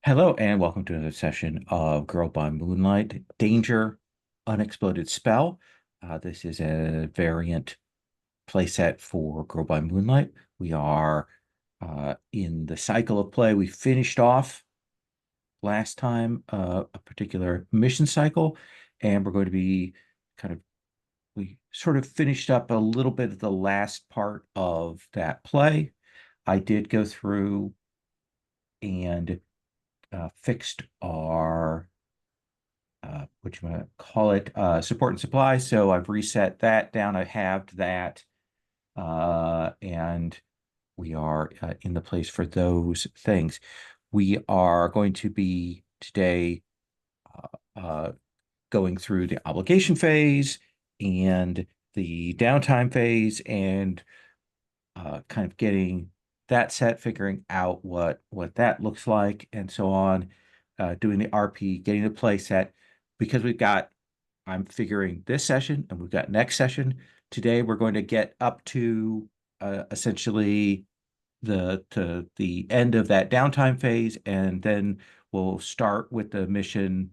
Hello and welcome to another session of Girl by Moonlight Danger Unexploded Spell. This is a variant playset for Girl by Moonlight. We are in the cycle of play. We finished off last time a particular mission cycle, and we're going to be kind of we sort of finished up a little bit of the last part of that play. I did go through and fixed our what you want to call it, support and supply. So I've reset that down. I halved that, and we are in the place for those things. We are going to be today going through the obligation phase and the downtime phase and kind of getting that set, figuring out what that looks like, and so on. Doing the RP, getting the play set, because I'm figuring this session and we've got next session. Today we're going to get up to essentially the end of that downtime phase, and then we'll start with the mission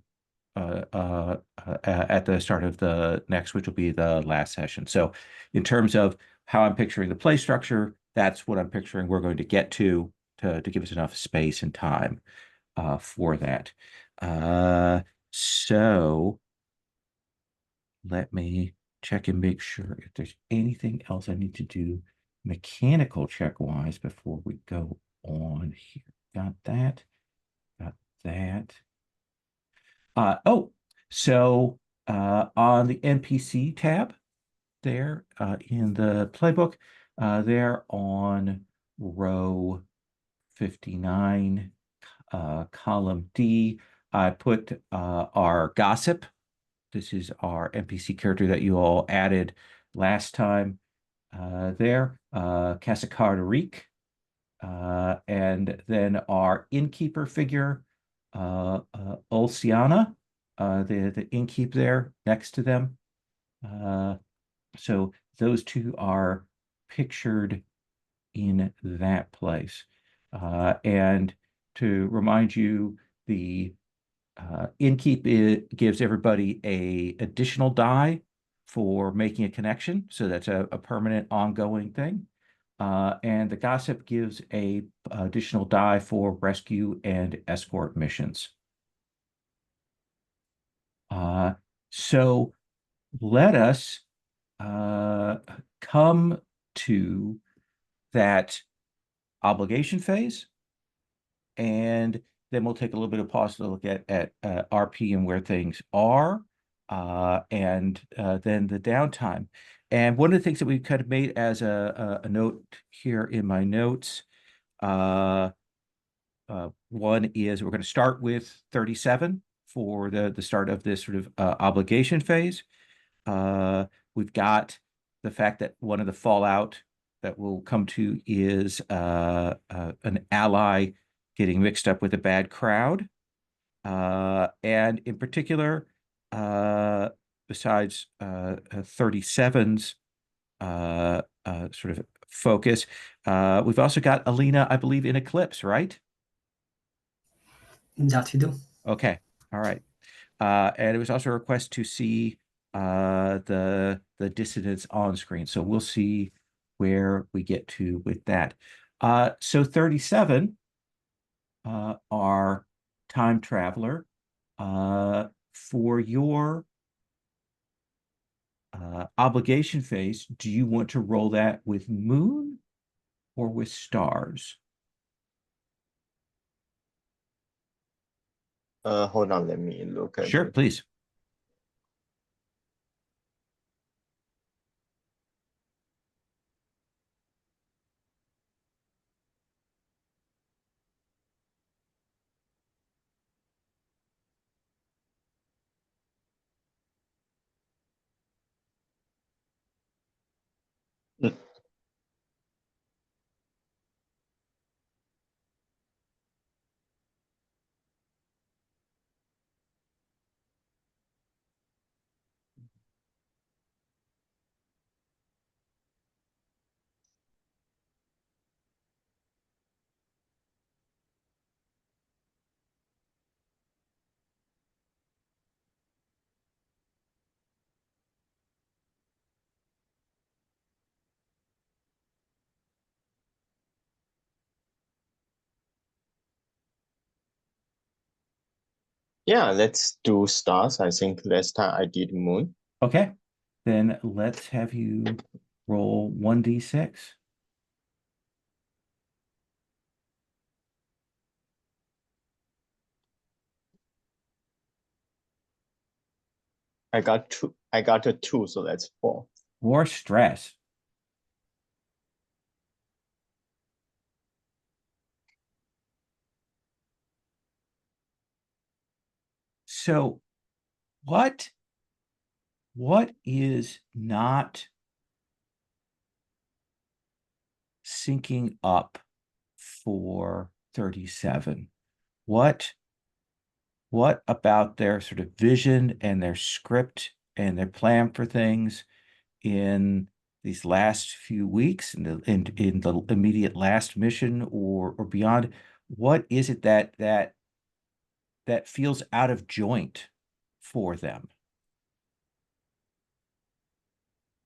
at the start of the next, which will be the last session. So in terms of how I'm picturing the play structure, that's what I'm picturing we're going to get to give us enough space and time for that. So let me check and make sure if there's anything else I need to do mechanical check wise before we go on here. Got that. Got that. So on the NPC tab there in the playbook, there on row 59, column D, I put our gossip. This is our NPC character that you all added last time there, Casacarderik. And then our innkeeper figure, Olsiana, the innkeep there next to them. So those two are pictured in that place. And to remind you, the innkeep gives everybody a additional die for making a connection. So that's a permanent ongoing thing. And the gossip gives a additional die for rescue and escort missions. So let us come to that obligation phase, and then we'll take a little bit of pause to look at RP and where things are, and then the downtime. And one of the things that we kind of made as a note here in my notes, one is we're going to start with 37 for the start of this sort of obligation phase. We've got the fact that one of the fallout that we'll come to is an ally getting mixed up with a bad crowd. And in particular, besides 37's sort of focus, we've also got Alina, I believe, in Eclipse, right? That you do. Okay. All right. And it was also a request to see the dissidents on screen. So we'll see where we get to with that. So 37, our time traveler, for your obligation phase, do you want to roll that with moon or with stars? Hold on, let me look at Sure, it. please. Mm, Yeah, let's do stars. I think last time I did moon. Okay, then let's have you roll 1d6. I got two. I got a two, so that's four. More stress. So what is not syncing up for 37? What about their sort of vision and their script and their plan for things in these last few weeks in the immediate last mission or beyond? What is it that feels out of joint for them?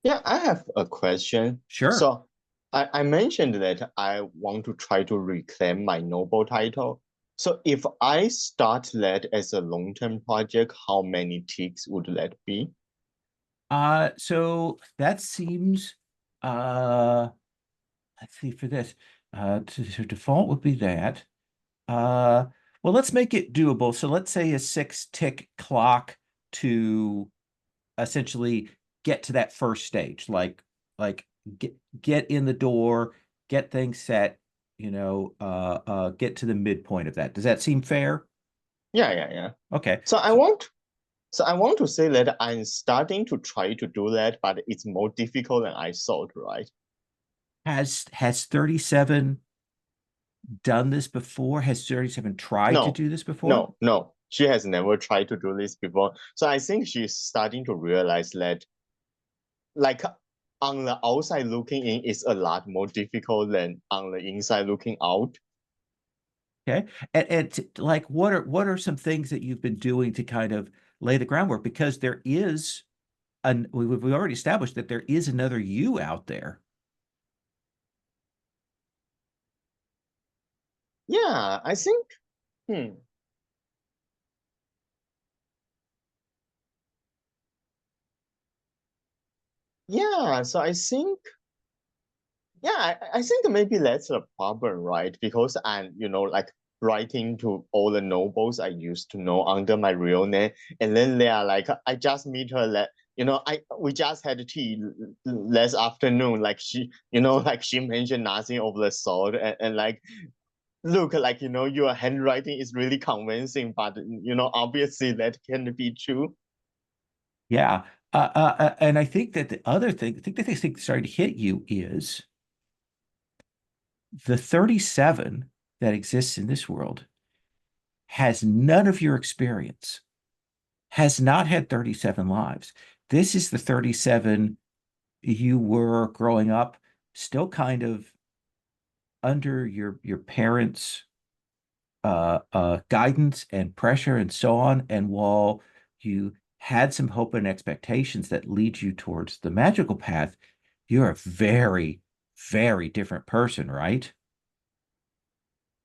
Yeah, I have a question. Sure. So I mentioned that I want to try to reclaim my noble title. So if I start that as a long-term project, how many ticks would that be? So that seems uh let's see for this. To default would be that. Uh, well, let's make it doable. So let's say a 6 tick clock to essentially get to that first stage, like get in the door, get things set, get to the midpoint of that. Does that seem fair? Yeah. Okay. So I want so I want to say that I'm starting to try to do that, but it's more difficult than I thought, right? Has 37 done this before? Has 37 tried to No, do this before? no. She has never tried to do this before. So I think she's starting to realize that like on the outside looking in is a lot more difficult than on the inside looking out. Okay. And like what are some things that you've been doing to kind of lay the groundwork? Because there is we already established that there is another you out there. Yeah, I think, hmm. Yeah, so I think, yeah, I think maybe that's a problem, right? Because I'm, like writing to all the nobles I used to know under my real name. And then they are like, I just meet her that, we just had tea last afternoon. Like she, like she mentioned nothing of the sort. And like, look, like, your handwriting is really convincing, but, obviously that can't be true. Yeah. And I think that the other thing, I think the thing starting to hit you is the 37 that exists in this world has none of your experience, has not had 37 lives. This is the 37 you were growing up, still kind of under your parents' guidance and pressure and so on. And while you had some hope and expectations that lead you towards the magical path, you're a very, very different person, right?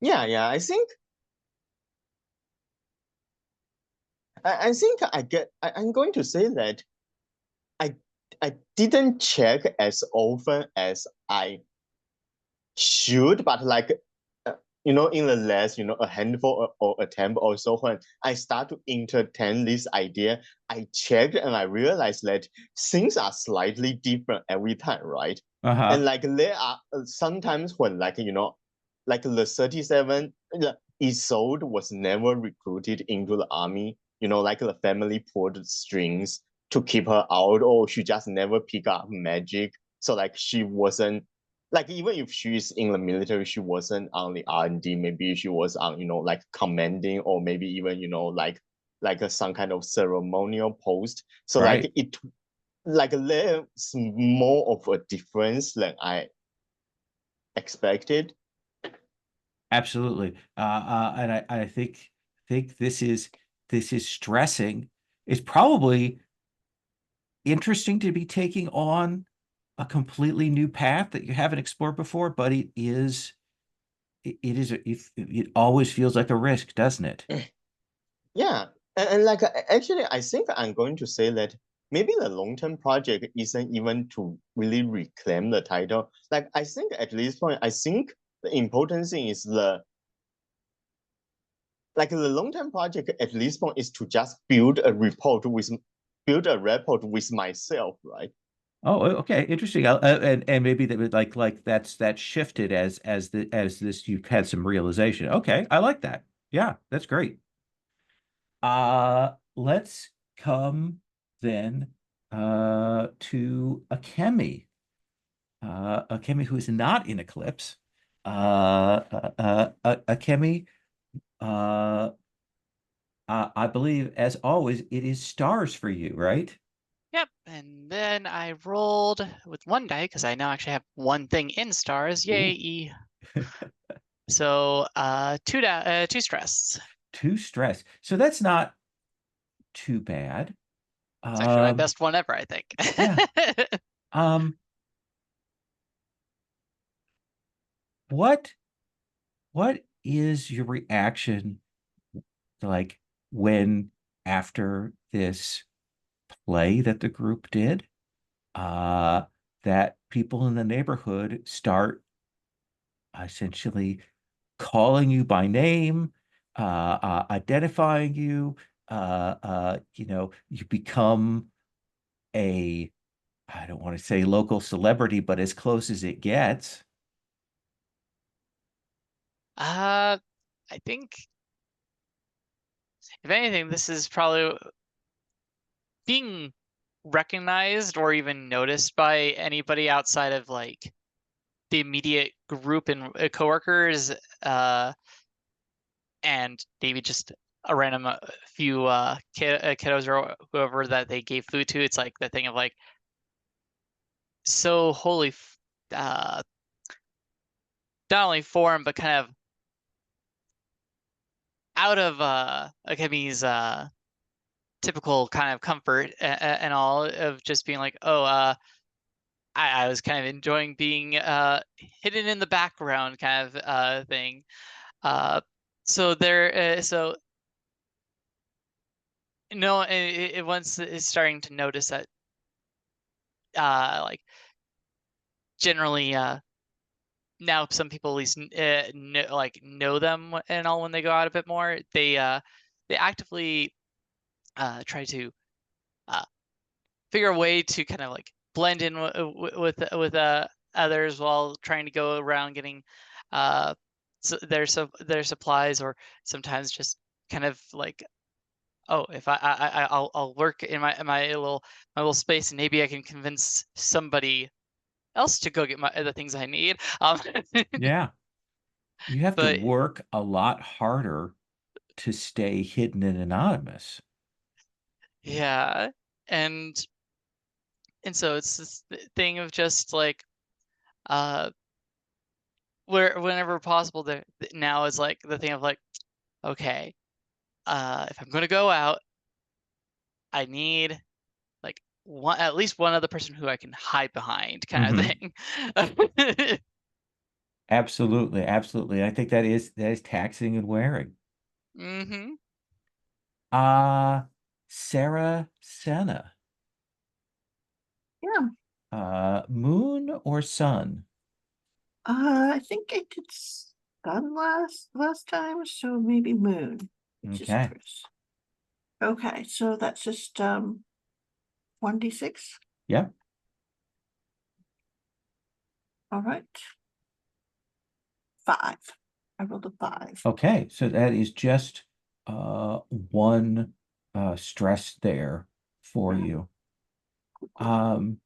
Yeah, I think I'm going to say that I I didn't check as often as I should, but like in the last, a handful or attempt or so, when I start to entertain this idea, I checked and I realized that things are slightly different every time, right? Uh-huh. And like there are sometimes when like like the 37 Isolde was never recruited into the army. Like the family pulled strings to keep her out, or she just never pick up magic. So like she wasn't like even if she's in the military, she wasn't on the R&D. Maybe she was on like commanding, or maybe even like some kind of ceremonial post. So Right. like there's more of a difference than I expected. Absolutely. And I think this is stressing. It's probably interesting to be taking on a completely new path that you haven't explored before, but it always feels like a risk, doesn't it? Yeah, And like actually, I think I'm going to say that maybe the long-term project isn't even to really reclaim the title. Like I think at this point, I think the important thing is the long-term project at this point is to just build a rapport with myself, right? Oh, okay, interesting. And maybe that would like that's shifted as this you've had some realization. Okay, I like that. Yeah, that's great. Let's come then to Akemi. Akemi who is not in Eclipse. Akemi, uh, I believe, as always, it is stars for you, right? Yep, and then I rolled with one die because I now actually have one thing in stars. Ooh. Yay! So two stress. Two stress. So that's not too bad. It's actually my Um, best one ever, I think. yeah. Um, what what is your reaction like when after this play that the group did, uh, that people in the neighborhood start essentially calling you by name, identifying you, you become a, I don't want to say local celebrity, but as close as it gets. I think if anything, this is probably being recognized or even noticed by anybody outside of like the immediate group and coworkers, and maybe just a random few kiddos or whoever that they gave food to. It's like the thing of like so wholly not only foreign but kind of out of Akemi's typical kind of comfort and all of just being like, oh, I was kind of enjoying being hidden in the background kind of thing. Uh, so there, so no, once it's starting to notice that, like generally, now some people at least know them and all when they go out a bit more. They actively try to figure a way to kind of like blend in with others while trying to go around getting their supplies, or sometimes just kind of like, oh, if I'll work in my little space and maybe I can convince somebody else to go get the things I need. Yeah. You have to But work a lot harder to stay hidden and anonymous. yeah, and so it's this thing of just like uh whenever possible, there now is like the thing of like, okay, if I'm gonna go out, I need like at least one other person who I can hide behind, kind of Hmm. thing. Absolutely, absolutely. I think that is taxing and wearing. Hmm. Uh Serra Senna. Yeah. Moon or sun? I think I did sun last time, so maybe moon, which is Okay. Chris. Okay, so that's just 1d6. Yep. All right. 5. I rolled a 5. Okay. So that is just one stress there for Yeah, you. cool. Um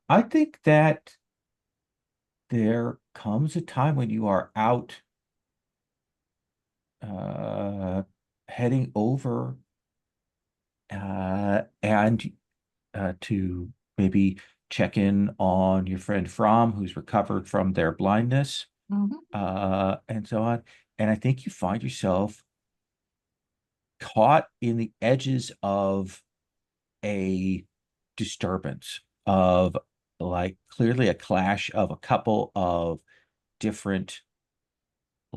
I think that there comes a time when you are out uh heading over and to maybe check in on your friend From, who's recovered from their blindness, Mhm. and so on. And I think you find yourself caught in the edges of a disturbance of like clearly a clash of a couple of different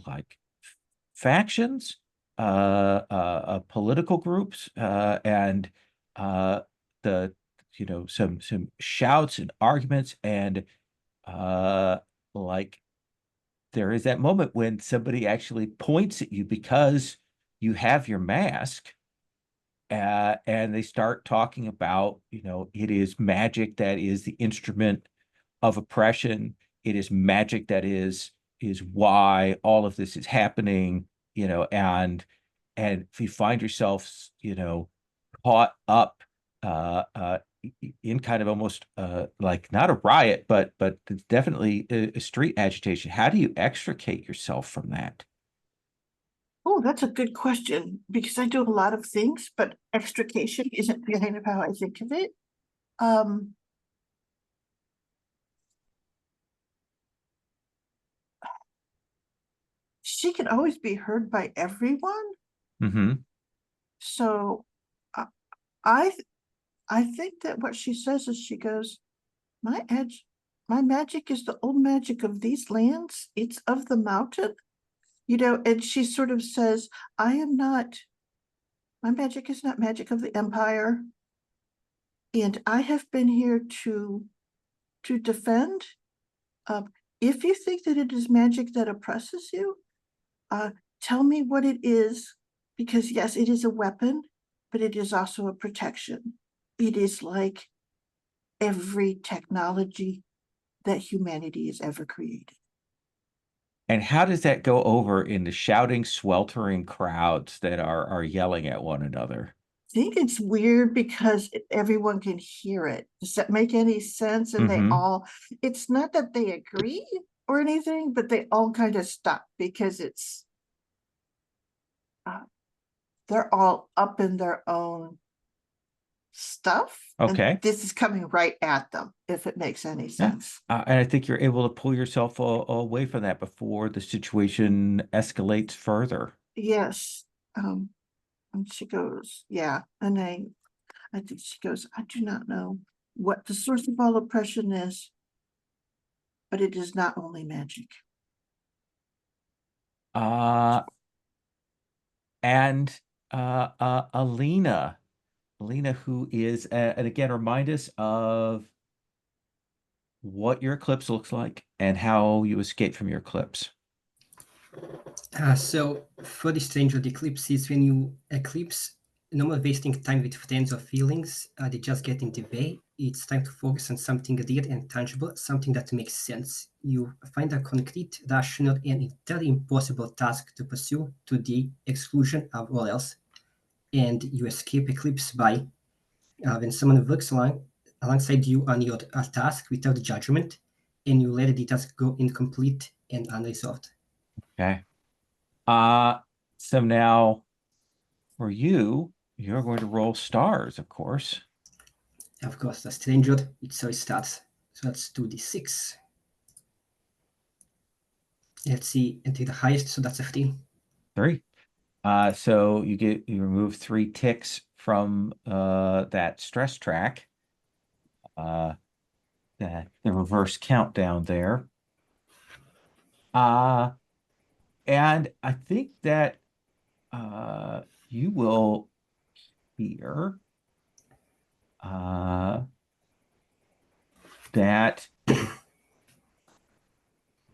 like factions, political groups, and the some shouts and arguments, and like there is that moment when somebody actually points at you because you have your mask, and they start talking about, it is magic that is the instrument of oppression. It is magic that is why all of this is happening, and if you find yourself, caught up in kind of almost like not a riot, but it's definitely a street agitation. How do you extricate yourself from that? Oh, that's a good question because I do a lot of things, but extrication isn't kind of how I think of it. She can always be heard by everyone. Mm-hmm. So uh, I I think that what she says is she goes, my magic is the old magic of these lands. It's of the mountain, and she sort of says, my magic is not magic of the empire. And I have been here to defend. If you think that it is magic that oppresses you, tell me what it is, because yes, it is a weapon, but it is also a protection. It is like every technology that humanity has ever created. And how does that go over in the shouting, sweltering crowds that are yelling at one another? I think it's weird because everyone can hear it. Does that make any sense? And Mm-hmm. it's not that they agree or anything, but they all kind of stop because they're all up in their own stuff. Okay. And this is coming right at them, if it makes any sense. And I think you're able to pull yourself away from that before the situation escalates further. Yes. And she goes, yeah. And I think she goes, I do not know what the source of all oppression is, but it is not only magic. And Alina, who is, and again, remind us of what your eclipse looks like and how you escape from your eclipse. So for the strange of the eclipse is when you eclipse, no more wasting time with friends or feelings. They just get in the way. It's time to focus on something real and tangible, something that makes sense. You find a concrete, rational, and entirely impossible task to pursue to the exclusion of all else. And you escape eclipse by when someone works alongside you on your task without judgment, and you let the task go incomplete and unresolved. Okay. So now for you, you're going to roll stars, of course. Of course, the stranger, so it starts. So let's do the 6. Let's see, and take the highest, so that's a 15. 3. So you remove 3 ticks from that stress track. The reverse countdown there. And I think that you will hear that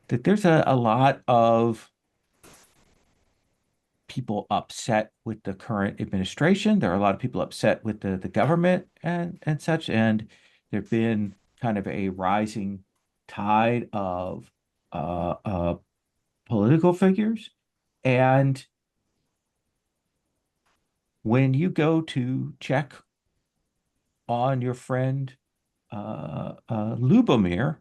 there's a lot of people upset with the current administration. There are a lot of people upset with the government and such, and there've been kind of a rising tide of political figures. And when you go check on your friend Lubomir,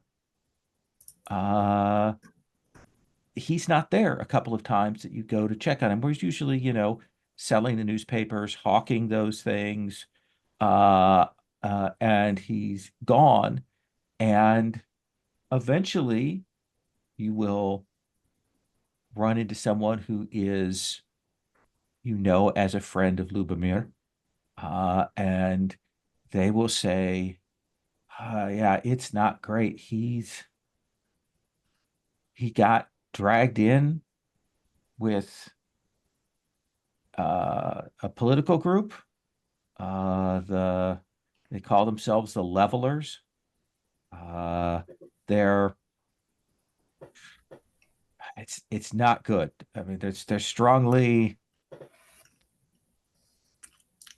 he's not there a couple of times that you go to check on him, where he's usually, selling the newspapers, hawking those things, and he's gone. And eventually you will run into someone who is, as a friend of Lubomir, and they will say, yeah, it's not great. He got dragged in with a political group. They call themselves the Levelers. They're it's not good. I mean, they're strongly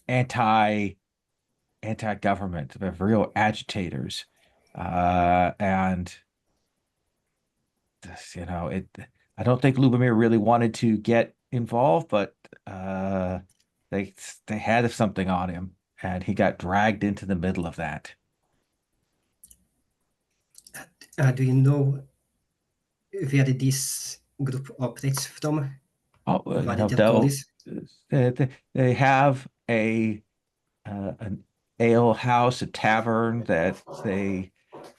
anti-government. They're real agitators. And this, I don't think Lubomir really wanted to get involved, but they had something on him, and he got dragged into the middle of that. Do you know where this group operates from? Oh, What their goal is? they have an ale house, a tavern that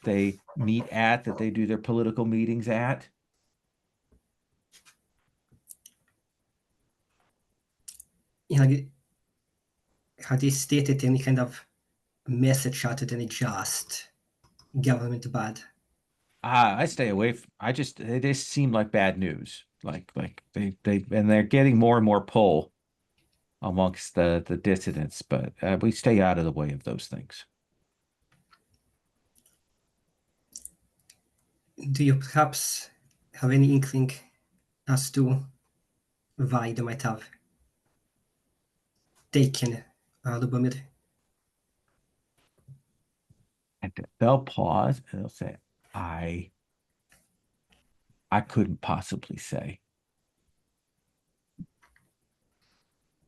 they meet at, that they do their political meetings at. Have they stated any kind of message other than just government bad? I stay away from. They just seem like bad news. Like and they're getting more and more pull amongst the dissidents, but we stay out of the way of those things. Do you perhaps have any inkling as to why they might have taken Lubomir? And they'll pause and they'll say, I couldn't possibly say.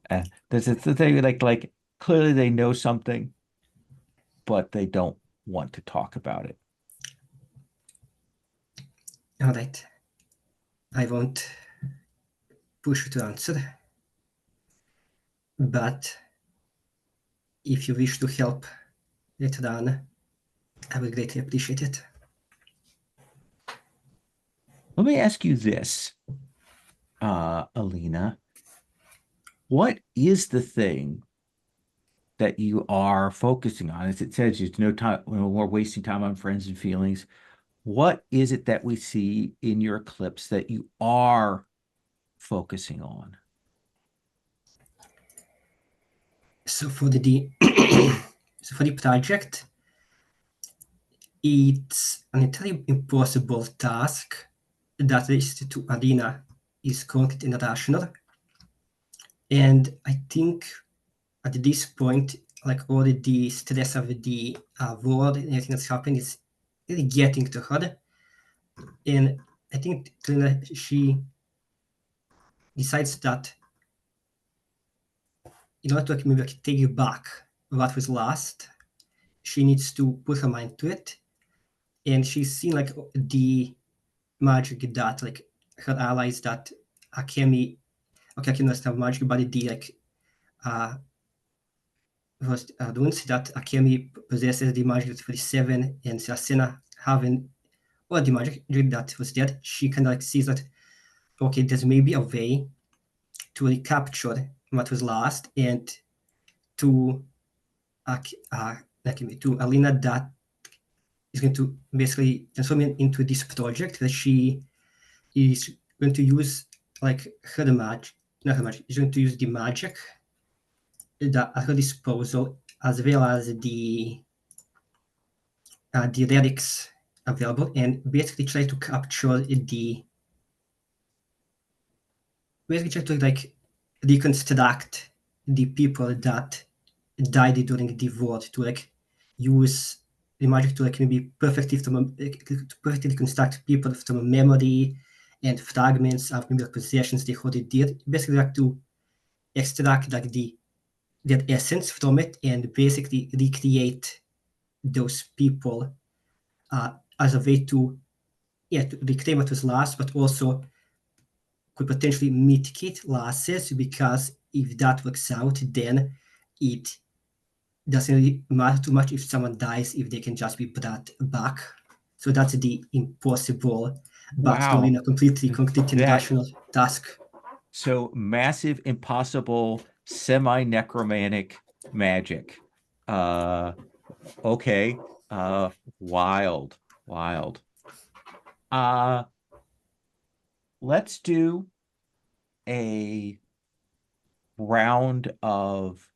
And there's the thing, like clearly they know something, but they don't want to talk about it. All right. I won't push you to answer, but if you wish to help later on, I will greatly appreciate it. Let me ask you this, Alina. What is the thing that you are focusing on? As it says, there's no time, we're wasting time on friends and feelings. What is it that we see in your eclipse that you are focusing on? So for the project, it's an entirely impossible task that is to Alina is currently irrational. And I think at this point, like all the stress of the world and everything that's happening is really getting to her. And I think she decides that in order to maybe take back what was lost, she needs to put her mind to it. And she's seen like the magic that like her allies that Akemi doesn't have magic, but the like was runes that Akemi possesses the magic 47 and Serra Senna having all the magic that was dead. She kind of like sees that okay, there's maybe a way to recapture what was lost and to Alina that is going to basically transform it into this project that she is going to use like her magic, not her magic, she's going to use the magic that at her disposal as well as the relics available and basically try to capture like reconstruct the people that died during the war to like use the magic to like maybe perfectly reconstruct people from a memory and fragments of maybe possessions they already did. Basically like to extract like that essence from it and basically recreate those people as a way to reclaim what was lost, but also could potentially mitigate losses because if that works out, then it doesn't really matter too much if someone dies if they can just be brought back. So that's the impossible, but Wow. in a completely rational task. So massive, impossible, semi-necromantic magic. Okay. Wild. Let's do a round of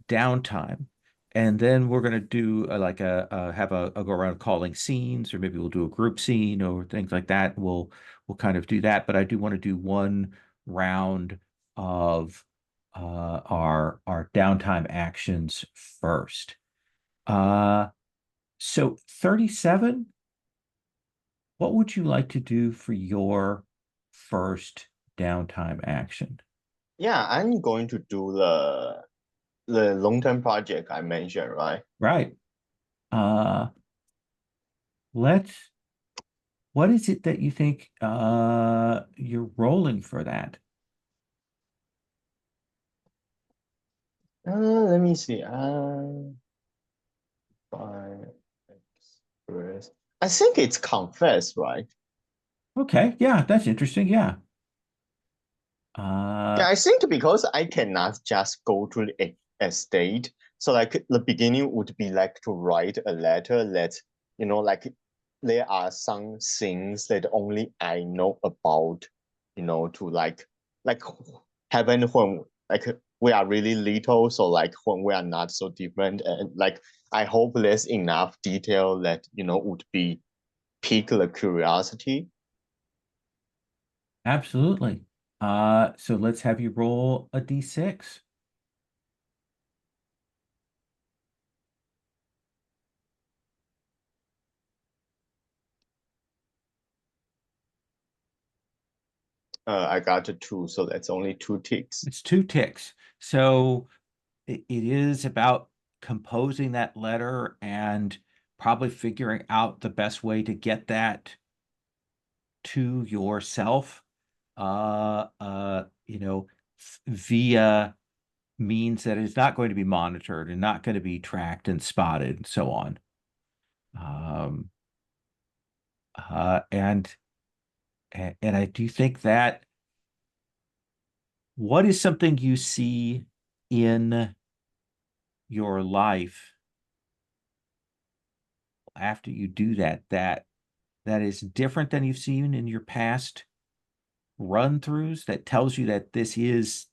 downtime, and then we're going to do have a go around calling scenes, or maybe we'll do a group scene or things like that. We'll kind of do that, but I do want to do one round of our downtime actions first. So 37, what would you like to do for your first downtime action? Yeah, I'm going to do the long-term project I mentioned, right? Right. What is it that you think you're rolling for that? Let me see. By express. I think it's confess, right? Okay, yeah, that's interesting. Yeah. Yeah, I think because I cannot just go to the estate. So like the beginning would be like to write a letter that, like there are some things that only I know about, to like happen when like we are really little. So like when we are not so different. And like I hope there's enough detail that, would be pique the curiosity. Absolutely. So let's have you roll a d6. I got a 2, so that's only 2 ticks. It's 2 ticks. So it is about composing that letter and probably figuring out the best way to get that to yourself, via means that it's not going to be monitored and not going to be tracked and spotted and so on. Um, and I do think that what is something you see in your life after you do that is different than you've seen in your past run-throughs, that tells you that this is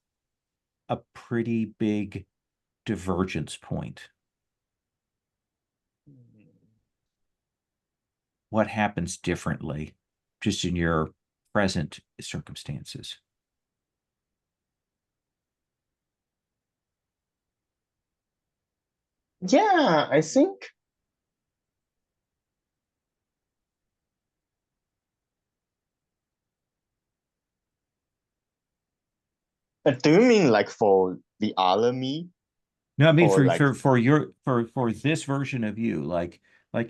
a pretty big divergence point? What happens differently just in your present circumstances? Yeah, I think do you mean like for the other me? No, I mean Or like for this version of you, like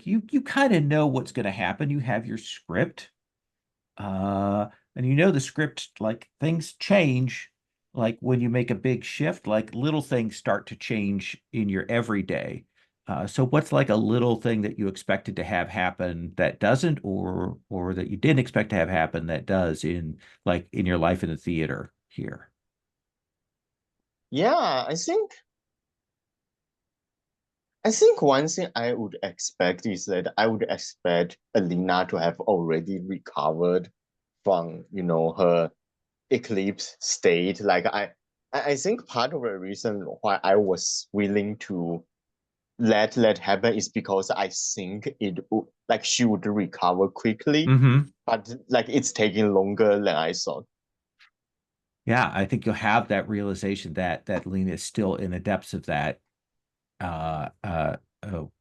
you kind of know what's going to happen. You have your script, uh, and you know the script, like things change, like when you make a big shift, like little things start to change in your everyday. So what's like a little thing that you expected to have happen that doesn't, or that you didn't expect to have happen that does in your life in the theater here? yeah, I think one thing I would expect is that I would expect Alina to have already recovered from, her eclipse state. Like I think part of the reason why I was willing to let that happen is because I think it would, like she would recover quickly, Mm-hmm. but like it's taking longer than I thought. Yeah, I think you'll have that realization that Lena is still in the depths of that, uh, uh,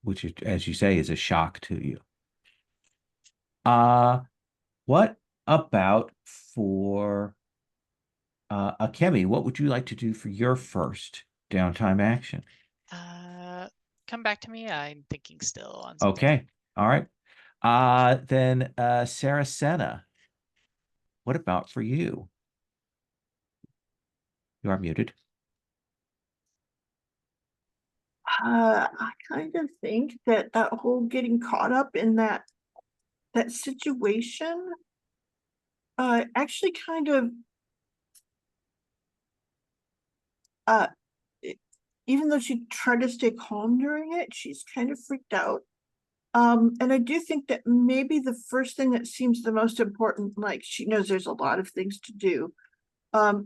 which is, as you say, is a shock to you. Uh, what about for Akemi? What would you like to do for your first downtime action? Come back to me. I'm thinking still on something. Okay, all right. Then Serra Senna, what about for you? You are muted. I kind of think that whole getting caught up in that situation actually kind of even though she tried to stay calm during it, she's kind of freaked out. And I do think that maybe the first thing that seems the most important, like she knows there's a lot of things to do,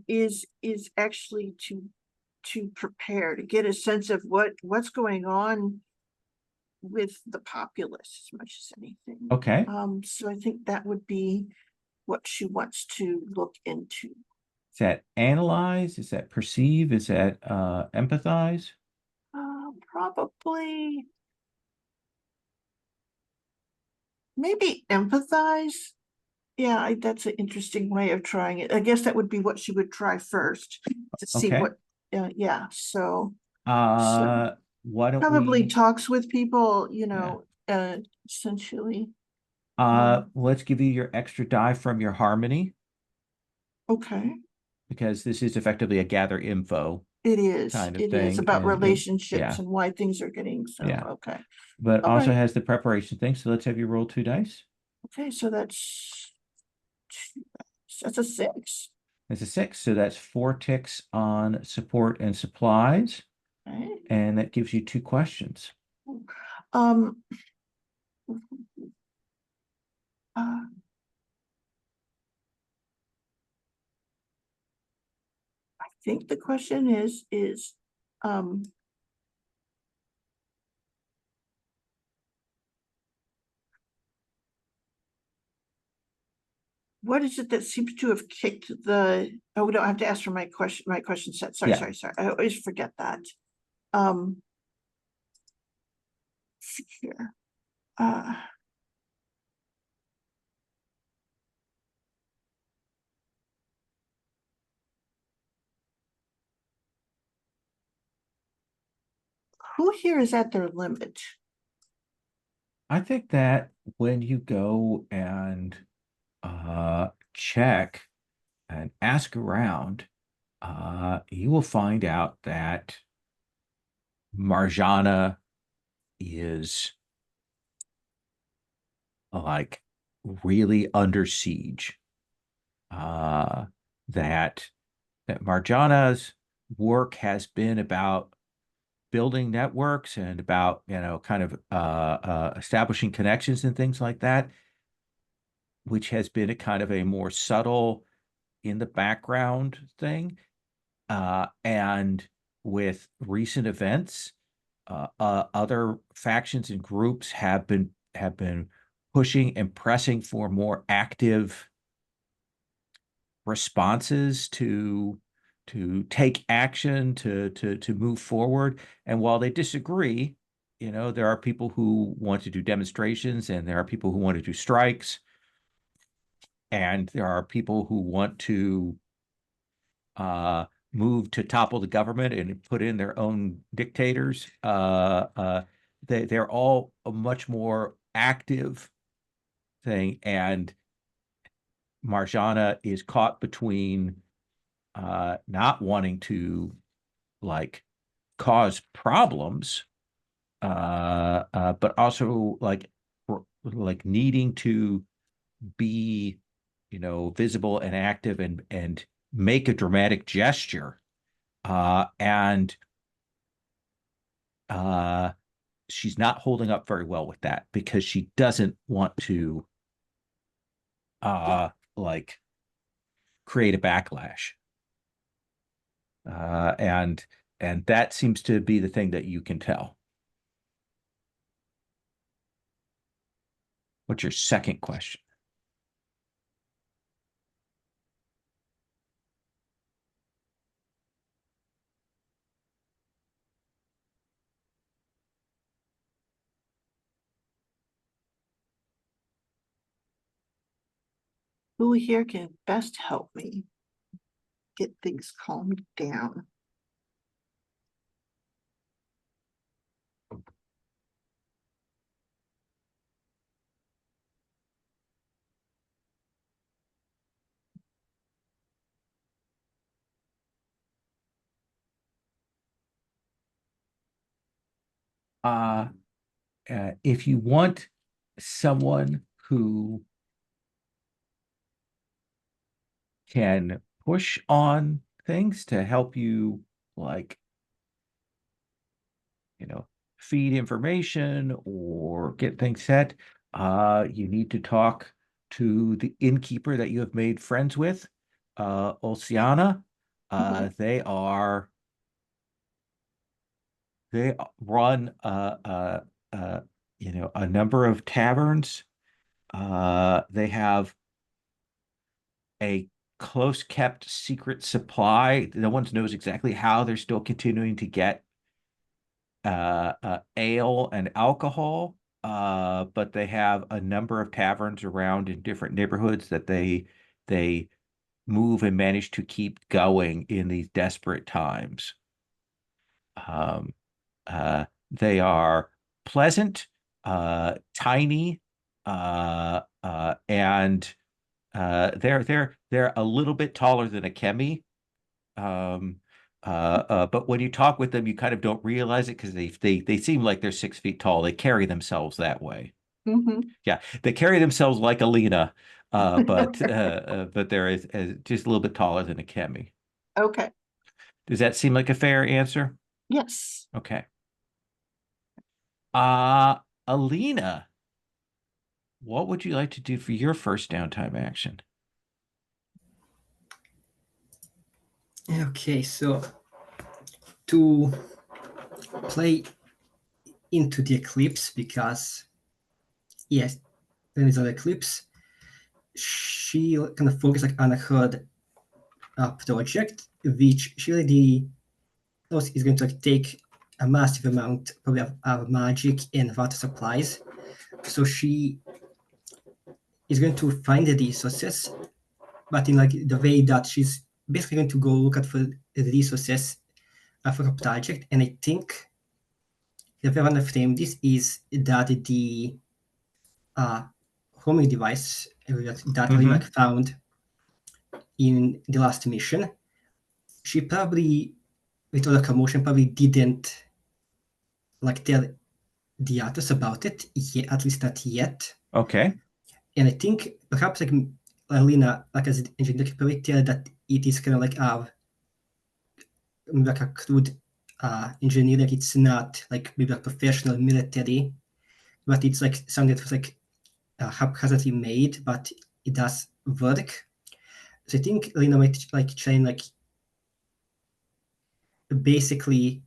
is actually to prepare, to get a sense of what's going on with the populace as much as anything. Okay. So I think that would be what she wants to look into. Is that analyze? Is that perceive? Is that empathize? Probably maybe empathize. Yeah, that's an interesting way of trying it. I guess that would be what she would try first to see Okay. what. Yeah, so Why don't probably we talks with people, you know, essentially. let's give you your extra die from your harmony, Okay, because this is effectively a gather info it is. kind of It is thing, about and relationships yeah, and why things are getting so. Yeah. Okay, but All also right. has the preparation thing. So let's have you roll 2 dice. okay. So that's 2 dice. That's a 6. It's a 6, so that's 4 ticks on support and supplies, Okay. and that gives you 2 questions. Um. I think the question is what is it that seems to have kicked the, oh, we don't have to ask for my question set. Sorry, Yeah. sorry. I always forget that. Here. Who here is at their limit? I think that when you go and check and ask around, you will find out that Marjana is like really under siege. That Marjana's work has been about building networks and about, kind of establishing connections and things like that, which has been a kind of a more subtle in the background thing. And with recent events, other factions and groups have been pushing and pressing for more active responses to take action, to move forward. And while they disagree, there are people who want to do demonstrations, and there are people who want to do strikes, and there are people who want to move to topple the government and put in their own dictators. They're all a much more active thing, and Marjana is caught between not wanting to like cause problems, but also like needing to be, visible and active and make a dramatic gesture, and she's not holding up very well with that, because she doesn't want to like create a backlash, and that seems to be the thing that you can tell. What's your second question? Who here can best help me get things calmed down? If you want someone who can push on things to help you, like, feed information or get things set, you need to talk to the innkeeper that you have made friends with. Oceana. Mhm. They run a number of taverns. They have a close kept secret supply. No one knows exactly how they're still continuing to get ale and alcohol. But they have a number of taverns around in different neighborhoods that they move and manage to keep going in these desperate times. Um, they are pleasant, tiny, and they're a little bit taller than a Kemi. Um, but when you talk with them, you kind of don't realize it because they seem like they're 6 feet tall. They carry themselves that way. Mhm. Yeah, they carry themselves like Alina, but they're just a little bit taller than a Kemi. Okay. Does that seem like a fair answer? Yes. Okay. Uh, Alina, what would you like to do for your first downtime action? Okay, so to play into the eclipse, because yes, there is an eclipse, she kind of focused like on her project, which she already knows is going to like, take a massive amount probably of magic and water supplies. So she is going to find the resources, but in like the way that she's basically going to go look at for the resources for her project. And I think the way I want to frame this is that the homing device that Alina found in the last mission, she probably, with all the commotion, probably didn't like tell the others about it, yet, at least not yet. Okay. And I think perhaps like Alina, like as an engineer, can probably tell that it is kind of like a crude engineer, like it's not like maybe like professional military, but it's like something that was like haphazardly made, but it does work. So I think Alina might like try and like basically,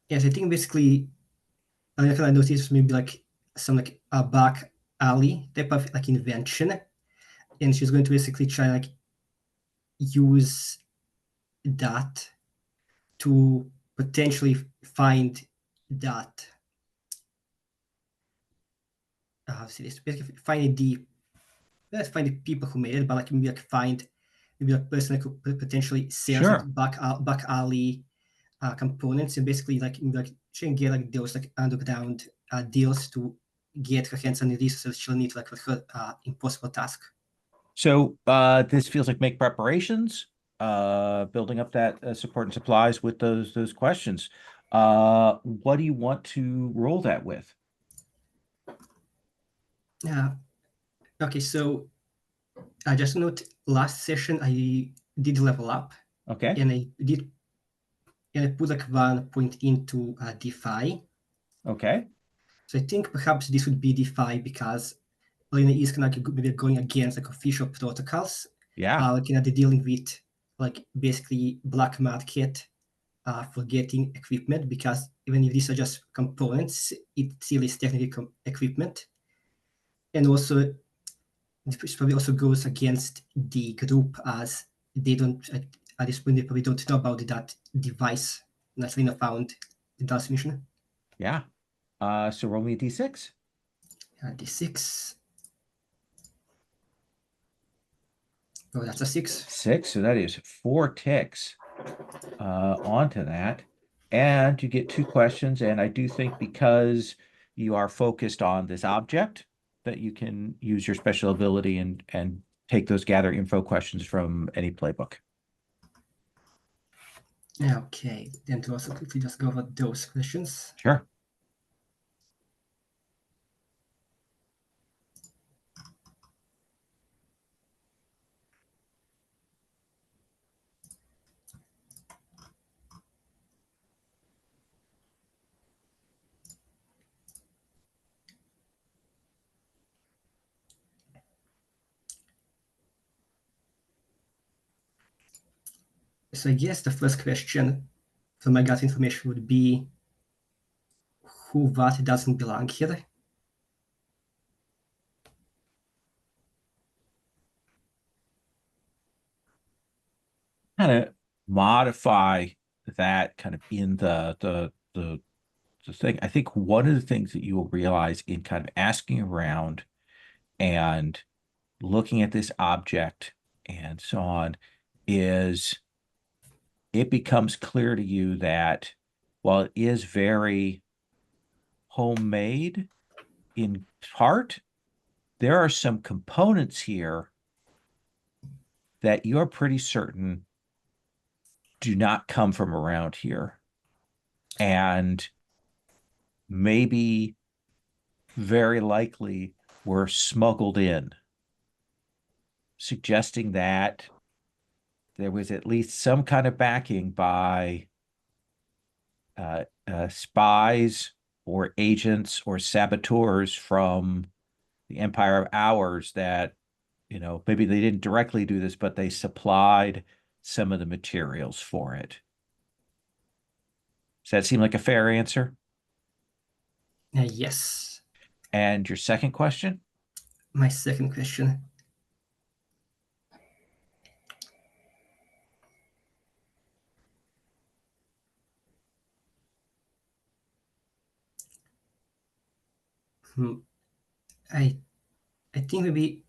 yes, I think basically Alina kind of noticed maybe like some like a back alley type of like invention, and she's going to basically try and like use that to potentially find that how to say this, basically find the let's find the people who made it, but like maybe like find maybe a person that could potentially sell like Sure. back alley components, and basically like maybe like she can get like those like underground deals to get her hands on the resources she'll need like for her impossible task. So this feels like make preparations, building up that support and supplies with those questions. What do you want to roll that with? Okay, so I just note last session I did level up, Okay. and I put like 1 point into DeFi. Okay. So I think perhaps this would be DeFi because Alina is kind of maybe going against like official protocols. Yeah. Like they're dealing with like basically black market for getting equipment, because even if these are just components, it still is technically equipment. And also, this probably also goes against the group, as they don't at this point they probably don't know about that device that Alina found in that mission. Yeah. So roll me a d6. D6. Oh, that's a 6. 6. So that is 4 ticks onto that. And you get 2 questions. And I do think because you are focused on this object, that you can use your special ability and take those gather info questions from any playbook. Okay, then to also quickly just go over those questions. Sure. So I guess the first question from my gut information would be what doesn't belong here. Kind of modify that kind of in the thing. I think one of the things that you will realize in kind of asking around and looking at this object and so on is it becomes clear to you that while it is very homemade in part, there are some components here that you're pretty certain do not come from around here. And maybe very likely were smuggled in, suggesting that there was at least some kind of backing by spies or agents or saboteurs from the Empire of Hours that, maybe they didn't directly do this, but they supplied some of the materials for it. Does that seem like a fair answer? Yes. And your second question? My second question. I think maybe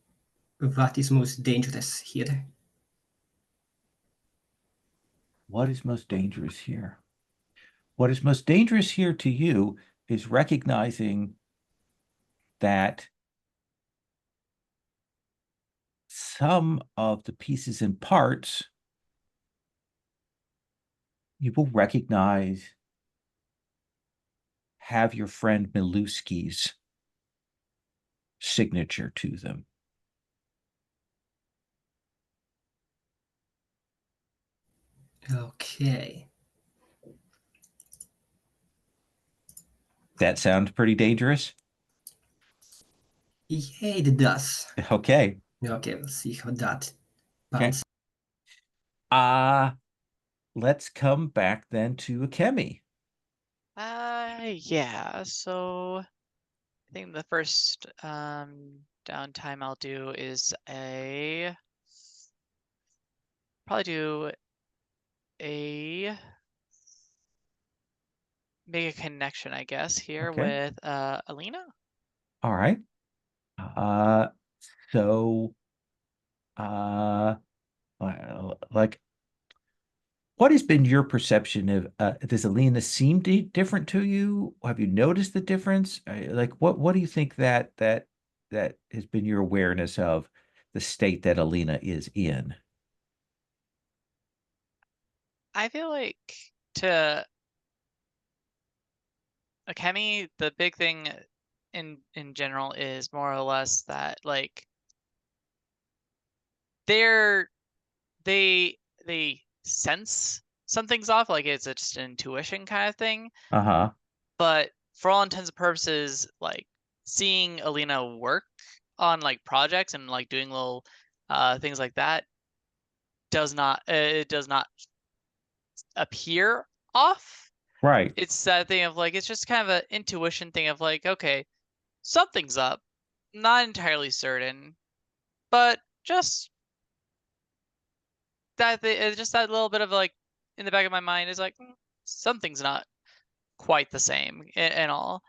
what is most dangerous here? What is most dangerous here? What is most dangerous here to you is recognizing that some of the pieces and parts you will recognize have your friend Miluski's signature to them. Okay. That sounds pretty dangerous. Yeah, it does. Okay. Okay, we'll see how that Okay. pans. Let's come back then to Akemi. Yeah, so I think the first downtime I'll do is probably do make a connection, I guess, here Okay. with Alina. All right. So like what has been your perception of does Alina seem different to you? Have you noticed the difference? Like what do you think that has been your awareness of the state that Alina is in? I feel like to Akemi, the big thing in general is more or less that like they sense something's off, like it's just an intuition kind of thing. Uh-huh. But for all intents and purposes, like seeing Alina work on like projects and like doing little things like that it does not appear off. Right. It's that thing of like it's just kind of an intuition thing of like, okay, something's up, not entirely certain, but just just that little bit of like in the back of my mind is like something's not quite the same and all.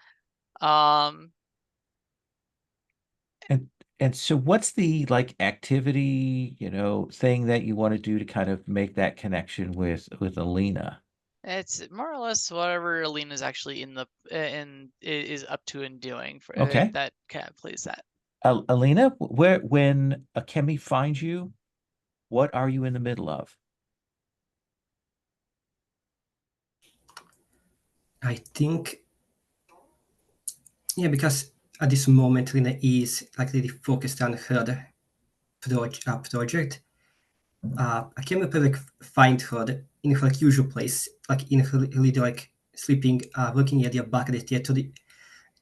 And so what's the like activity, thing that you want to do to kind of make that connection with Alina? It's more or less whatever Alina's actually is up to and doing for Okay. that kind of plays that. Alina, when Akemi finds you, what are you in the middle of? I think, yeah, because at this moment, Lina is like really focused on her project. I can like find her in her like, usual place, like in her little like sleeping, working area back at the theater.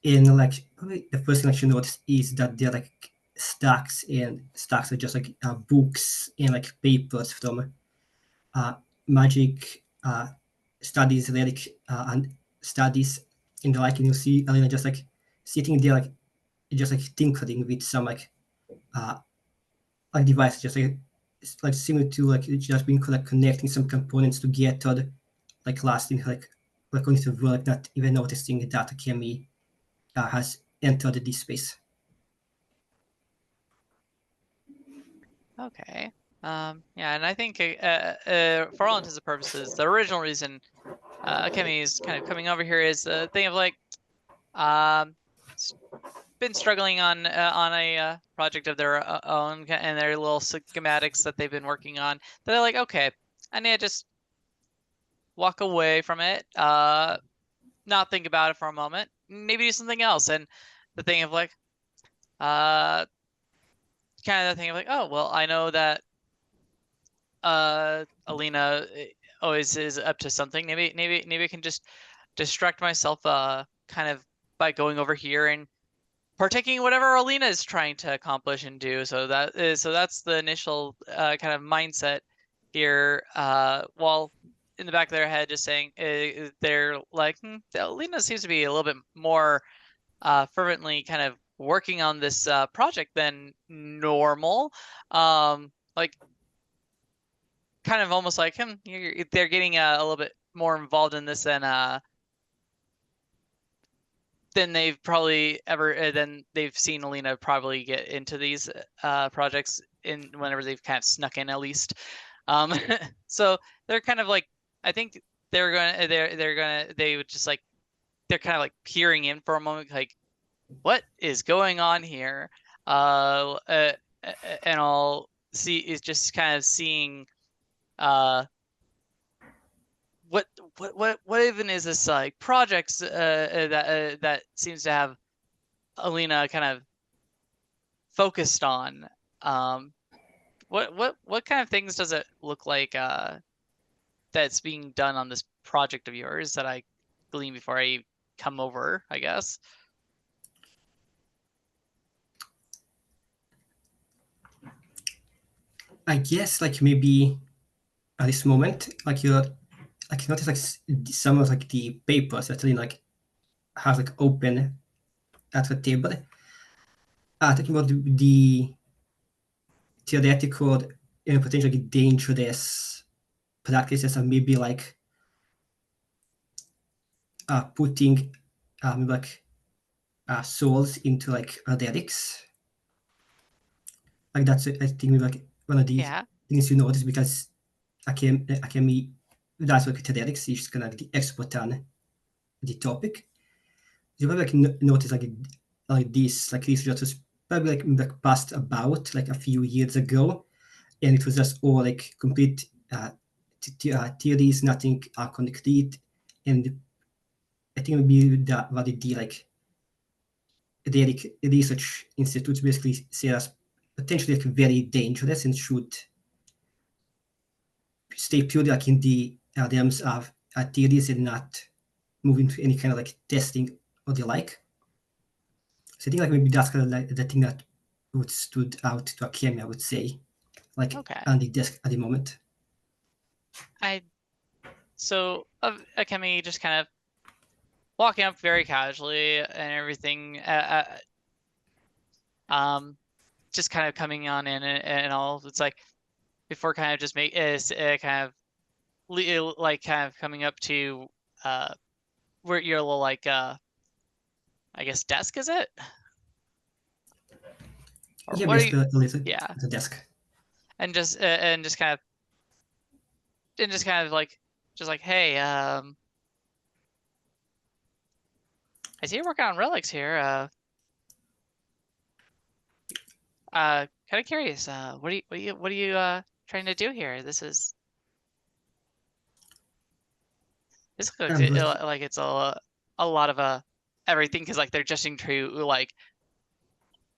And like probably the first thing I should notice is that there are like stacks of just like books and like papers from magic studies, relic and studies, and like you see Alina just like sitting there, like just like tinkering with some like device, just like similar to like just being like connecting some components together, like lasting like going to work, not even noticing that Kemi has entered this space. Okay. Yeah, and I think for all intents and purposes, the original reason Akemi is kind of coming over here is the thing of like, been struggling on a project of their own and their little schematics that they've been working on. They're like, okay, I need to just walk away from it, not think about it for a moment, maybe do something else. And the thing of like, kind of the thing of like, oh well, I know that Alina always is up to something. Maybe I can just distract myself kind of by going over here and partaking in whatever Alina is trying to accomplish and do. So that's the initial kind of mindset here. While in the back of their head, just saying they're like, Alina seems to be a little bit more fervently kind of working on this project than normal. Like kind of almost like they're getting a little bit more involved in this than they've probably ever than they've seen Alina probably get into these projects in whenever they've kind of snuck in at least. So they're kind of like, I think they would just like, they're kind of like peering in for a moment, like, what is going on here? And I'll see is just kind of seeing what even is this like projects that seems to have Alina kind of focused on. What kind of things does it look like that's being done on this project of yours that I glean before I come over, I guess? I guess like maybe at this moment, like you're like you notice like some of like the papers that Alina like has like open at the table. Talking about the theoretical and potentially dangerous practices, and maybe like putting maybe like souls into like relics. Like that's I think maybe like one of the things you notice, because Akemi that's like theoretics, she's kind of like the expert on the topic. You probably like notice like this research was probably like passed about like a few years ago, and it was just all like complete theories, nothing concrete. And I think maybe that what the like the research institutes basically say as potentially like very dangerous and should stay purely like in the realms of theories and not move into any kind of like testing or the like. So I think like maybe that's kind of like the thing that would stood out to Akemi, I would say, like on the desk at the moment. So Akemi just kind of walking up very casually and everything, just kind of coming on in and all. It's like before kind of just make kind of like kind of coming up to where your little like I guess desk, is it? Or yeah, what the desk. And just kind of like hey, I see you're working on relics here. Kind of curious. What are you trying to do here? This looks like it's a lot of everything, because like they're just into like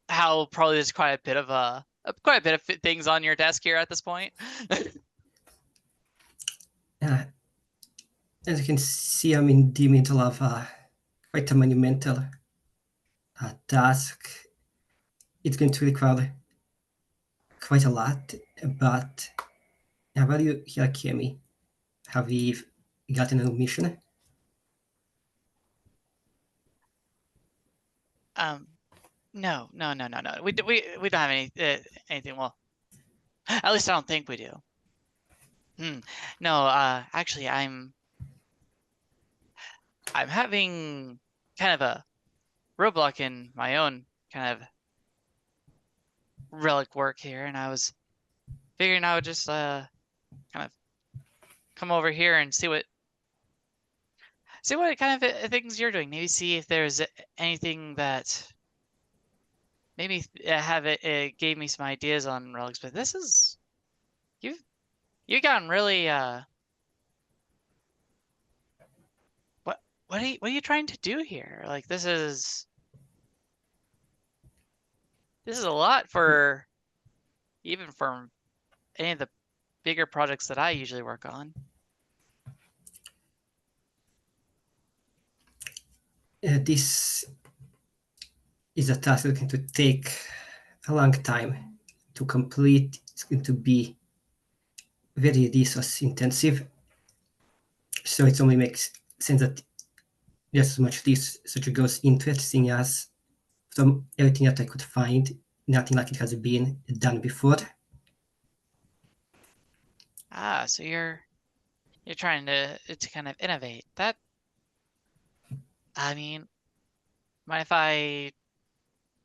how probably there's quite a bit of things on your desk here at this point. As you can see, I'm in the middle of quite a monumental task. It's going to require quite a lot, but how about you here, Kemi? Have we gotten a new mission? No. We don't have anything. Well, at least I don't think we do. No, actually, I'm having kind of a roadblock in my own kind of relic work here, and I was figuring I would just kind of come over here and see what kind of things you're doing. Maybe see if there's anything that maybe it gave me some ideas on relics. But this is you've gotten really what are you trying to do here? Like this is a lot for even for any of the bigger projects that I usually work on. This is a task that's going to take a long time to complete. It's going to be very resource intensive. So it only makes sense that just as much research goes into it, seeing as from everything that I could find, nothing like it has been done before. Ah, so you're trying to kind of innovate. That, I mean, mind if I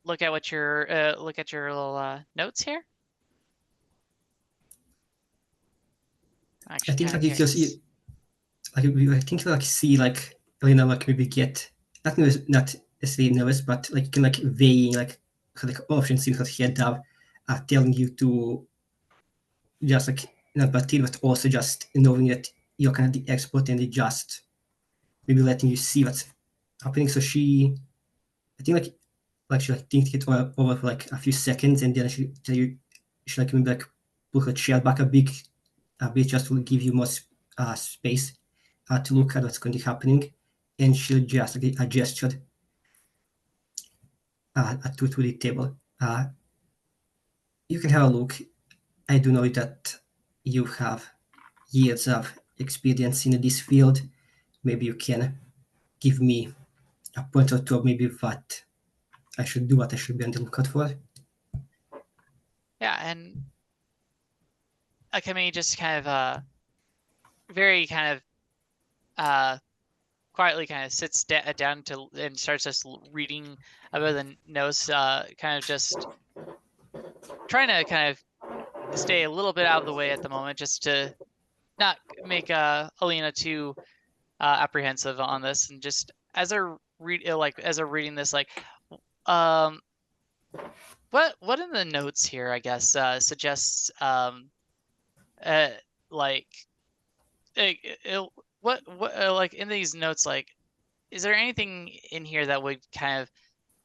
look at what your little notes here? Actually, I think kind like of you just I think like see like Alina like maybe get not necessarily nervous, but like you can like weighing like options in her head of telling you to just like but also just knowing that you're kind of the expert and they just maybe letting you see what's happening. So I think she like thinks it over for like a few seconds, and then she like maybe like pull her chair back a bit just to give you more space to look at what's going to be happening, and she'll just like a gesture to the table. You can have a look. I do know that you have years of experience in this field. Maybe you can give me a point or two of maybe what I should do, what I should be on the lookout for. Yeah, and Akemi just kind of very kind of quietly kind of sits down and starts just reading about the notes, kind of just trying to kind of stay a little bit out of the way at the moment, just to not make Alina too apprehensive on this, and just as a reading this, like what in the notes here, I guess, suggests like what like in these notes, like is there anything in here that would kind of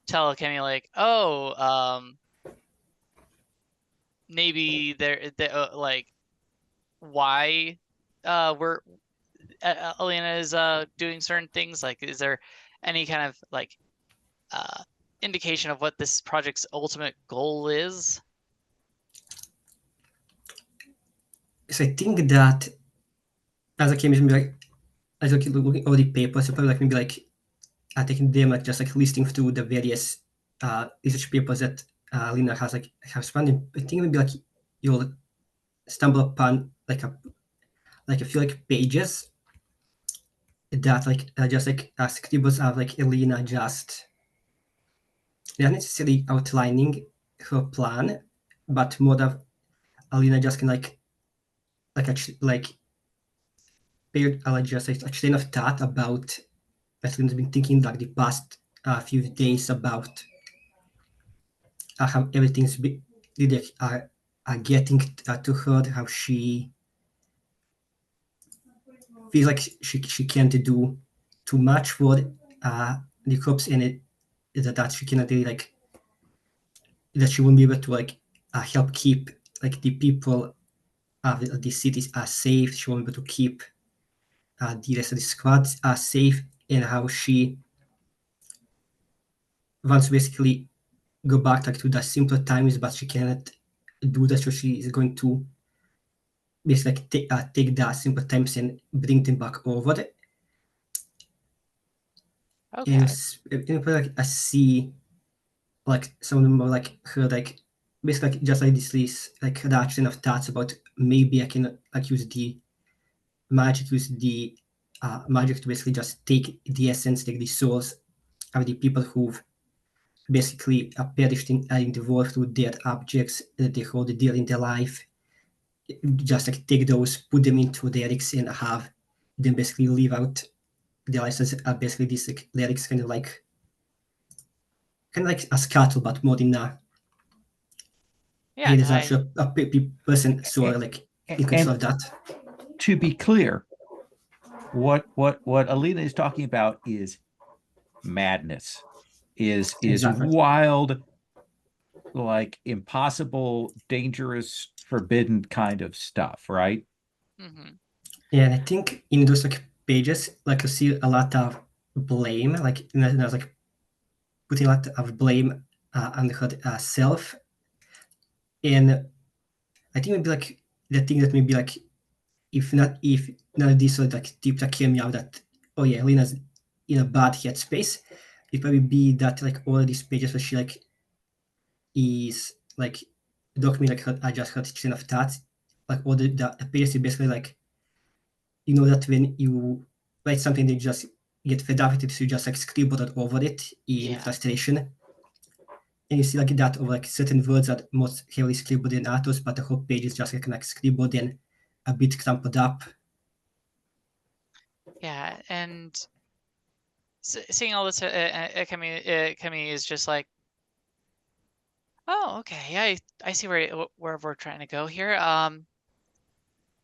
tell Kemi like, oh, maybe like why we're Alina is doing certain things? Like, is there any kind of like indication of what this project's ultimate goal is? So I think that as I came in, like as I keep looking over the papers, so probably like maybe like taking them like just like listing through the various research papers that Alina has found. I think maybe like you'll stumble upon like a few like pages that like just like scribbles of like Alina just not necessarily outlining her plan, but more of Alina just can like just like a train of thought about that Alina's been thinking like the past few days about how everything's really getting to her, how she feels like she can't do too much for the crops, and that she cannot really like that she won't be able to like help keep like the people of the cities are safe. She won't be able to keep the rest of the squads are safe, and how she wants to basically go back like to the simpler times, but she cannot do that. So she is going to basically take the simple times and bring them back over. Okay. And like I see like some of them are like her like basically like, just like this list like reaction of thoughts about maybe I can like use the magic magic to basically just take the essence, like the souls of the people who've basically perished in the war through their objects that they hold dear in their life. Just like take those, put them into lyrics, and have them basically live out their lives as basically these like lyrics, kind of like a scuttle, but more in a Yeah, there's no, actually a person so like in control of that. To be clear, what Alina is talking about is madness, is Exactly. wild, like impossible, dangerous, forbidden kind of stuff, right? Yeah, and I think in those like pages, like you see a lot of blame, like there's like putting a lot of blame on herself, and I think maybe like the thing that maybe like if none of this would like deep that came out that oh yeah, Lena's in a bad headspace, it probably be that like all of these pages where she like is like document like her, I just her chain of thoughts, like all the pages is basically like you know that when you write something, they just get fed up with it, so you just like scribble it over it in Yeah. frustration. And you see like that over like certain words that most heavily scribbled in Atos, but the whole page is just like scribbled and a bit crumpled up. Yeah, and seeing all this, Kemi is just like, oh, okay, I see where we're trying to go here.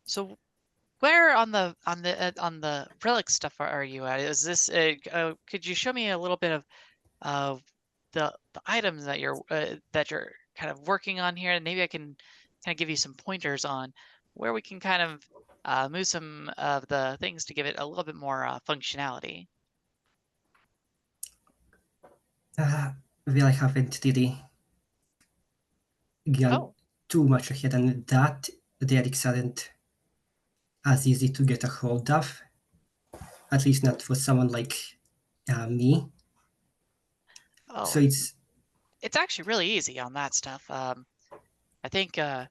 So where on the relic stuff are you at? Is this could you show me a little bit of the items that you're kind of working on here, and maybe I can kind of give you some pointers on where we can kind of move some of the things to give it a little bit more functionality. Well, I haven't really gone too much ahead on that. The relics aren't as easy to get a hold of, at least not for someone like me. Oh, So it's actually really easy on that stuff. I think if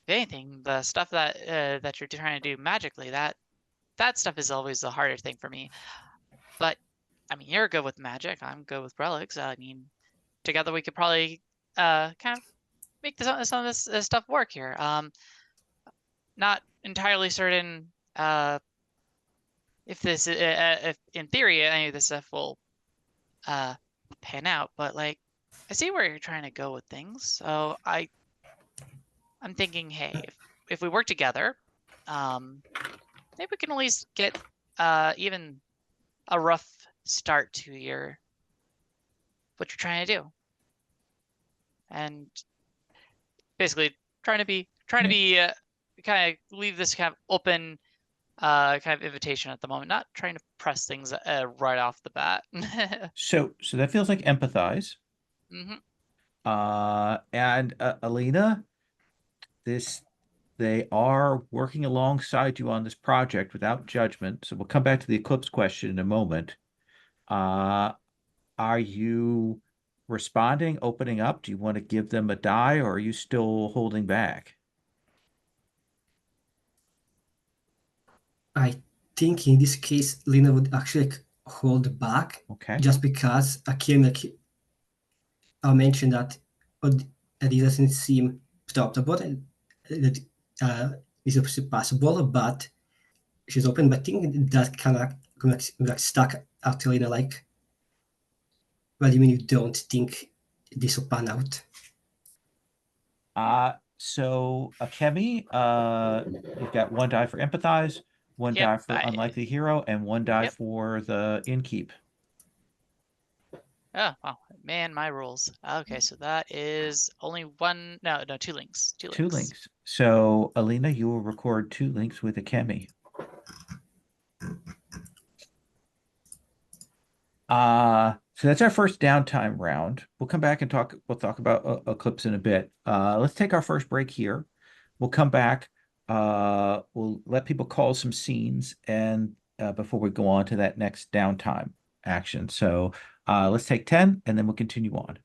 anything, the stuff that you're trying to do magically, that stuff is always the harder thing for me. But I mean, you're good with magic. I'm good with relics. I mean, together we could probably kind of make some of this stuff work here. Not entirely certain if this if in theory any of this stuff will pan out, but like I see where you're trying to go with things. So I'm thinking, hey, if we work together, maybe we can at least get even a rough start to what you're trying to do, and basically trying to be kind of leave this kind of open kind of invitation at the moment, not trying to press things right off the bat. So that feels like empathize. And Alina, they are working alongside you on this project without judgment. So we'll come back to the eclipse question in a moment. Are you responding, opening up? Do you want to give them a die, or are you still holding back? I think in this case, Lena would actually hold back. Okay. Just because I mentioned that it doesn't seem stoppable, that is possible, but she's open. But I think that kind of like stuck out to Lena, like, what do you mean you don't think this will pan out? So Akemi, you've got one die for empathize, one die for unlikely hero, and one die for the inkeep. Oh, wow, man, my rules. Okay, so that is only one, no, two links. Two links. So Alina, you will record 2 links with Akemi. So that's our first downtime round. We'll come back and we'll talk about Eclipse in a bit. Let's take our first break here. We'll come back we'll let people call some scenes and before we go on to that next downtime action. So let's take 10 and then we'll continue on.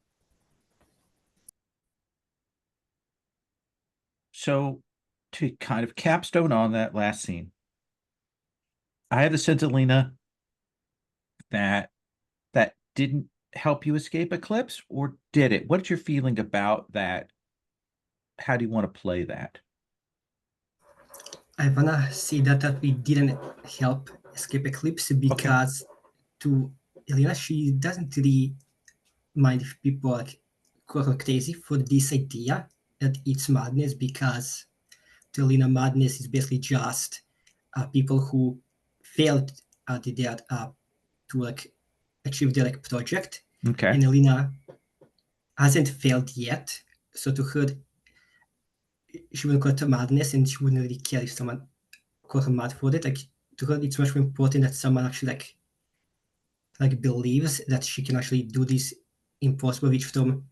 So to kind of capstone on that last scene, I have the sense, Alina, that that didn't help you escape Eclipse, or did it? What's your feeling about that? How do you want to play that? I wanna say that we didn't help escape Eclipse because to Elena, she doesn't really mind if people like call her crazy for this idea that it's madness, because to Elena, madness is basically just people who failed at their to like achieve their like project, Okay. and Elena hasn't failed yet. So to her, she wouldn't call it madness, and she wouldn't really care if someone called her mad for it. Like to her, it's much more important that someone actually like believes that she can actually do this impossible, which from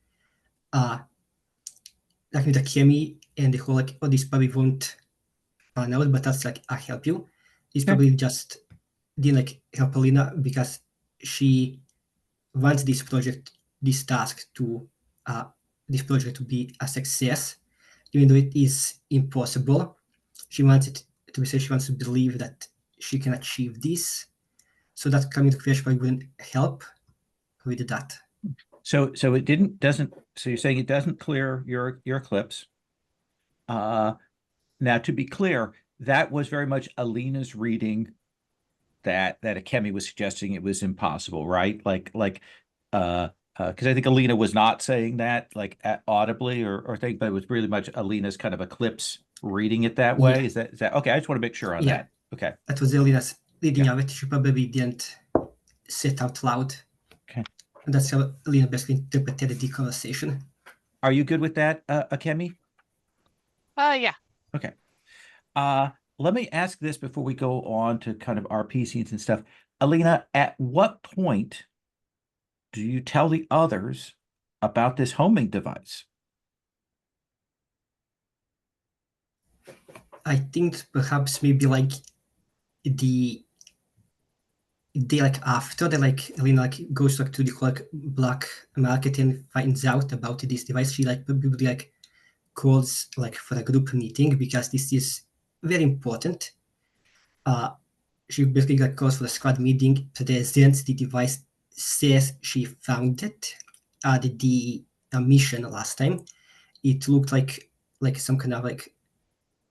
like with Akemi and the whole like, oh, this probably won't pan out, but that's like I help you. It's probably just didn't like help Alina because she wants this project, this task to this project to be a success, even though it is impossible. She wants it to be said. She wants to believe that she can achieve this. So that coming to creation probably wouldn't help with that. So it doesn't. So you're saying it doesn't clear your eclipse. Now to be clear, that was very much Alina's reading that Akemi was suggesting it was impossible, right? Because I think Alina was not saying that like audibly or thing, but it was really much Alina's kind of eclipse reading it that way. Yeah. Is that okay? I just want to make sure on that. Okay. That was Alina's reading of it. She probably didn't say it out loud. Okay. And that's how Alina basically interpreted the conversation. Are you good with that, Akemi? Yeah. Okay. Let me ask this before we go on to kind of RP scenes and stuff. Alina, at what point do you tell the others about this homing device? I think perhaps maybe like the day like after that, like Alina like goes like to the whole like black market and finds out about this device. She like probably like calls like for a group meeting because this is very important. She basically like calls for a squad meeting, presents the device, says she found it at the mission last time. It looked like some kind of like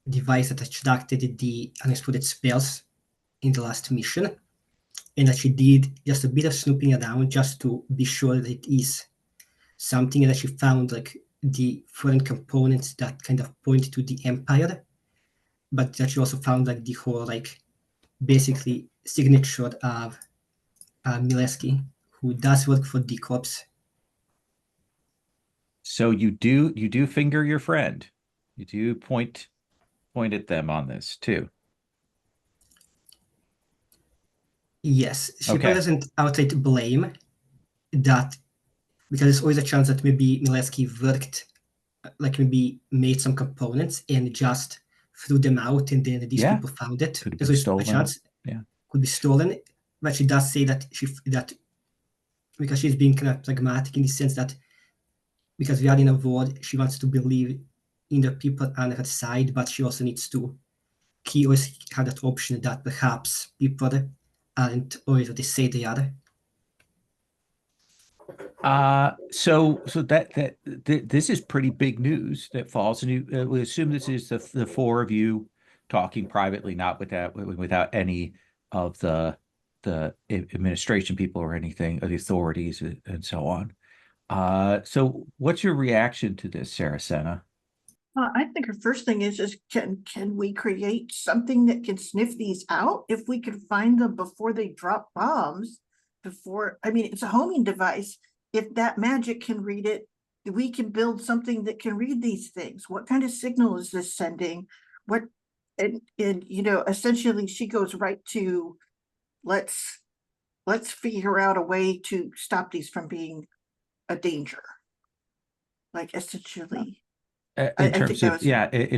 device that extracted the unexploded spells in the last mission, and that she did just a bit of snooping around just to be sure that it is something, that she found like the foreign components that kind of point to the Empire, but that she also found like the whole like basically signature of Mileski, who does work for DiceCamp. So you do finger your friend. You do point at them on this too. Yes, she Okay. doesn't outright blame that, because there's always a chance that maybe Mileski worked, like maybe made some components and just threw them out, and then these people found it. Could have There's been always stolen. a chance. Yeah. Could be stolen, but she does say that because she's being kind of pragmatic in the sense that because we are in a war, she wants to believe in the people on her side, but she also needs to always have that option that perhaps people aren't always what they say they are. So this is pretty big news that falls, and we assume this is the four of you talking privately, not without any of the administration people or anything, or the authorities and so on. So what's your reaction to this, Serra Senna? I think her first thing is can we create something that can sniff these out? If we could find them before they drop bombs, I mean, it's a homing device. If that magic can read it, we can build something that can read these things. What kind of signal is this sending? And essentially she goes right to let's figure out a way to stop these from being a danger. Like essentially. In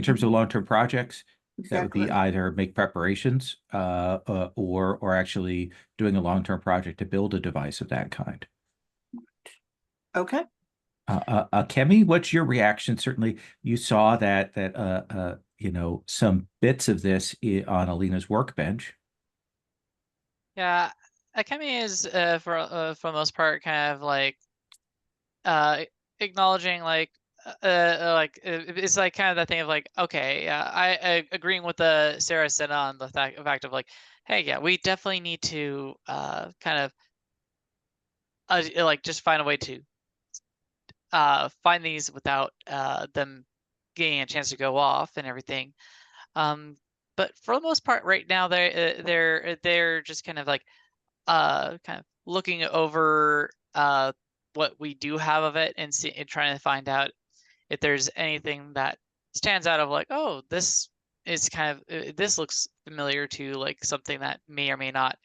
terms of long-term projects, That would be Exactly. either make preparations or actually doing a long-term project to build a device of that kind. Okay. Kemi, what's your reaction? Certainly, you saw that some bits of this on Alina's workbench. Yeah, Akemi is for the most part kind of like acknowledging it's like kind of that thing of like, okay, I agreeing with the Serra Senna on the fact of like, hey, yeah, we definitely need to kind of like just find a way to find these without them getting a chance to go off and everything. But for the most part, right now they're just kind of like kind of looking over what we do have of it and trying to find out if there's anything that stands out of like, oh, this is kind of this looks familiar to like something that may or may not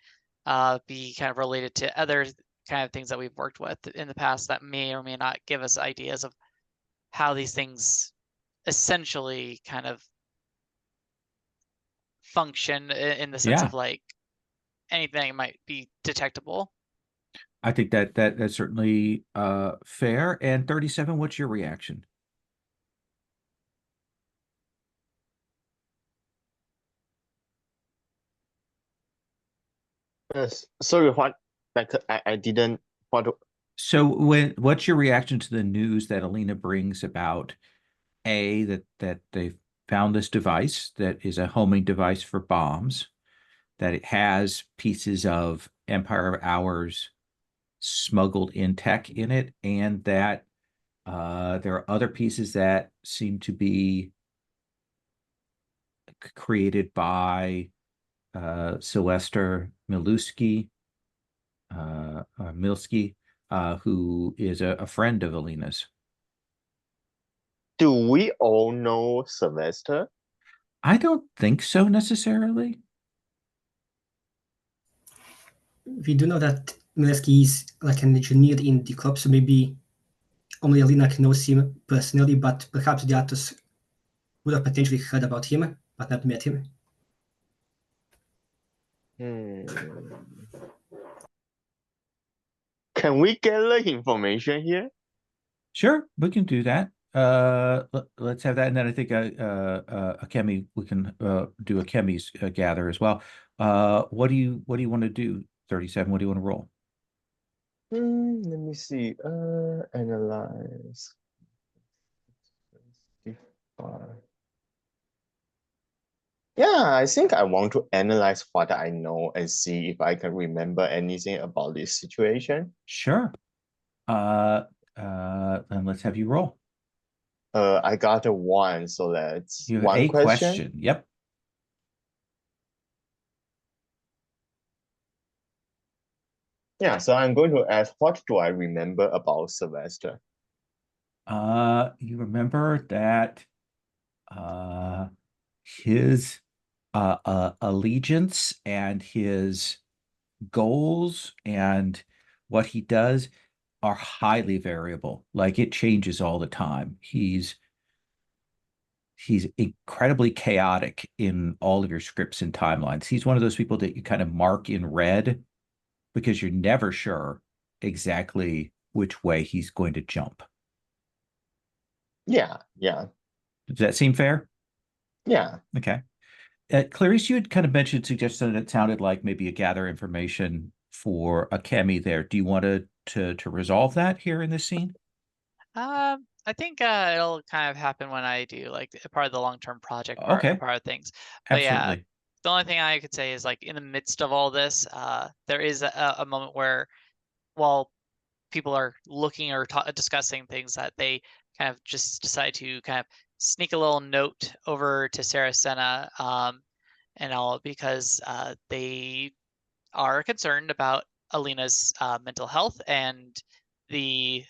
be kind of related to other kind of things that we've worked with in the past that may or may not give us ideas of how these things essentially kind of function in the sense Yeah, of like anything might be detectable. I think that's certainly fair. And 37, what's your reaction? Yes. Sorry, what? Like I didn't. What? So what's your reaction to the news that Alina brings about that they found this device that is a homing device for bombs, that it has pieces of Empire of Hours smuggled in tech in it, and that there are other pieces that seem to be created by Sylvester Milski, who is a friend of Alina's. Do we all know Sylvester? I don't think so necessarily. We do know that Mileski is like an engineer in the club, so maybe only Alina knows him personally, but perhaps the others would have potentially heard about him, but not met him. Can we gather information here? Sure, we can do that. Let's have that, and then I think a Kemi, we can do a Kemi's gather as well. What do you want to do? 37. What do you want to roll? Let me see. Analyze. Yeah, I think I want to analyze what I know and see if I can remember anything about this situation. Sure. Then let's have you roll. I got a 1, so that's You have one a question. question. Yep. Yeah, so I'm going to ask, what do I remember about Sylvester? You remember that his allegiance and his goals and what he does are highly variable. Like it changes all the time. He's incredibly chaotic in all of your scripts and timelines. He's one of those people that you kind of mark in red because you're never sure exactly which way he's going to jump. Yeah. Does that seem fair? Yeah. Okay. Clarice, you had kind of mentioned, suggested that it sounded like maybe a gather information for a Kemi there. Do you want to resolve that here in this scene? I think it'll kind of happen when I do like part of the long-term project part Okay, of things. But yeah, absolutely. the only thing I could say is like in the midst of all this, there is a moment where while people are looking or discussing things that they kind of just decide to kind of sneak a little note over to Serra Senna and all because they are concerned about Alina's mental health and the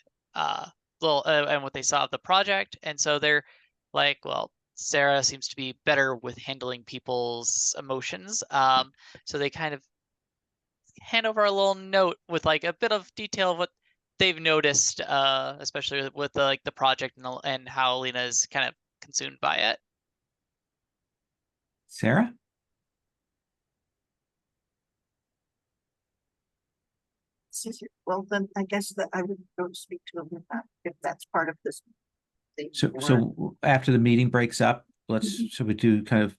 and what they saw of the project, and so they're like, well, Serra seems to be better with handling people's emotions, so they kind of hand over a little note with like a bit of detail of what they've noticed, especially with the, like the project and how Alina is kind of consumed by it. Sarah? Well, then I guess that I would go speak to him if that's part of this thing. So after the meeting breaks up, Mhm. so we do kind of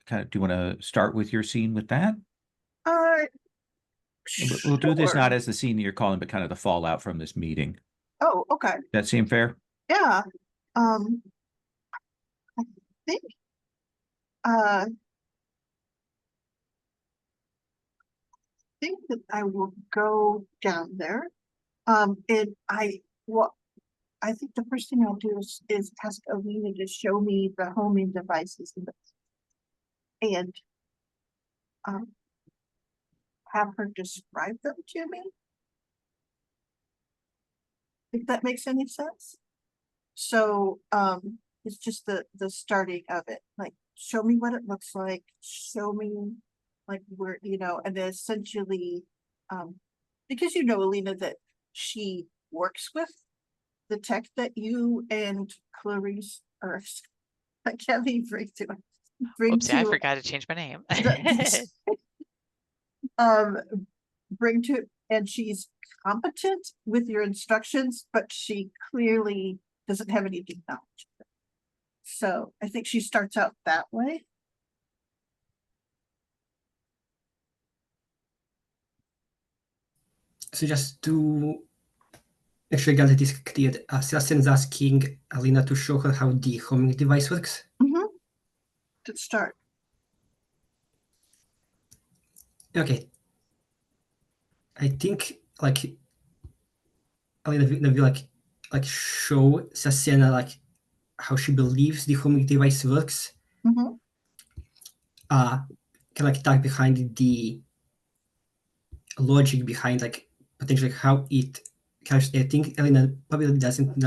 do you want to start with your scene with that? We'll do this not Sure. as the scene that you're calling, but kind of the fallout from this meeting. Oh, okay. That seem fair? Yeah. I think uh think that I will go down there. And I think the first thing I'll do is ask Alina to show me the homing devices and have her describe them to me. If that makes any sense. So it's just the starting of it. Like, show me what it looks like, show me like where, and essentially because Alina, that she works with the tech that you and Clarice or I can't even bring Oopsie, I to forgot to change my name. bring to, and she's competent with your instructions, but she clearly doesn't have any deep knowledge. So I think she starts out that way. So just to actually get this cleared, Serra Senna's asking Alina to show her how the homing device works. To start. Okay. I think like Alina will show Serra Senna like how she believes the homing device works. Can like talk behind the logic behind like potentially how it I think Alina probably doesn't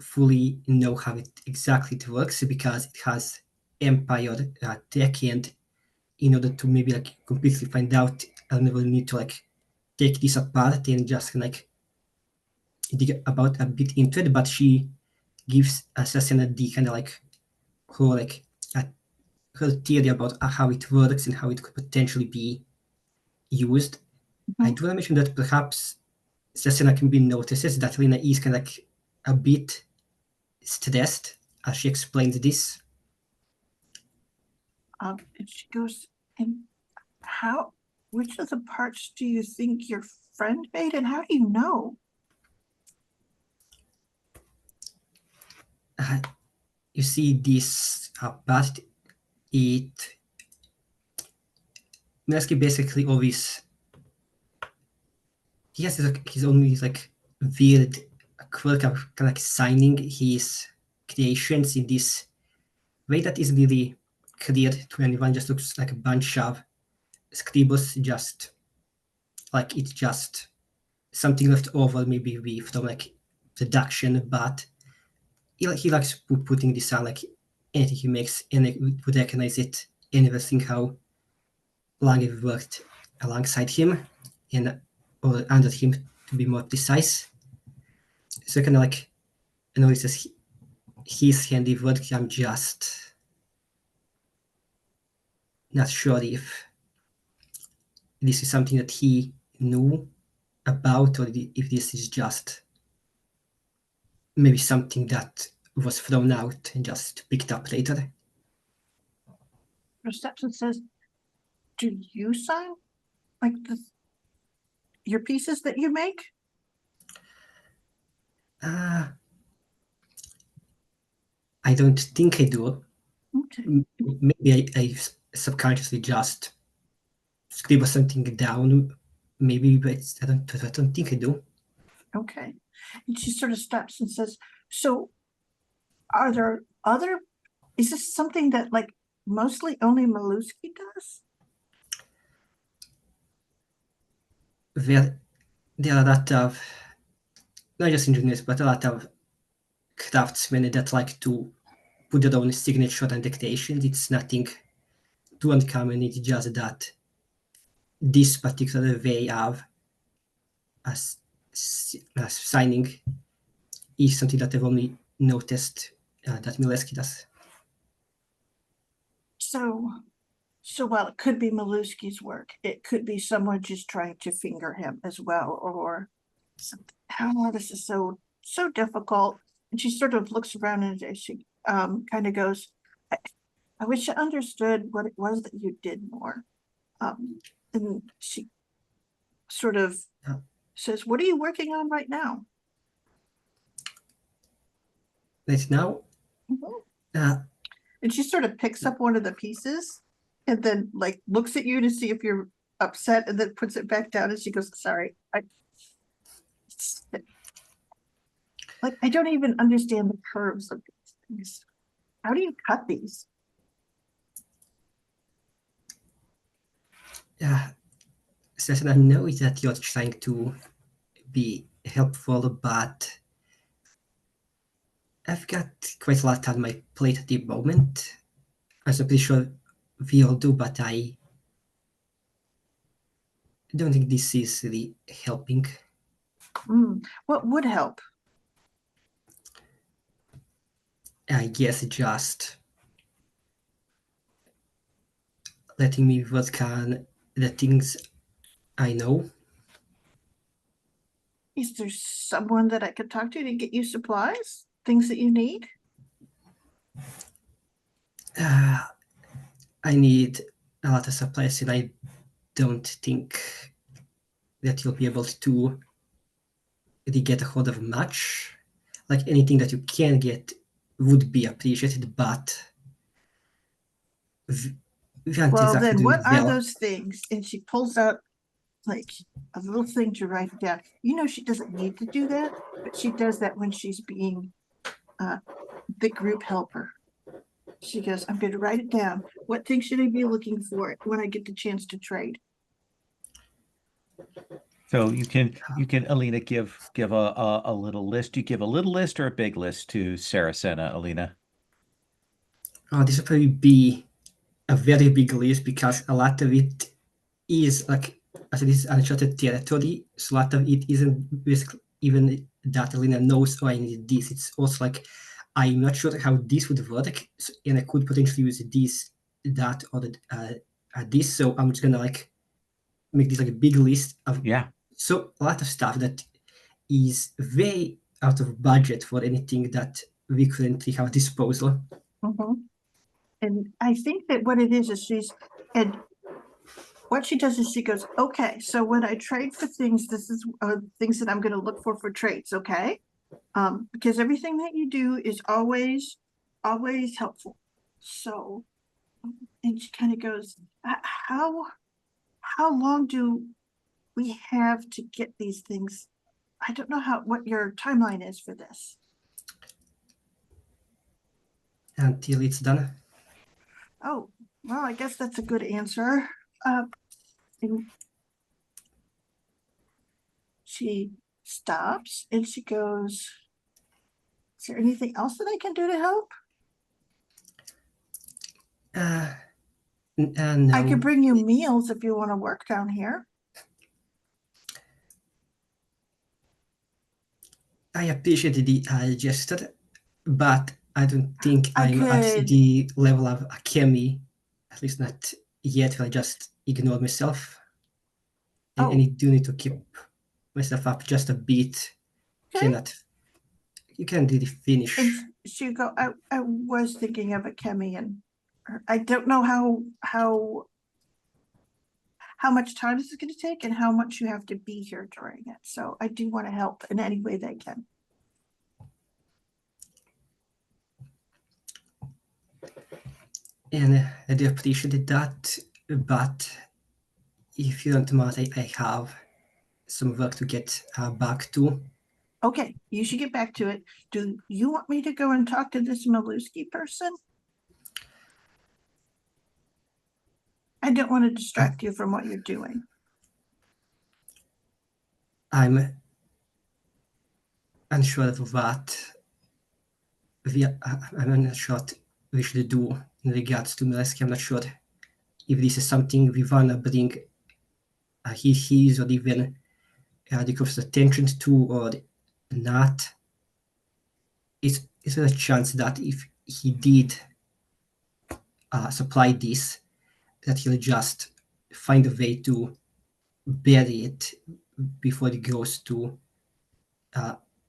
fully know how it exactly works because it has Empire tech, and in order to maybe like completely find out, Alina will need to like take this apart and just like dig about a bit into it. But she gives Assassina the kind of like her theory about how it works and how it could potentially be used. I do want to mention that perhaps Serra can be notices that Alina is kind of like a bit stressed as she explains this. And she goes, and which of the parts do you think your friend made, and how do you know? You see this part, Mileski basically always he has his own like weird quirk of kind of like signing his creations in this way that is really clear to anyone. Just looks like a bunch of scribbles, just like it's just something left over maybe from like production, but he likes putting this on like anything he makes, and I would recognize it and never think how long I've worked alongside him or under him to be more precise. So kind of like notices his handiwork. I'm just not sure if this is something that he knew about or if this is just maybe something that was thrown out and just picked up later. Reception says, do you sign like your pieces that you make? I don't think I do. Okay. Maybe I subconsciously just scribble something down. Maybe, but I don't think I do. Okay. And she sort of stops and says, so are there is this something that like mostly only Maluski does? There are a lot of, not just engineers, but a lot of craftsmen that like to put their own signature on dictations. It's nothing too uncommon. It's just that this particular way of signing is something that I've only noticed that Mileski does. So while it could be Maluski's work, it could be someone just trying to finger him as well, or something. Oh, this is so difficult. And she sort of looks around and she kind of goes, I wish I understood what it was that you did more. And she sort of says, what are you working on right now? Right now, and she sort of picks up one of the pieces and then like looks at you to see if you're upset and then puts it back down and she goes, sorry. I don't even understand the curves of these things. How do you cut these? Serra, I know that you're trying to be helpful, but I've got quite a lot on my plate at the moment. I'm pretty sure we all do, but I don't think this is really helping. What would help? I guess just letting me work on the things I know. Is there someone that I could talk to get you supplies? Things that you need? I need a lot of supplies, and I don't think that you'll be able to really get a hold of much. Like anything that you can get would be appreciated, but we aren't Well, exactly then doing what are well. those things? And she pulls out like a little thing to write down. You know, she doesn't need to do that, but she does that when she's being the group helper. She goes, I'm going to write it down. What things should I be looking for when I get the chance to trade? So you can Alina give a little list. You give a little list or a big list to Serra Senna, Alina. Oh, this will probably be a very big list because a lot of it is like, as it is uncharted territory, so a lot of it isn't basically even that Alina knows, oh, I need this. It's also like, I'm not sure how this would work, and I could potentially use this, that, or this. So I'm just gonna like make this like a big list of So a lot of stuff that is way out of budget for anything that we currently have disposal. And I think that what it is and what she does is she goes, okay, so when I trade for things, this is things that I'm going to look for trades, okay? Because everything that you do is always helpful. So, and she kind of goes, how long do we have to get these things? I don't know what your timeline is for this. Until it's done. Oh, well, I guess that's a good answer. And she stops and she goes, is there anything else that I can do to help? No. I can bring you meals if you want to work down here. I appreciate the gesture, but I don't think I'm at the level of Akemi, at least not yet. I just ignore myself. And I do need to keep myself up just a bit. Okay. You can't really finish. And she go, I was thinking of Akemi, and I don't know how much time this is going to take and how much you have to be here during it. So I do want to help in any way they can. And I do appreciate that, but if you don't mind, I have some work to get back to. Okay, you should get back to it. Do you want me to go and talk to this Maluski person? I don't want to distract you from what you're doing. I'm unsure of what I'm not sure what we should do in regards to Mileski. I'm not sure if this is something we want to bring his or even the group's attention to or not. It's a chance that if he did supply this, that he'll just find a way to bury it before it goes to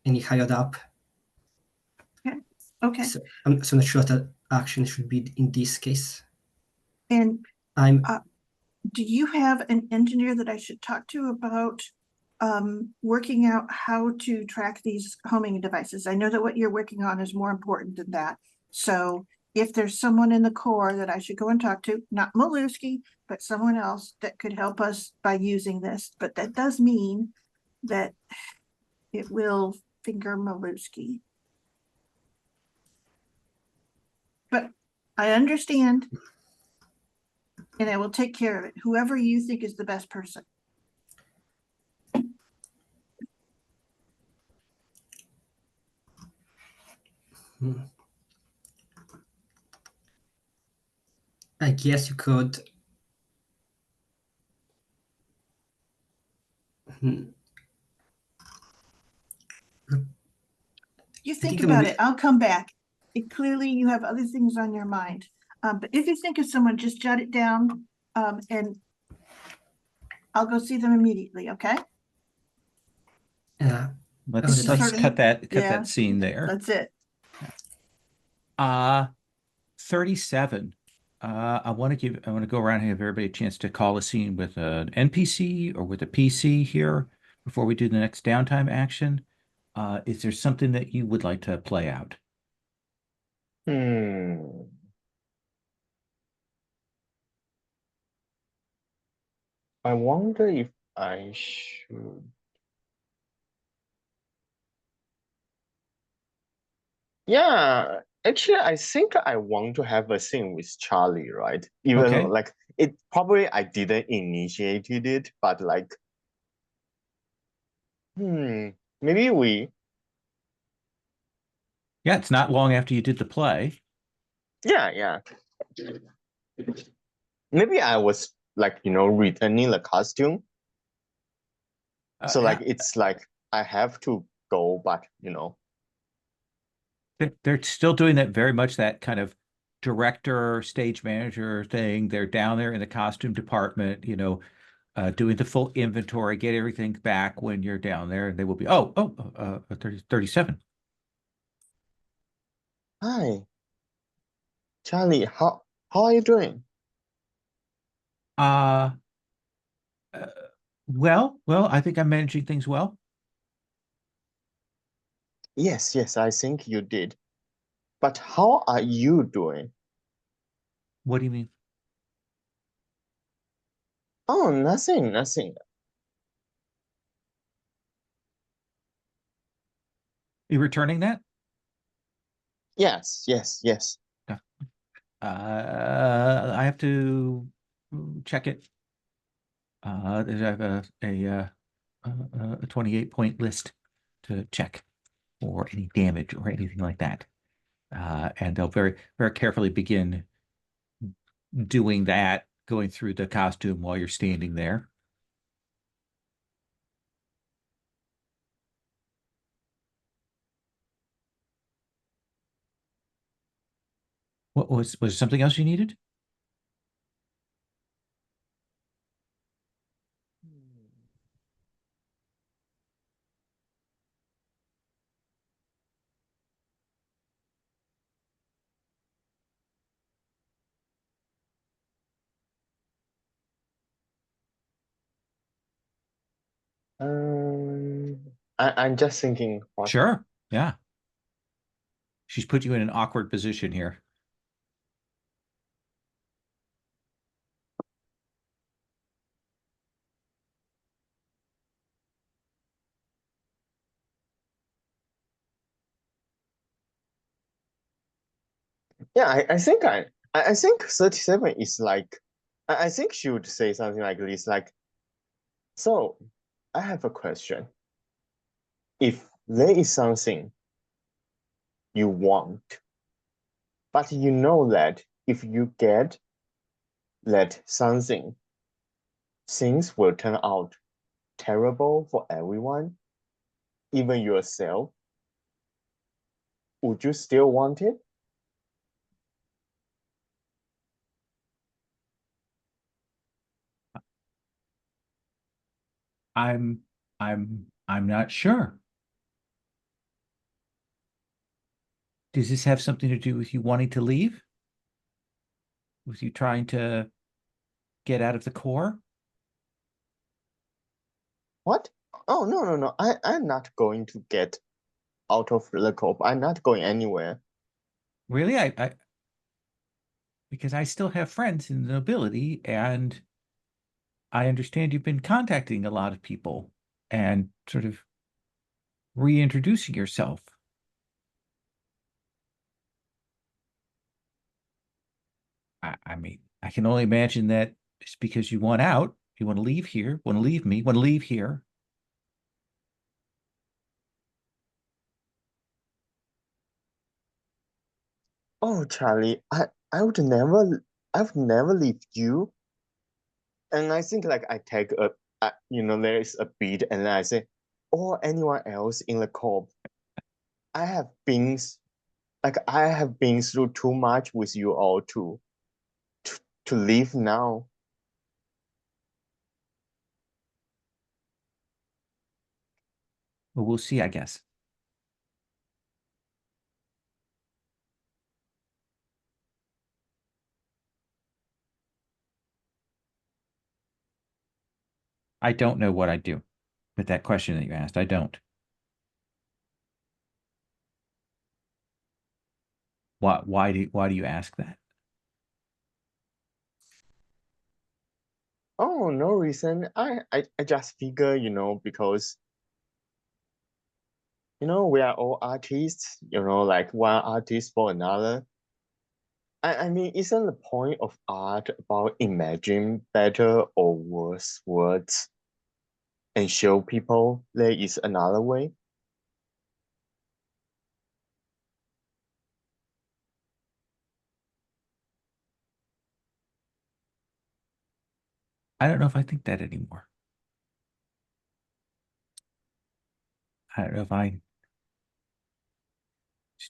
any higher up. Okay, So I'm not sure that action should be in this case. and I'm do you have an engineer that I should talk to about working out how to track these homing devices? I know that what you're working on is more important than that. So if there's someone in the Corps that I should go and talk to, not Maluski, but someone else that could help us by using this, but that does mean that it will finger Maluski. But I understand, and I will take care of it. Whoever you think is the best person. I guess you could. You I think think about it. I'll come back. Clearly, you have other things on your mind. But if you think of someone, just jot it down, and I'll go see them immediately. Okay? Let's This is sort of- cut yeah. that scene there. That's it. 37. I want to go around and give everybody a chance to call a scene with an NPC or with a PC here before we do the next downtime action. Is there something that you would like to play out? I wonder if I should. Yeah, actually, I think I want to have a scene with Charlie, right? Even Okay. though, like, it probably I didn't initiated it, but like, maybe we. Yeah, it's not long after you did the play. Yeah. Maybe I was like, returning the costume. So like, it's like I have to go, but they're still doing that very much that kind of director, stage manager thing. They're down there in the costume department, doing the full inventory, get everything back when you're down there, and they will be 37. Hi, Charlie. How are you doing? Well, I think I'm managing things well. Yes, I think you did. But how are you doing? What do you mean? Oh, nothing. You returning that? Yes. I have to check it. I have a 28-point list to check for any damage or anything like that. And they'll very, very carefully begin doing that, going through the costume while you're standing there. What was there something else you needed? I'm just thinking. Sure. Yeah. She's put you in an awkward position here. Yeah, I think I think 37 is like I think she would say something like this, like, so I have a question. If there is something you want, but you know that if you get that something, things will turn out terrible for everyone, even yourself, would you still want it? I'm not sure. Does this have something to do with you wanting to leave? With you trying to get out of the core? What? Oh, no. I'm not going to get out of the cope. I'm not going anywhere. Really? Because I still have friends in the nobility, and I understand you've been contacting a lot of people and sort of reintroducing yourself. I mean, I can only imagine that it's because you want out, you want to leave here, want to leave me, want to leave here. Oh, Charlie, I would never leave you. And I think like I take there is a beat, and then I say, or anyone else in the corp. I have been I have been through too much with you all to leave now. Well, we'll see, I guess. I don't know what I do with that question that you asked. I don't. Why do you ask that? Oh, no reason. I just figure, because we are all artists, like one artist for another. I mean, isn't the point of art about imagining better or worse words and show people there is another way? I don't know if I think that anymore. I don't know if I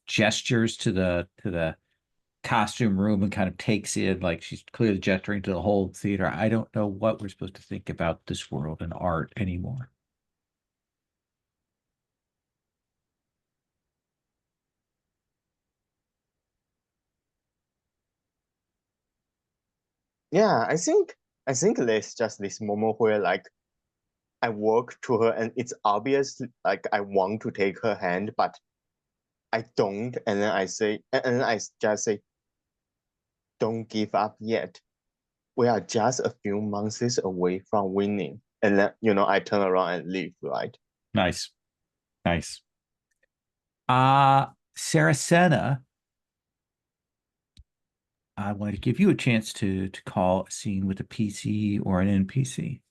gestures to the costume room and kind of takes in like she's clearly gesturing to the whole theater. I don't know what we're supposed to think about this world and art anymore. Yeah, I think there's just this moment where like I walk to her and it's obvious like I want to take her hand, but I don't. And then I just say, don't give up yet. We are just a few months away from winning. And then, I turn around and leave, right? Nice. Nice. Serra Senna, I want to give you a chance to call a scene with a PC or an NPC.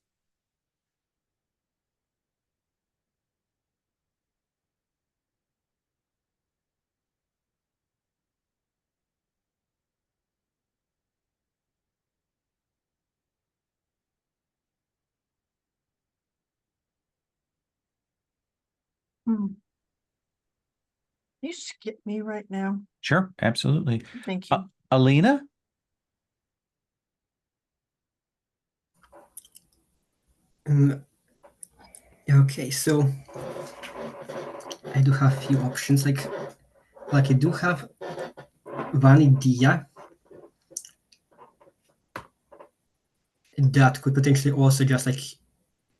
You skip me right now. Sure, absolutely. Thank you. Alina? Okay, so I do have a few options. Like I do have one idea that could potentially also just like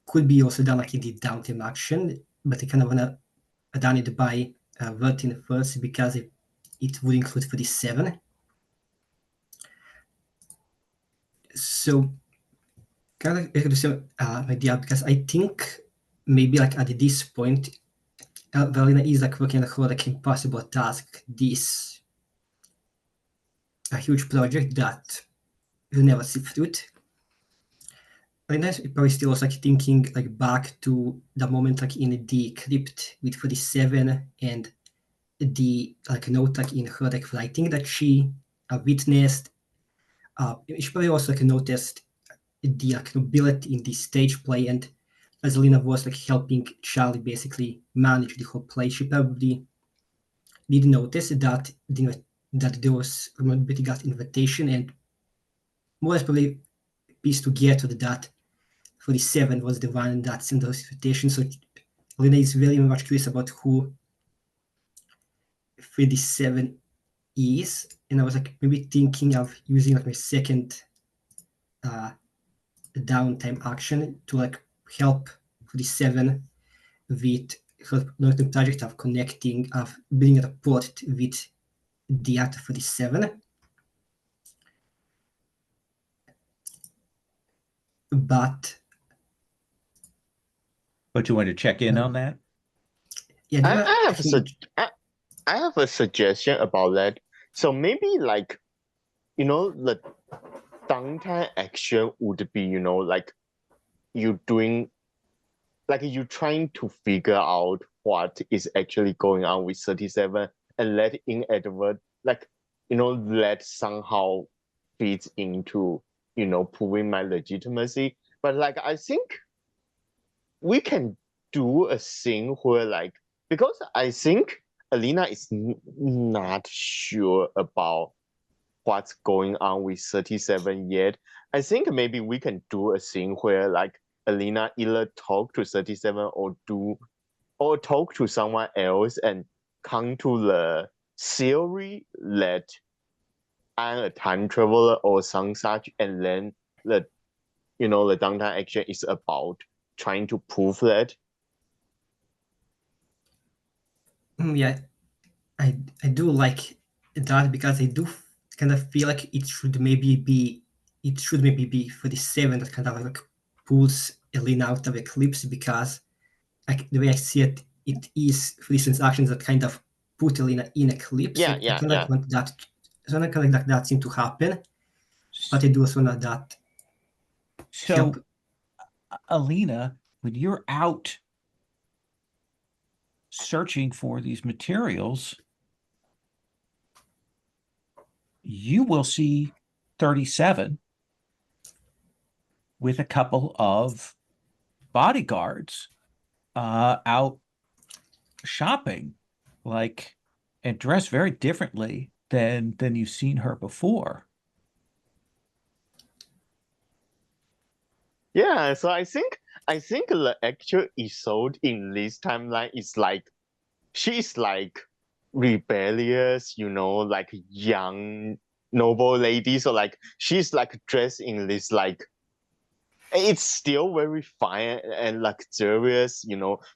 could be also done like in the downtime action, but I kind of wanna done it by Vertin first because it would include 47. So kind of the same idea because I think maybe like at this point, Valina is like working on a like impossible task. This a huge project that will never see fruit. And that's probably still also like thinking like back to the moment like in the crypt with 47 and the like note like in her like writing that she witnessed. She probably also like noticed the like nobility in the stage play, and as Alina was like helping Charlie basically manage the whole play, she probably did notice that that there was nobility got invitation, and more or less probably pieced together that 47 was the one that's in those rotations. So Alina is very much curious about who 37 is, and I was like maybe thinking of using like my second downtime action to like help 47 with the project of connecting, of building a port with the other 47. But you want to check in on that? yeah, I have a suggestion about that. So maybe like, the downtime action would be, like you doing, like you trying to figure out what is actually going on with 37 and let inadvert, like, that somehow feeds into, proving my legitimacy. But like, I think we can do a thing where like, because I think Alina is not sure about what's going on with 37 yet. I think maybe we can do a thing where like Alina either talk to 37 or talk to someone else and come to the theory that I'm a time traveler or some such, and then the downtime action is about trying to prove that. Yeah, I do like that, because I do kind of feel like it should maybe be 47 that kind of like pulls Alina out of Eclipse, because like the way I see it, it is, for instance, actions that kind of put Alina in Eclipse. Yeah, I kind of want that. So I kind of like that seem to happen, but I do also want that. So, Alina, when you're out searching for these materials, you will see 37 with a couple of bodyguards out shopping, like, and dressed very differently than you've seen her before. Yeah, so I think the actual Isolde in this timeline is like, she's like rebellious, like young noble lady. So like she's like dressed in this like, it's still very fine and luxurious,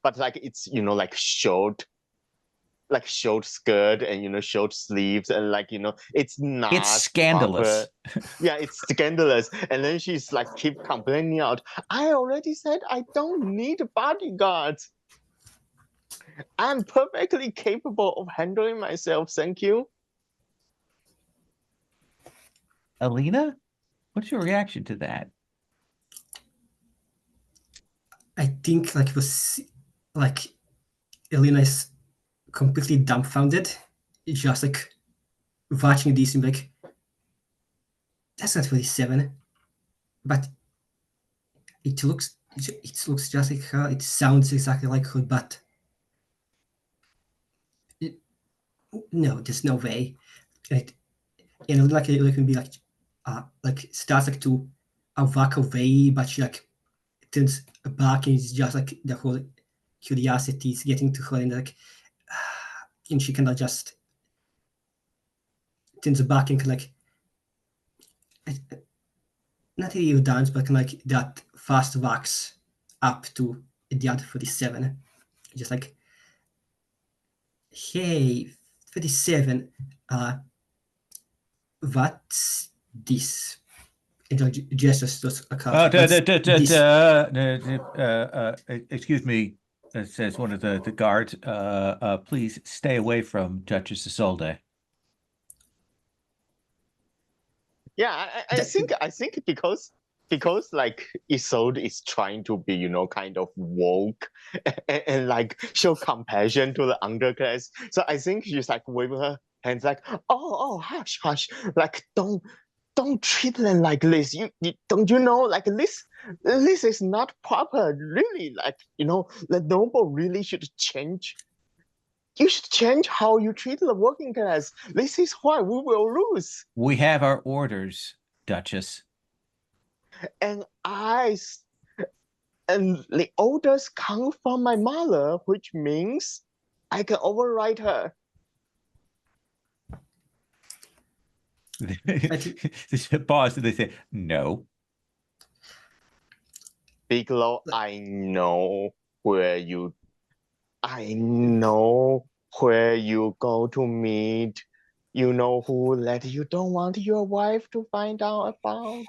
but like it's like short skirt and short sleeves, and like it's not It's scandalous. Yeah, it's scandalous. And then she's like keep complaining out, I already said I don't need bodyguards, I'm perfectly capable of handling myself, thank you. Alina, what's your reaction to that? I think like it was like Alina is completely dumbfounded, just like watching this and like, that's not 47, but it looks just like her. It sounds exactly like her, but no, there's no way. Like, and like it can be like starts like to walk away, but she like turns back, and it's just like the whole curiosity is getting to her, and like, and she kind of just turns back and like, not really dance, but kind of like that fast walks up to the other 47, just like, hey, 37, what's this? And like gestures those Excuse me, says one of the guards. Please stay away from Duchess Isolde. Yeah, I think because like Isolde is trying to be kind of woke and like show compassion to the underclass, so I think she's like waving her hands like, oh hush, like don't treat them like this, you don't know, like this is not proper, really, like the noble really should change. You should change how you treat the working class. This is why we will lose. We have our orders, Duchess. And and the orders come from my mother, which means I can override her. They pause and they say, no. Bigelow, I know where you go to meet. You know who that you don't want your wife to find out about.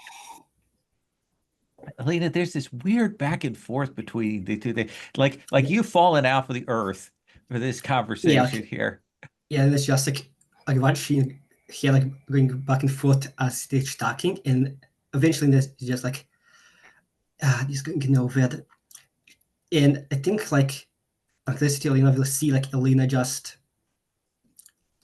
Alina, there's this weird back and forth between the two. Like you've fallen out of the earth for this conversation here. Yeah, it's just like once she here like going back and forth as they're talking, and eventually there's just like this going nowhere. And I think like this Alina will see like Alina just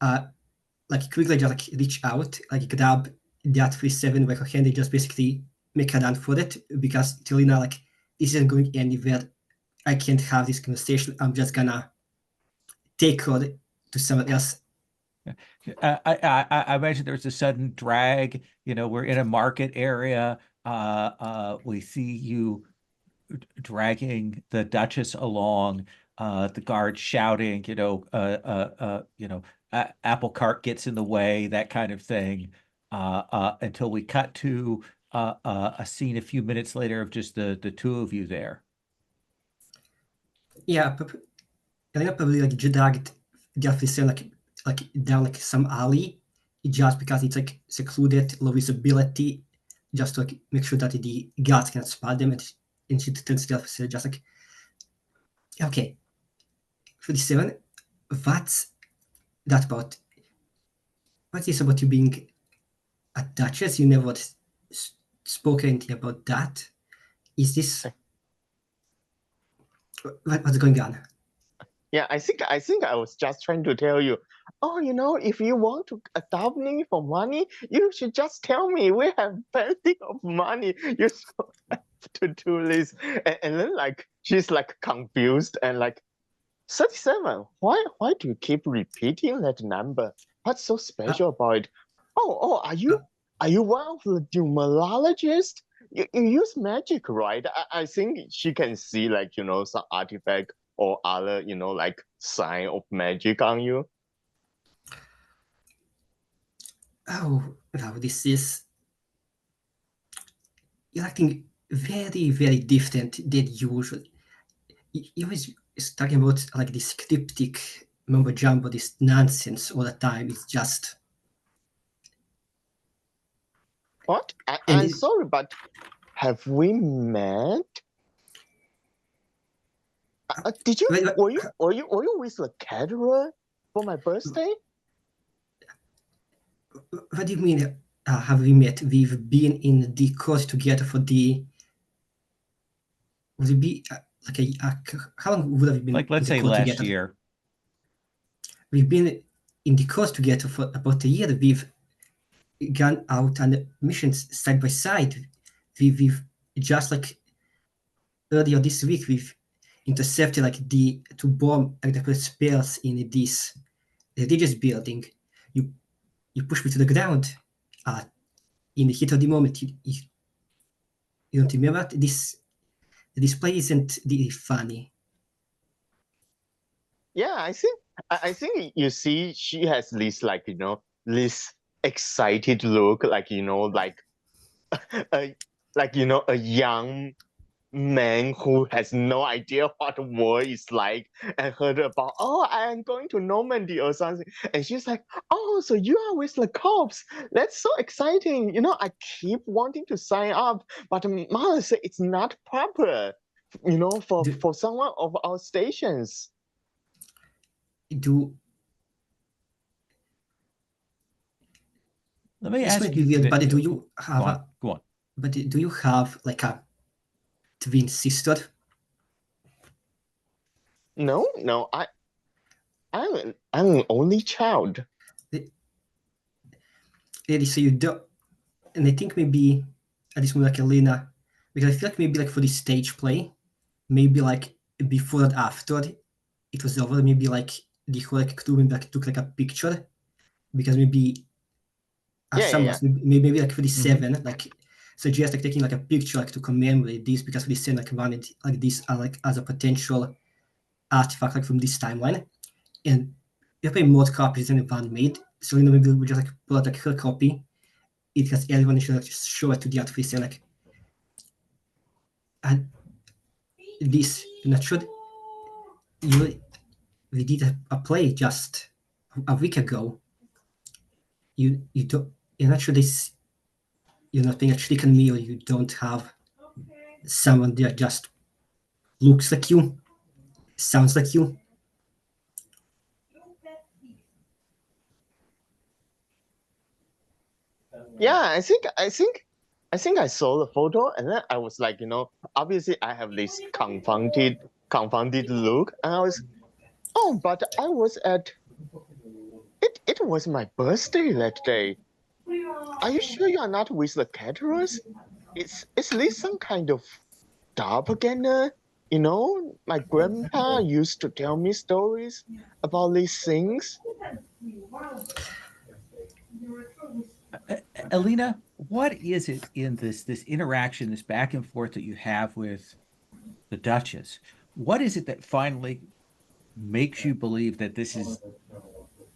like quickly just like reach out, like grab that 3-7 with her hand and just basically make a run for it, because Alina like this isn't going anywhere. I can't have this conversation. I'm just gonna take her to someone else. I imagine there's a sudden drag. We're in a market area. We see you dragging the Duchess along. The guards shouting. Apple cart gets in the way, that kind of thing. Until we cut to a scene a few minutes later of just the two of you there. Yeah, Alina probably like dragged Jeffrey like down like some alley, just because it's like secluded, low visibility, just to like make sure that the guards can spot them, and she turns to Jeffrey just like, okay, 47, what's that about? What is about you being a duchess? You never spoke anything about that. Is this what's going on? Yeah, I think I was just trying to tell you. Oh, if you want to adopt me for money, you should just tell me. We have plenty of money. You don't have to do this. And then like she's like confused and like 37. Why do you keep repeating that number? What's so special about it? Oh, are you one of the numerologists? You use magic, right? I think she can see like some artifact or other like sign of magic on you. Oh, wow, this is, you're acting very, very different than usual. You always is talking about like this cryptic mumbo jumbo, this nonsense all the time. It's just What? I'm sorry, but have we met? Did you? Were you with the caterer for my birthday? What do you mean? Have we met? We've been in the course together for the. Would it be like how long would have been? Like, let's say last together? Year. We've been in the course together for about a year. We've gone out on missions side by side. We've just like earlier this week we've intercepted like the two bomb like the spells in this religious building. You push me to the ground in the heat of the moment. You don't remember this play isn't really funny. Yeah, I think you see she has this like this excited look, like like a young man who has no idea what war is like and heard about, oh, I am going to Normandy or something, and she's like, oh, so you are with the cops, that's so exciting. I keep wanting to sign up, but mother said it's not proper for someone of our stations. Let me ask you weird, but do you have go on. But do you have like a twin sister? No, I'm an only child. Really, so you don't, and I think maybe at this moment like Alina, because I feel like maybe like for the stage play, maybe like before and after it was over, maybe like the whole like crew maybe like took like a picture, because maybe maybe like for the 7, like So just like taking like a picture like to commemorate this, because we send like wanted like this like as a potential artifact like from this timeline, and if we mod copies than one made, so maybe we just like pull out like her copy. It has everyone should like just show it to the artifice and like, and this not should you we did a play just a week ago. You don't, you're not sure this, you're not paying a trick on me, or you don't have someone there just looks like you, sounds like you. Yeah, I think I saw the photo, and then I was like, obviously I have this confounded look, and I was, oh, but I was at it was my birthday that day. Are you sure you are not with the caterers? Is this some kind of doppelganger? My grandpa used to tell me stories about these things. Alina, what is it in this interaction, this back and forth that you have with the Duchess? What is it that finally makes you believe that this is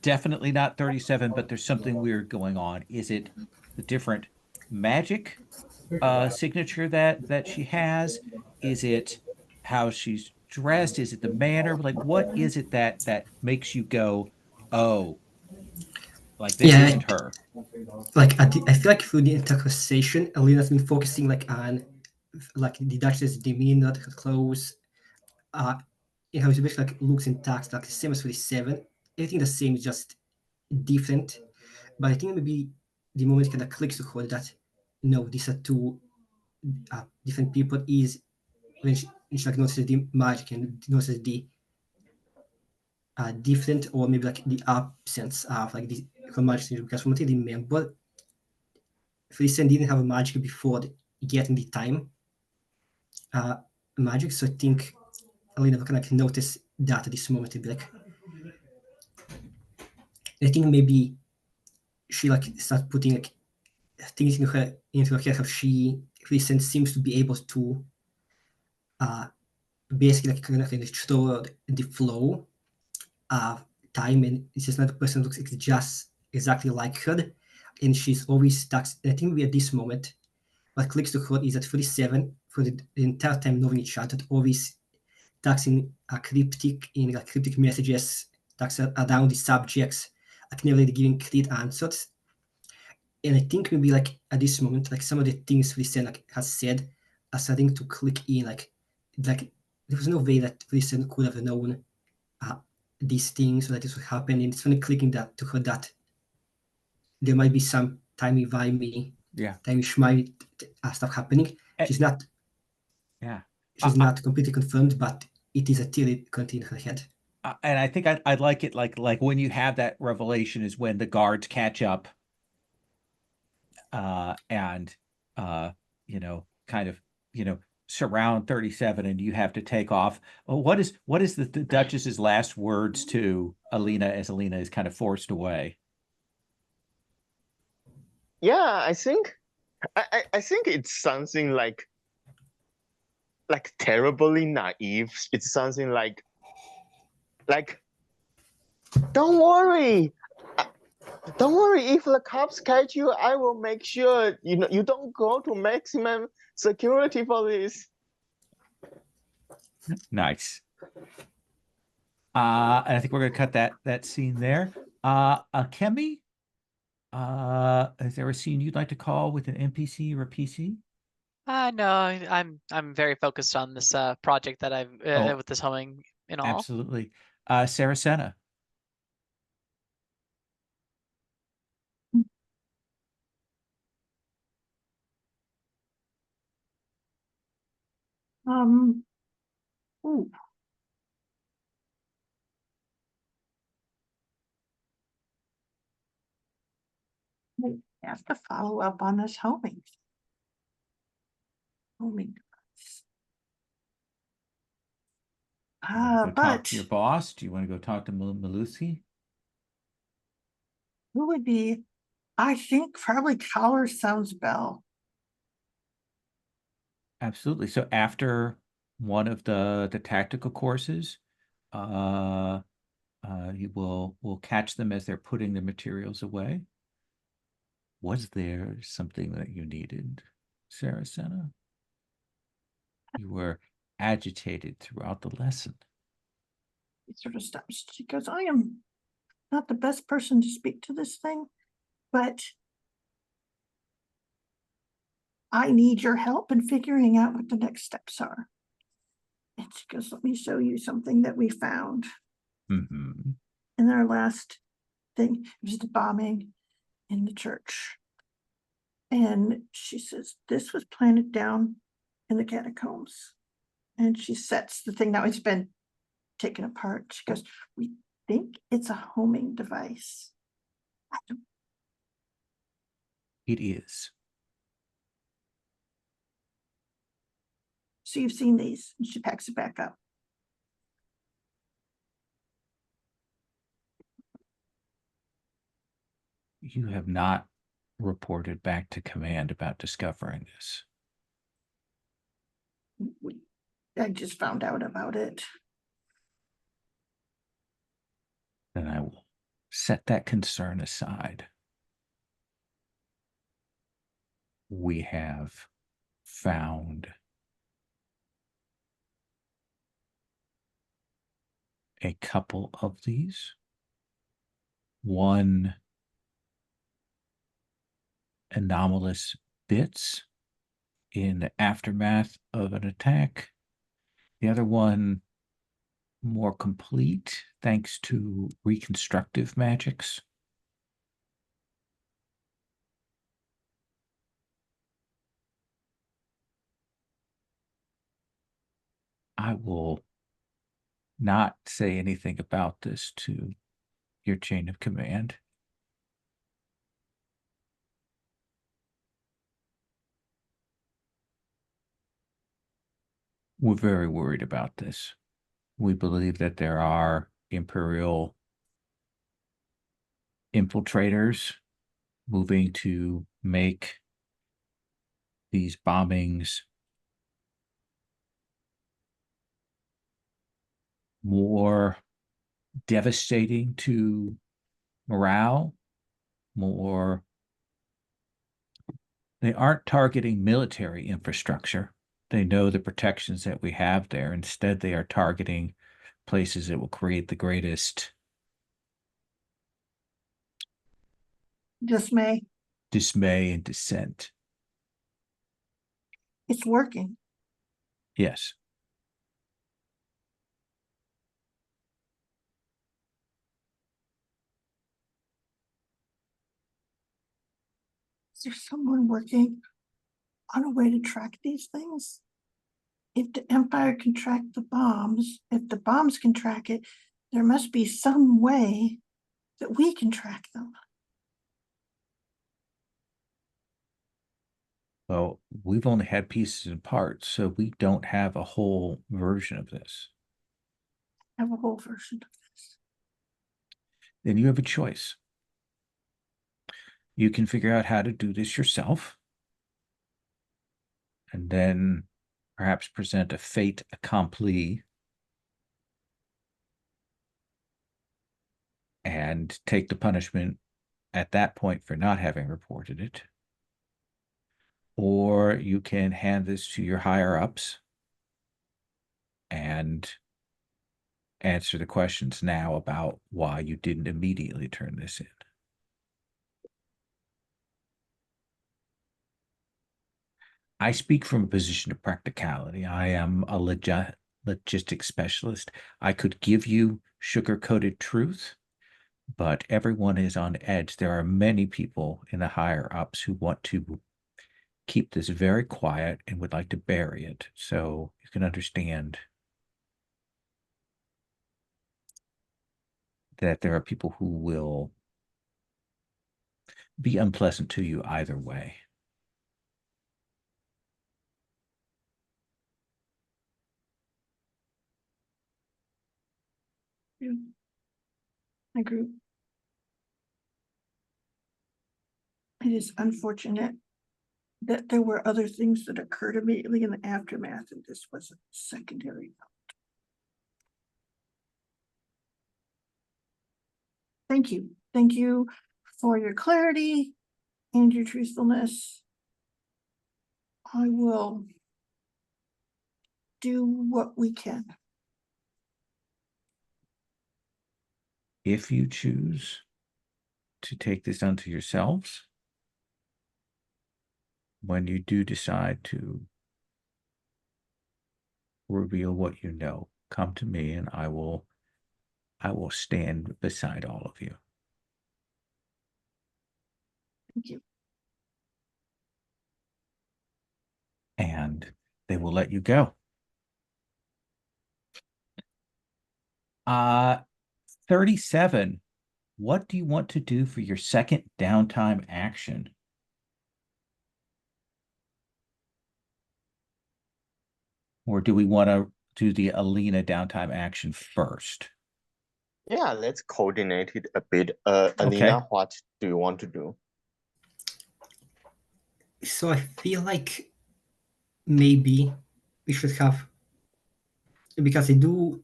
definitely not 37, but there's something weird going on? Is it the different magic signature that she has? Is it how she's dressed? Is it the manner? Like, what is it that makes you go, oh, like this Yeah, isn't her? like I feel like through the entire conversation, Alina's been focusing like on like the Duchess' demeanor, her clothes, you know, it's basically like looks intact, like the same as 37. Everything the same, just different. But I think maybe the moment it kind of clicks to her that no, these are two different people is when she like notices the magic and notices the different, or maybe like the absence of like the her magic, because from what I remember, Felicien didn't have a magic before getting the time magic. So I think Alina can like notice that at this moment and be like, I think maybe she like starts putting like things into her head, how she Felicien seems to be able to basically like kind of restore the flow of time, and it's just not a person who looks just exactly like her, and she's always stuck. I think we at this moment, what clicks to her is that 37 for the entire time knowing each other, always talks in cryptic messages, talks around the subjects, like never really giving clear answers. And I think maybe like at this moment, like some of the things Felicien like has said are starting to click in. Like there was no way that Felicien could have known these things, or that this would happen. And it's finally clicking that to her that there might be some timey-wimey, timey-schmimey stuff happening. She's not completely confirmed, but it is a theory currently in her head. And I think I'd like it like when you have that revelation is when the guards catch up and kind of surround 37, and you have to take off. Well, what is the Duchess's last words to Alina as Alina is kind of forced away? Yeah, I think it's something like terribly naive. It's something like don't worry. Don't worry, if the cops catch you, I will make sure you don't go to maximum security for this. Nice. And I think we're going to cut that scene there. Kemi, is there a scene you'd like to call with an NPC or a PC? No, I'm very focused on this project that I've with this homing and all. Absolutely. Serra Senna. Ooh. I have to follow up on this homing. But talk to your But boss. Do you want to go talk to Malusi? who would be? I think probably Collar sounds bell. Absolutely. So after one of the tactical courses, you will catch them as they're putting the materials away. Was there something that you needed, Serra Senna? You were agitated throughout the lesson. He sort of stops. She goes, I am not the best person to speak to this thing, but I need your help in figuring out what the next steps are. And she goes, let me show you something that we found Mm-hmm. in our last thing. It was the bombing in the church. And she says, this was planted down in the catacombs. And she sets the thing. Now it's been taken apart. She goes, we think it's a homing device. It is. So you've seen these. And she packs it back up. You have not reported back to command about discovering this. I just found out about it. Then I will set that concern aside. We have found a couple of these. One anomalous bits in the aftermath of an attack. The other one more complete thanks to reconstructive magics. I will not say anything about this to your chain of command. We're very worried about this. We believe that there are Imperial infiltrators moving to make these bombings more devastating to morale, more. They aren't targeting military infrastructure. They know the protections that we have there. Instead, they are targeting places that will create the greatest Dismay. dismay and dissent. It's working. Yes. Is there someone working on a way to track these things? If the Empire can track the bombs, if the bombs can track it, there must be some way that we can track them. Well, we've only had pieces and parts, so we don't have a whole version of this. I have a whole version of this. Then you have a choice. You can figure out how to do this yourself, and then perhaps present a fait accompli and take the punishment at that point for not having reported it. Or you can hand this to your higher ups and answer the questions now about why you didn't immediately turn this in. I speak from a position of practicality. I am a logistics specialist. I could give you sugar-coated truth, but everyone is on edge. There are many people in the higher ups who want to keep this very quiet and would like to bury it. So you can understand that there are people who will be unpleasant to you either way. Yeah. My group. It is unfortunate that there were other things that occurred immediately in the aftermath, and this was a secondary. Thank you. Thank you for your clarity and your truthfulness. I will do what we can. If you choose to take this unto yourselves, when you do decide to reveal what you know, come to me and I will stand beside all of you. Thank you. And they will let you go. 37. What do you want to do for your second downtime action? Or do we want to do the Alina downtime action first? Yeah, let's coordinate it a bit. Okay. Alina, what do you want to do? So I feel like maybe we should have, because the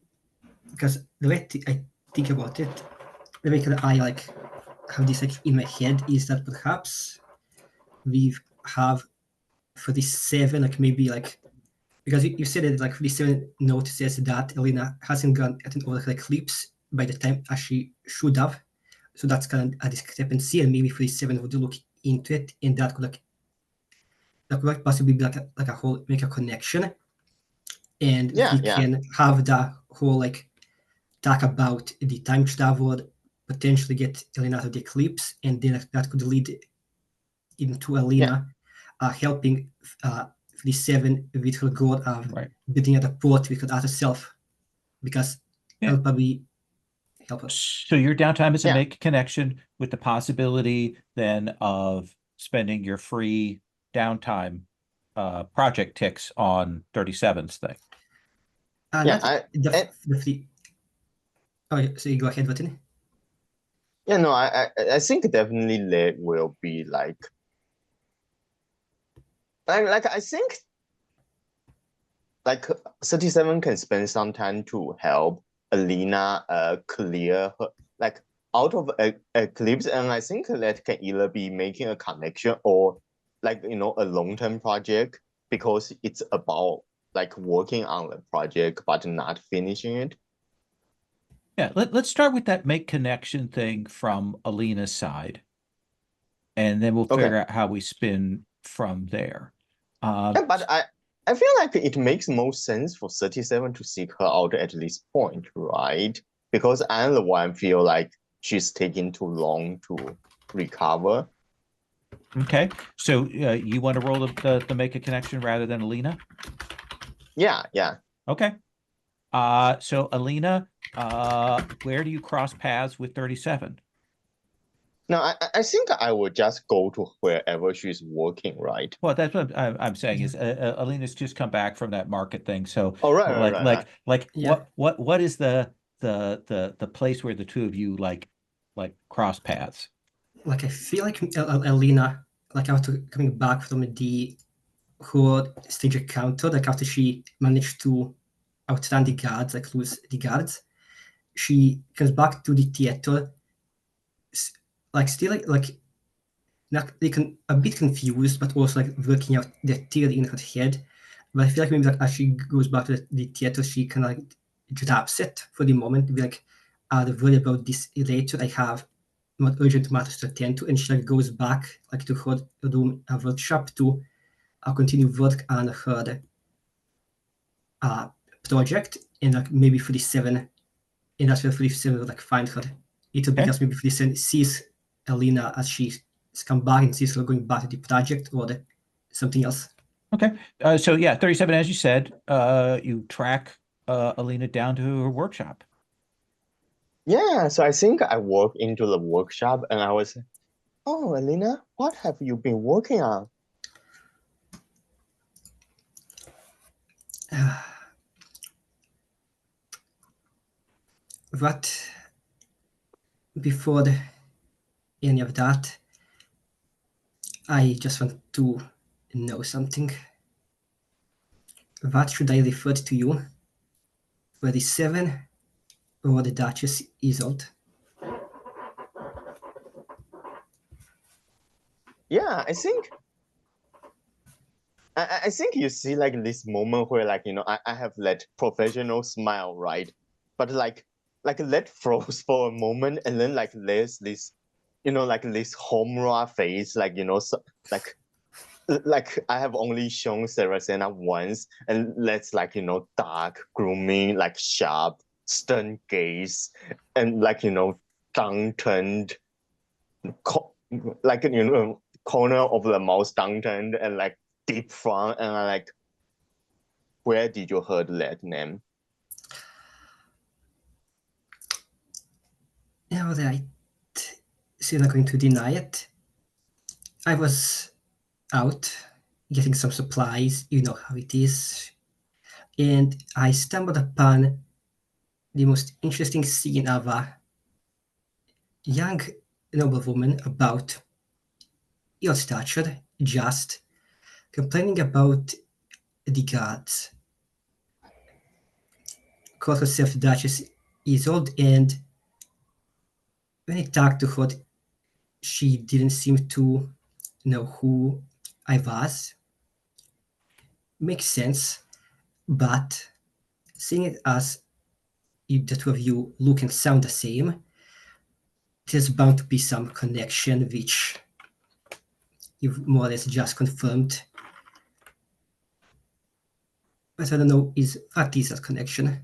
way I think about it, the way that I like have this like in my head is that perhaps we have 37, like maybe like, because you said that like 37 notices that Alina hasn't gotten over the eclipse by the time as she should have. So that's kind of a discrepancy, and maybe 37 would look into it, and that could like possibly be like a whole make a connection, and we can have that whole like talk about the time travel, potentially get Alina out of the eclipse, and then that could lead into Alina helping 37 with her goal of building a port with her herself, because that'll probably help us. So your downtime is to make a connection with the possibility then of spending your free downtime project ticks on 37's thing. So you go ahead, Vatin. Yeah, no, I think definitely there will be like I think like 37 can spend some time to help Alina clear her like out of eclipse, and I think that can either be making a connection or like a long-term project, because it's about like working on the project but not finishing it. Yeah, let's start with that make connection thing from Alina's side, and then we'll figure out how we spin from there. But I feel like it makes most sense for 37 to seek her out at this point, right? Because I'm the one feel like she's taking too long to recover. Okay, so you want to roll the make a connection rather than Alina? Yeah. Okay. So Alina, where do you cross paths with 37? No, I think I would just go to wherever she's working, right? Well, that's what I'm saying is Alina's just come back from that market thing. So right. What is the place where the two of you like cross paths? Like I feel like Alina, like after coming back from the whole stage encounter, like after she managed to outrun the guards, like lose the guards, she comes back to the theater, like still like not like a bit confused, but also like working out the theory in her head. But I feel like maybe like as she goes back to the theater, she kind of like drops it for the moment, be like, I'll worry about this later. I have more urgent matters to attend to, and she like goes back like to her room, workshop to continue work on her project, and like maybe 37, and that's where 37 will like find her. Either because maybe 37 sees Alina as she's come back and sees her going back to the project, or something else. Okay, so yeah, 37, as you said, you track Alina down to her workshop. Yeah, so I think I walked into the workshop and I was, oh, Alina, what have you been working on? But before any of that, I just want to know something. What should I refer to you? 37 or the Duchess Isolde? Yeah, I think you see like this moment where like, you know, I have that professional smile, right? But like that froze for a moment, and then like there's this, you know, like this Homura face, like, you know, so, like I have only shown Serra Senna once, and that's like, you know, dark, grooming, like sharp, stern gaze, and like, you know, downturned, like, you know, corner of the mouth downturned, and like deep frown, and I like, where did you heard that name? Yeah, all right. So you're not going to deny it. I was out getting some supplies, you know how it is, and I stumbled upon the most interesting scene of a young noblewoman about your stature, just complaining about the gods. Called herself Duchess Isolde, and when I talked to her, she didn't seem to know who I was. Makes sense, but seeing it as the two of you look and sound the same, there's bound to be some connection which you've more or less just confirmed. But I don't know what is that connection?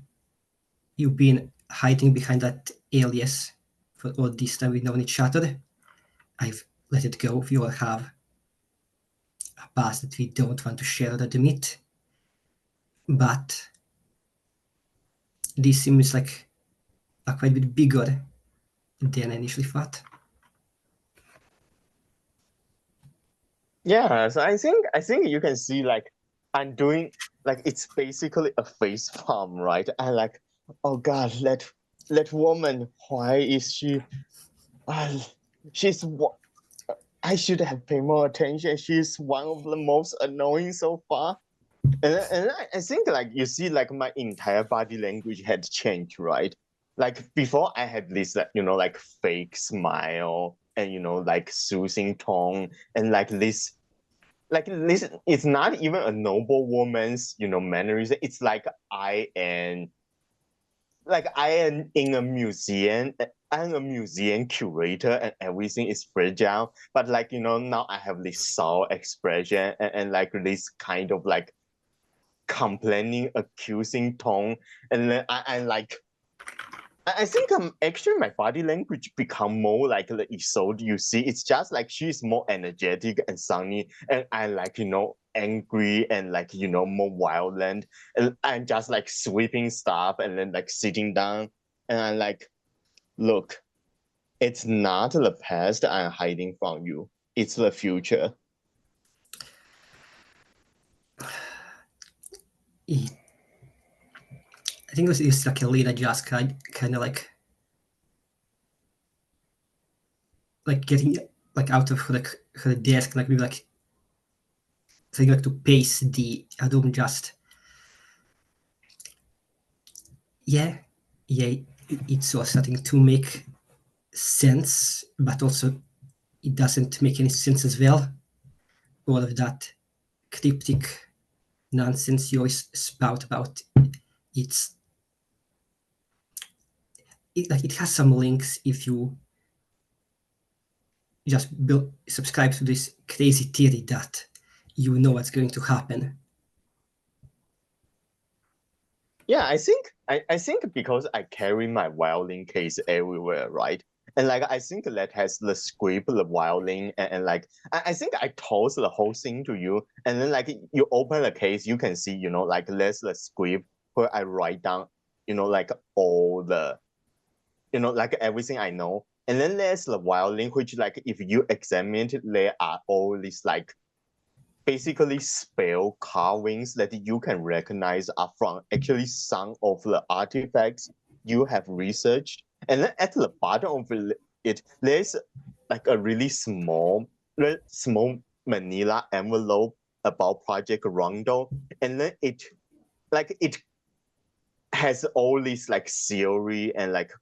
You've been hiding behind that alias for all this time we've known each other. I've let it go. We all have a past that we don't want to share or admit. But this seems like a quite bit bigger than I initially thought. Yeah, so I think you can see like I'm doing like it's basically a face palm, right? And like, oh God, that woman, why is she? Uh, she's what I should have paid more attention. She's one of the most annoying so far. And I think like you see like my entire body language had changed, right? Like before I had this like, you know, like fake smile and, you know, like soothing tone, and like this it's not even a noble woman's, you know, mannerism. It's like I am in a museum. I'm a museum curator, and everything is fragile. But like, you know, now I have this sour expression, and like this kind of like complaining, accusing tone, and then I like. I think actually my body language become more like the Isolde you see. It's just like she's more energetic and sunny, and I like, you know, angry and like, you know, more violent, and I'm just like sweeping stuff and then like sitting down, and I'm like, look, it's not the past I'm hiding from you. It's the future. I think it was like Alina just kind of like getting like out of her desk, like maybe like saying like to pace the room. Just yeah, it's all starting to make sense, but also it doesn't make any sense as well. All of that cryptic nonsense you always spout about, it's like it has some links if you just subscribe to this crazy theory that you know what's going to happen. Yeah, I think because I carry my violin case everywhere, right? And like I think that has the script, the violin, and like I think I told the whole thing to you, and then like you open the case, you can see, you know, like there's the script where I write down, you know, like all the, you know, like everything I know. And then there's the violin, which like if you examine it, there are all these like basically spell carvings that you can recognize are from actually some of the artifacts you have researched. And then at the bottom of it, there's like a really small manila envelope about Project Rondo, and then it has all these like theory and like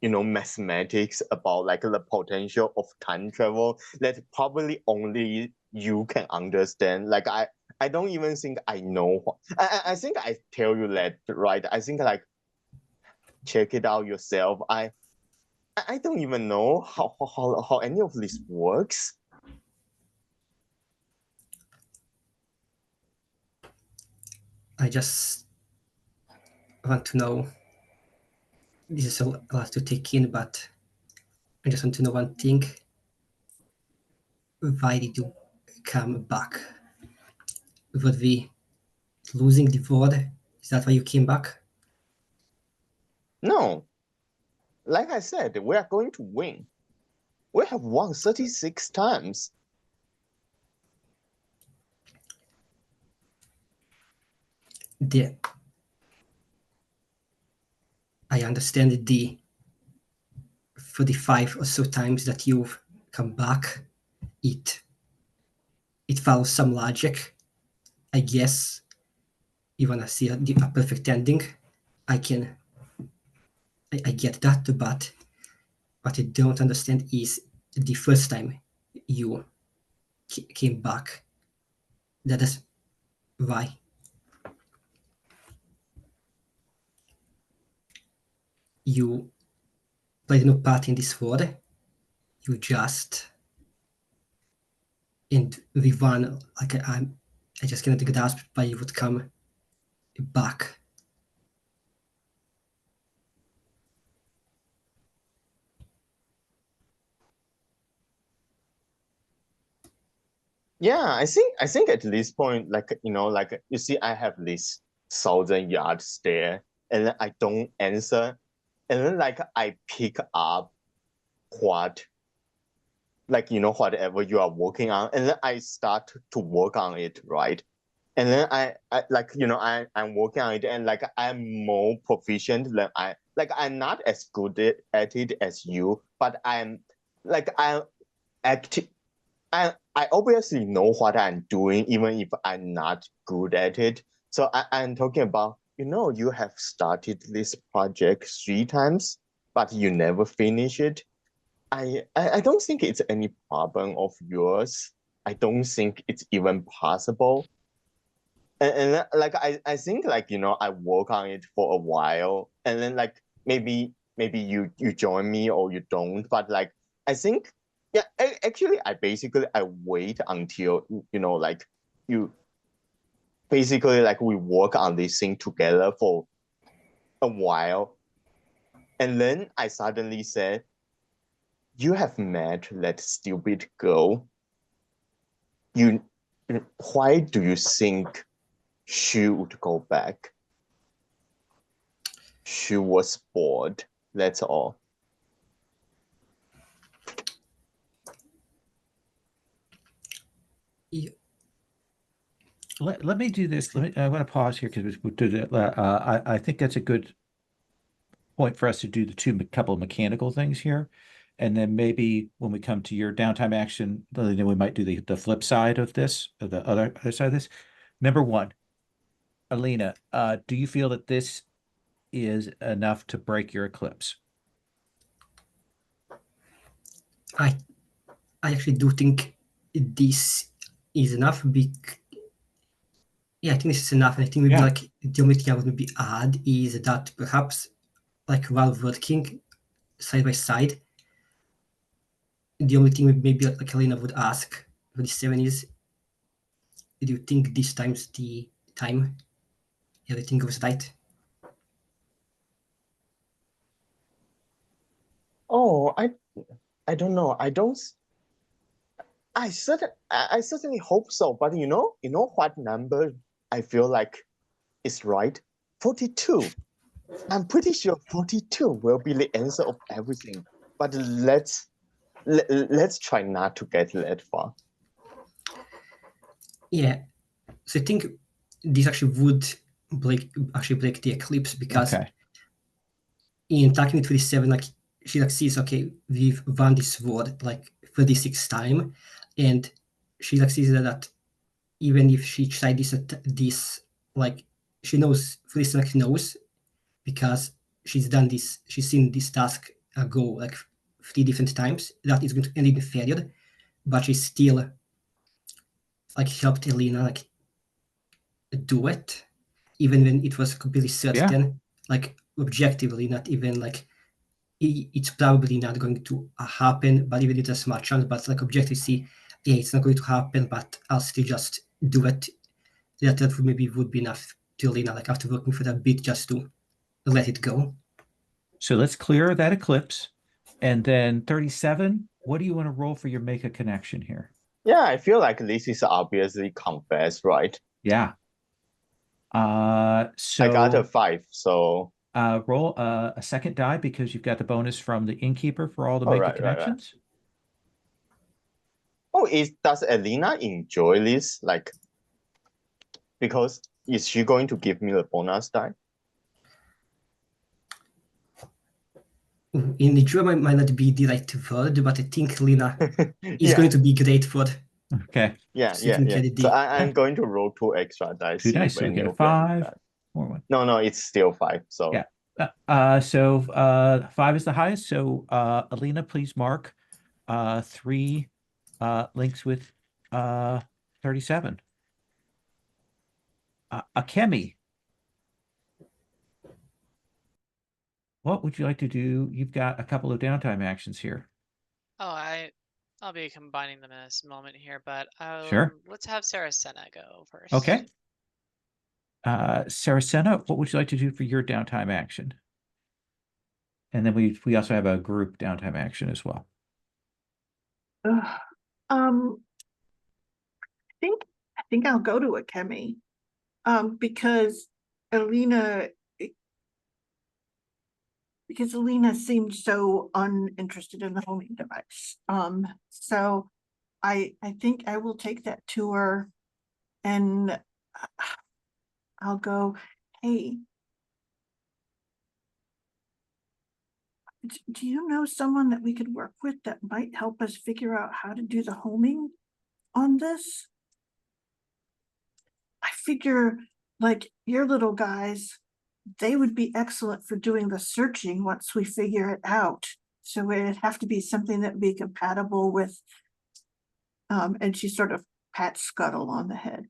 mathematics about like the potential of time travel that probably only you can understand. Like I don't even think I know. I think I tell you that, right? I think like check it out yourself. I don't even know how any of this works. I just want to know. This is a lot to take in, but I just want to know one thing. Why did you come back? Were we losing the war? Is that why you came back? No, like I said, we are going to win. We have won 36 times. I understand the 45 or so times that you've come back. It follows some logic. I guess you wanna see a perfect ending. I get that, but what I don't understand is the first time you came back. That is why. You played no part in this war. You just, and we won. Like I just cannot grasp why you would come back. Yeah, I think at this point, like like you see, I have this 1,000-yard stare, and then I don't answer, and then like I pick up what, like whatever you are working on, and then I start to work on it, right? And then I like I'm working on it, and like I'm more proficient than I'm not as good at it as you, but I'm active. I obviously know what I'm doing, even if I'm not good at it. So I'm talking about, you have started this project 3 times, but you never finish it. I don't think it's any problem of yours. I don't think it's even possible. And like I think like I work on it for a while, and then like maybe you join me or you don't, but like I think yeah, actually I wait until like you basically like we work on this thing together for a while, and then I suddenly said, you have met that stupid girl. Why do you think she would go back? She was bored. That's all. Let me do this. I want to pause here because I think that's a good point for us to do the couple of mechanical things here. And then maybe when we come to your downtime action, then we might do the flip side of this, or the other side of this. Number one, Alina, do you feel that this is enough to break your eclipse? I actually do think this is enough. Yeah, I think this is enough. I think maybe like the only thing I would maybe add is that perhaps like while working side by side, the only thing maybe like Alina would ask for the 7 is, do you think this time's the time everything goes right? Oh, I don't know. I certainly hope so. But you know what number I feel like is right? 42. I'm pretty sure 42 will be the answer of everything. But let's try not to get that far. Yeah. So I think this actually would break the eclipse, because in talking to 27, like she like sees, okay, we've won this war like 36 time, and she like sees that even if she tried this, like she knows, Frisnak knows, because she's seen this task go like 3 different times, that is going to end in failure, but she still like helped Alina like do it, even when it was completely certain, like objectively, not even like it's probably not going to happen, but even if there's much chance, but like objectively see, yeah, it's not going to happen, but I'll still just do it. That maybe would be enough to Alina, like after working for a bit, just to let it go. So let's clear that eclipse. And then 37, what do you want to roll for your make a connection here? Yeah, I feel like this is obviously confess, right? Yeah. I got So a 5, so roll a second die because you've got the bonus from the innkeeper for all the Oh, make a right. connections. Oh, does Alina enjoy this? Like, because is she going to give me the bonus die? In the drama, might not be the right word, but I think Alina is Yeah, going to be great for Okay. yeah. taking care of So the. I'm going to roll 2 extra dice. 2 see dice, so you when get a you grant 5 that. or 1. No, it's still 5. So Yeah. So 5 is the highest. So Alina, please mark 3 links with 37. Akemi, what would you like to do? You've got a couple of downtime actions here. Oh, I'll be combining them in this moment here, but Sure. let's have Serra Senna go first. Okay. Serra Senna, what would you like to do for your downtime action? And then we also have a group downtime action as well. I think I'll go to Akemi. Because Alina seemed so uninterested in the homing device. So I think I will take that to her and I'll go, hey, do you know someone that we could work with that might help us figure out how to do the homing on this? I figure like your little guys, they would be excellent for doing the searching once we figure it out. So it'd have to be something that would be compatible with, and she sort of pats Scuttle on the head.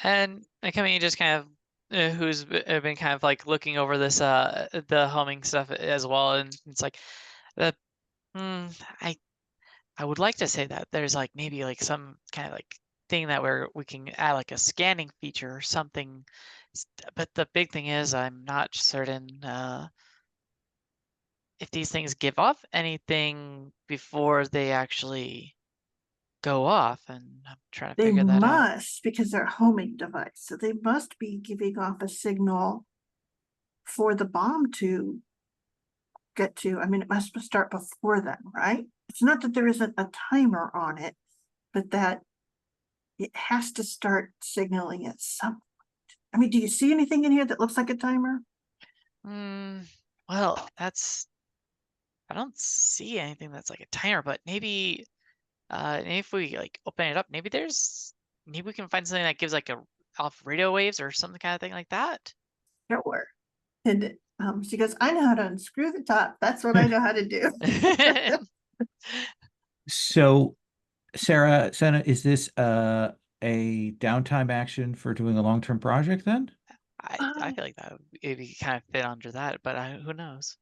And Akemi just kind of who's been kind of like looking over this the homing stuff as well, and it's like that I would like to say that there's like maybe like some kind of like thing that we can add like a scanning feature or something, but the big thing is I'm not certain if these things give off anything before they actually go off, and I'm trying to They figure that out. must, because they're a homing device, so they must be giving off a signal for the bomb to get to. I mean, it must start before then, right? It's not that there isn't a timer on it, but that it has to start signaling at some point. I mean, do you see anything in here that looks like a timer? Well, I don't see anything that's like a timer, but maybe if we like open it up, maybe we can find something that gives like a off radio waves or something kind of thing like that. Sure. And she goes, I know how to unscrew the top. That's what I know how to do. So Serra Senna, is this a downtime action for doing a long-term project then? I feel like that would maybe kind of fit under that, but who knows?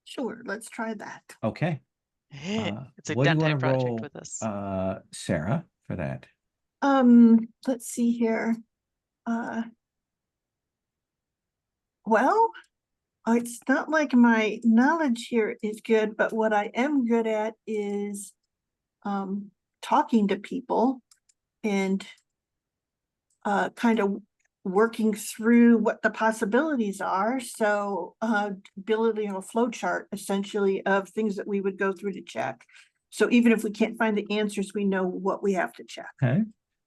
Sure, let's try that. Okay. It's a What do you want downtime to project roll, with us. Sarah, for that? Let's see here. Well, it's not like my knowledge here is good, but what I am good at is talking to people and kind of working through what the possibilities are. So building a flow chart essentially of things that we would go through to check. So even if we can't find the answers, we know what we have to check. Okay.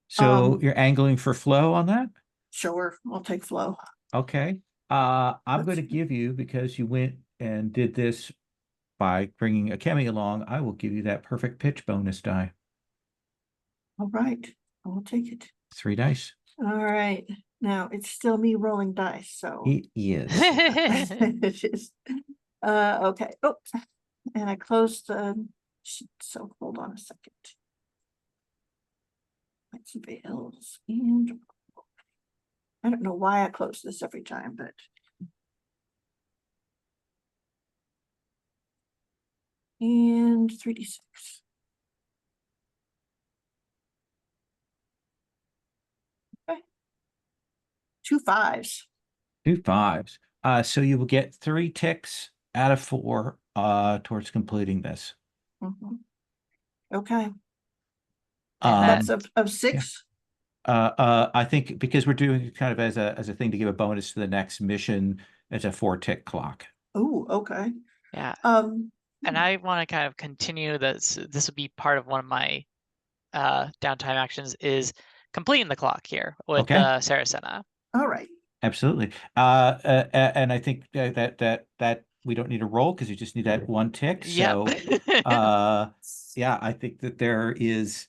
So you're angling for flow on that? Sure, I'll take flow. Okay. I'm going to give you, because you went and did this by bringing Akemi along, I will give you that perfect pitch bonus die. All right, I'll take it. 3 dice. All right, now it's still me rolling dice, so. It is. It is. Okay, oh, and I closed the sheet, so hold on a second. Let's veils and I don't know why I close this every time, but. And 3d6. Okay. 2 5s. 2 5s. So you will get 3 ticks out of 4 towards completing this. Mhm. Okay. And that's of 6. I think because we're doing it kind of as a thing to give a bonus to the next mission, it's a 4-tick clock. Oh, okay. Yeah. And I want to kind of continue this. This would be part of one of my downtime actions is completing the clock here with Okay. Serra Senna. All right. Absolutely. And I think that we don't need a roll because you just need that 1 tick. So yeah, I think that there is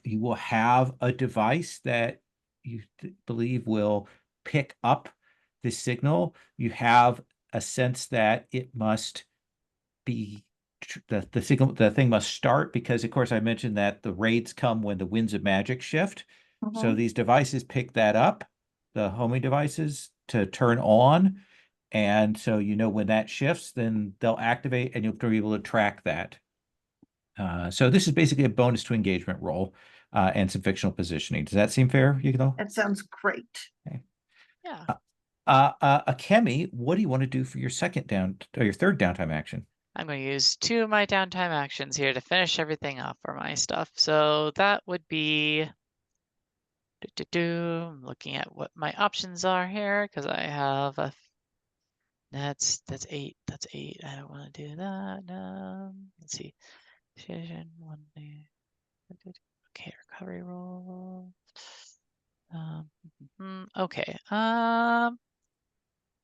you will have a device that you believe will pick up the signal. You have a sense that it must be the signal, the thing must start because of course I mentioned that the raids come when the winds of magic shift. So Mhm. these devices pick that up, the homing devices, to turn on. And so you know when that shifts, then they'll activate and you'll be able to track that. So this is basically a bonus to engagement roll and some fictional positioning. Does that seem fair, Yukino? That sounds great. Okay. Yeah. Akemi, what do you want to do for your second down or your third downtime action? I'm going to use 2 of my downtime actions here to finish everything up for my stuff. So that would be I'm looking at what my options are here because I have a that's 8. That's 8. I don't want to do that. Let's see. Decision 1 day. Okay, recovery roll. Okay. You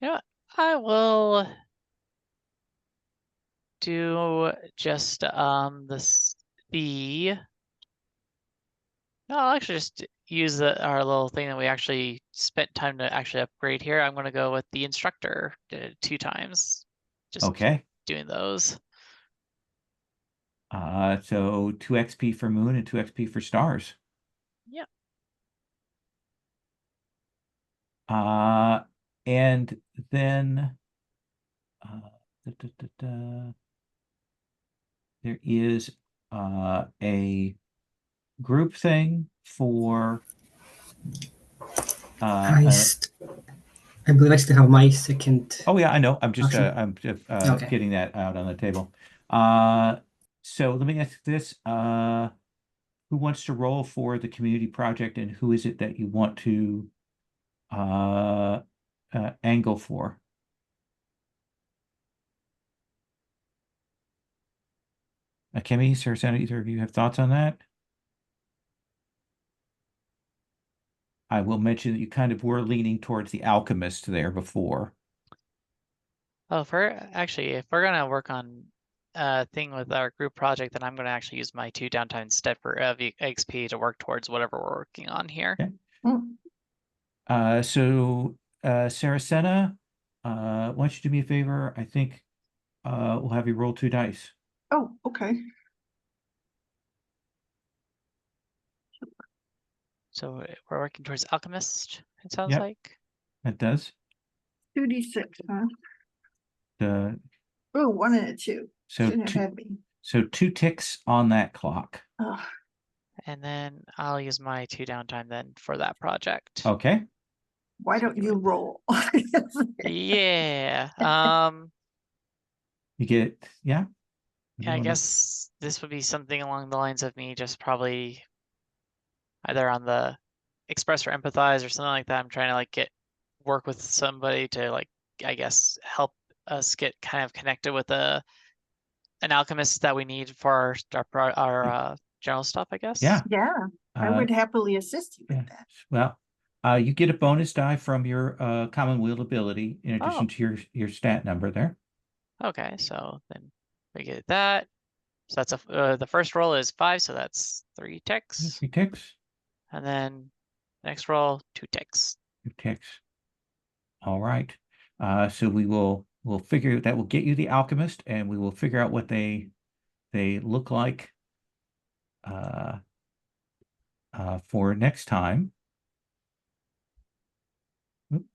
know what? I will do just no, I'll actually just use our little thing that we actually spent time to actually upgrade here. I'm going to go with the instructor 2 times. Just Okay. doing those. So 2 XP for moon and 2 XP for stars. Yep. And then there is a group thing for I believe I still have my second. oh yeah, I know. I'm just Okay. getting that out on the table. So let me ask this. Who wants to roll for the community project and who is it that you want to angle for? Akemi, Serra Senna, either of you have thoughts on that? I will mention that you kind of were leaning towards the alchemist there before. Oh, if we're gonna work on a thing with our group project, then I'm gonna actually use my 2 downtime instead for XP to work towards whatever we're working on here. Okay. Mm. So Serra Senna, why don't you do me a favor? I think we'll have you roll 2 dice. Oh, okay. So we're working towards alchemist, it sounds Yep. like. That does. 2d6, huh? The Oh, 1 and a 2. so Shouldn't have two, had me. so 2 ticks on that clock. Oh, And then I'll use my 2 downtime then for that project. Okay. why don't you roll? Yeah. You get yeah. I guess this would be something along the lines of me just probably either on the express or empathize or something like that. I'm trying to like work with somebody to like, I guess, help us get kind of connected with an alchemist that we need for our general stuff, I guess. Yeah. Yeah, I would happily assist you with Yeah. that. Well, you get a bonus die from your common wield ability in addition to your stat number there. Okay, so then we get that. So that's the first roll is 5, so that's 3 ticks. 3 ticks. And then next roll, 2 ticks. 2 ticks. All right. So we'll figure that will get you the alchemist, and we will figure out what they look like for next time. Oop.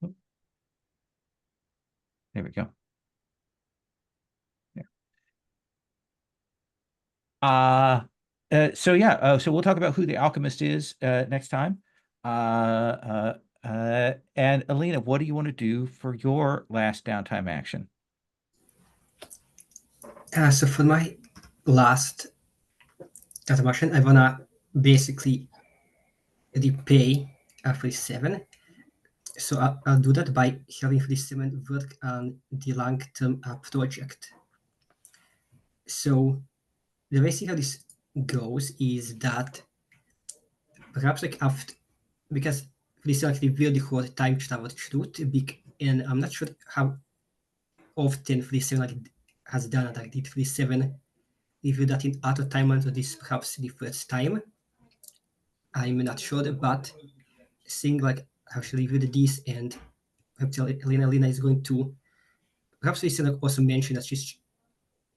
Oop. There we go. There. So yeah, so we'll talk about who the alchemist is next time. And Alina, what do you want to do for your last downtime action? So for my last downtime action, I wanna basically repay 47. So I'll do that by having 47 work on the long-term project. So the way I see how this goes is that perhaps like after, because this actually will the whole time travel truth, and I'm not sure how often 47 like has done it. Like did 47 review that in other timelines, or this perhaps the first time? I'm not sure, but seeing like how she reviewed this and Alina is going to perhaps we like also mention that she's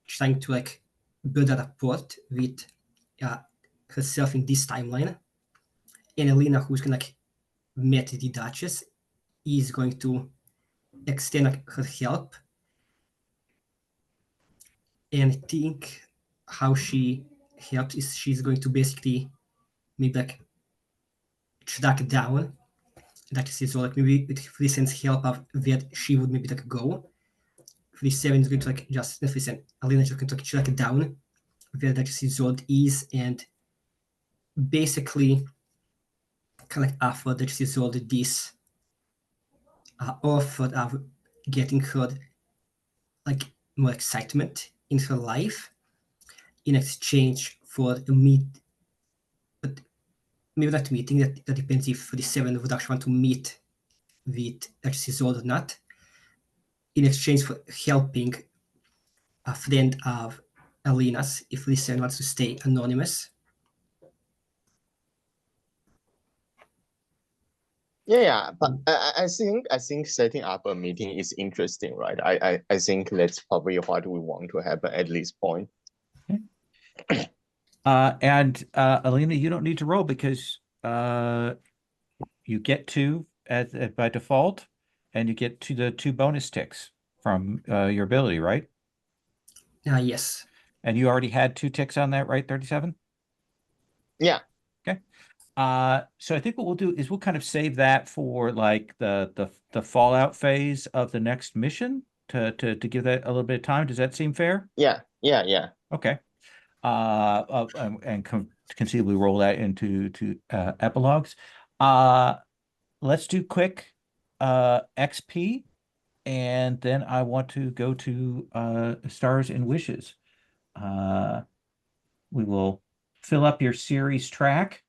trying to like build a rapport with herself in this timeline, and Alina, who's gonna like met the Duchess, is going to extend like her help. And I think how she helps is she's going to basically maybe like track down Duchess, so like maybe with 47's help of where she would maybe like go. 47 is going to like just 47 Alina is going to like track down where Duchess is, and basically kind of like offer Duchess this offer of getting her like more excitement in her life in exchange for a but maybe not meeting. That depends if the 7 would actually want to meet with Duchess or not. In exchange for helping a friend of Alina's, if the 7 wants to stay anonymous. Yeah, but I think setting up a meeting is interesting, right? I think that's probably what we want to happen at this point. And Alina, you don't need to roll because you get 2 by default, and you get the 2 bonus ticks from your ability, right? Yes. And you already had 2 ticks on that, right? 37? Yeah. Okay. So I think what we'll do is we'll kind of save that for like the fallout phase of the next mission to give that a little bit of time. Does that seem fair? Yeah. Okay. And conceivably roll that into epilogues. Let's do quick XP, and then I want to go to stars and wishes. We will fill up your series track.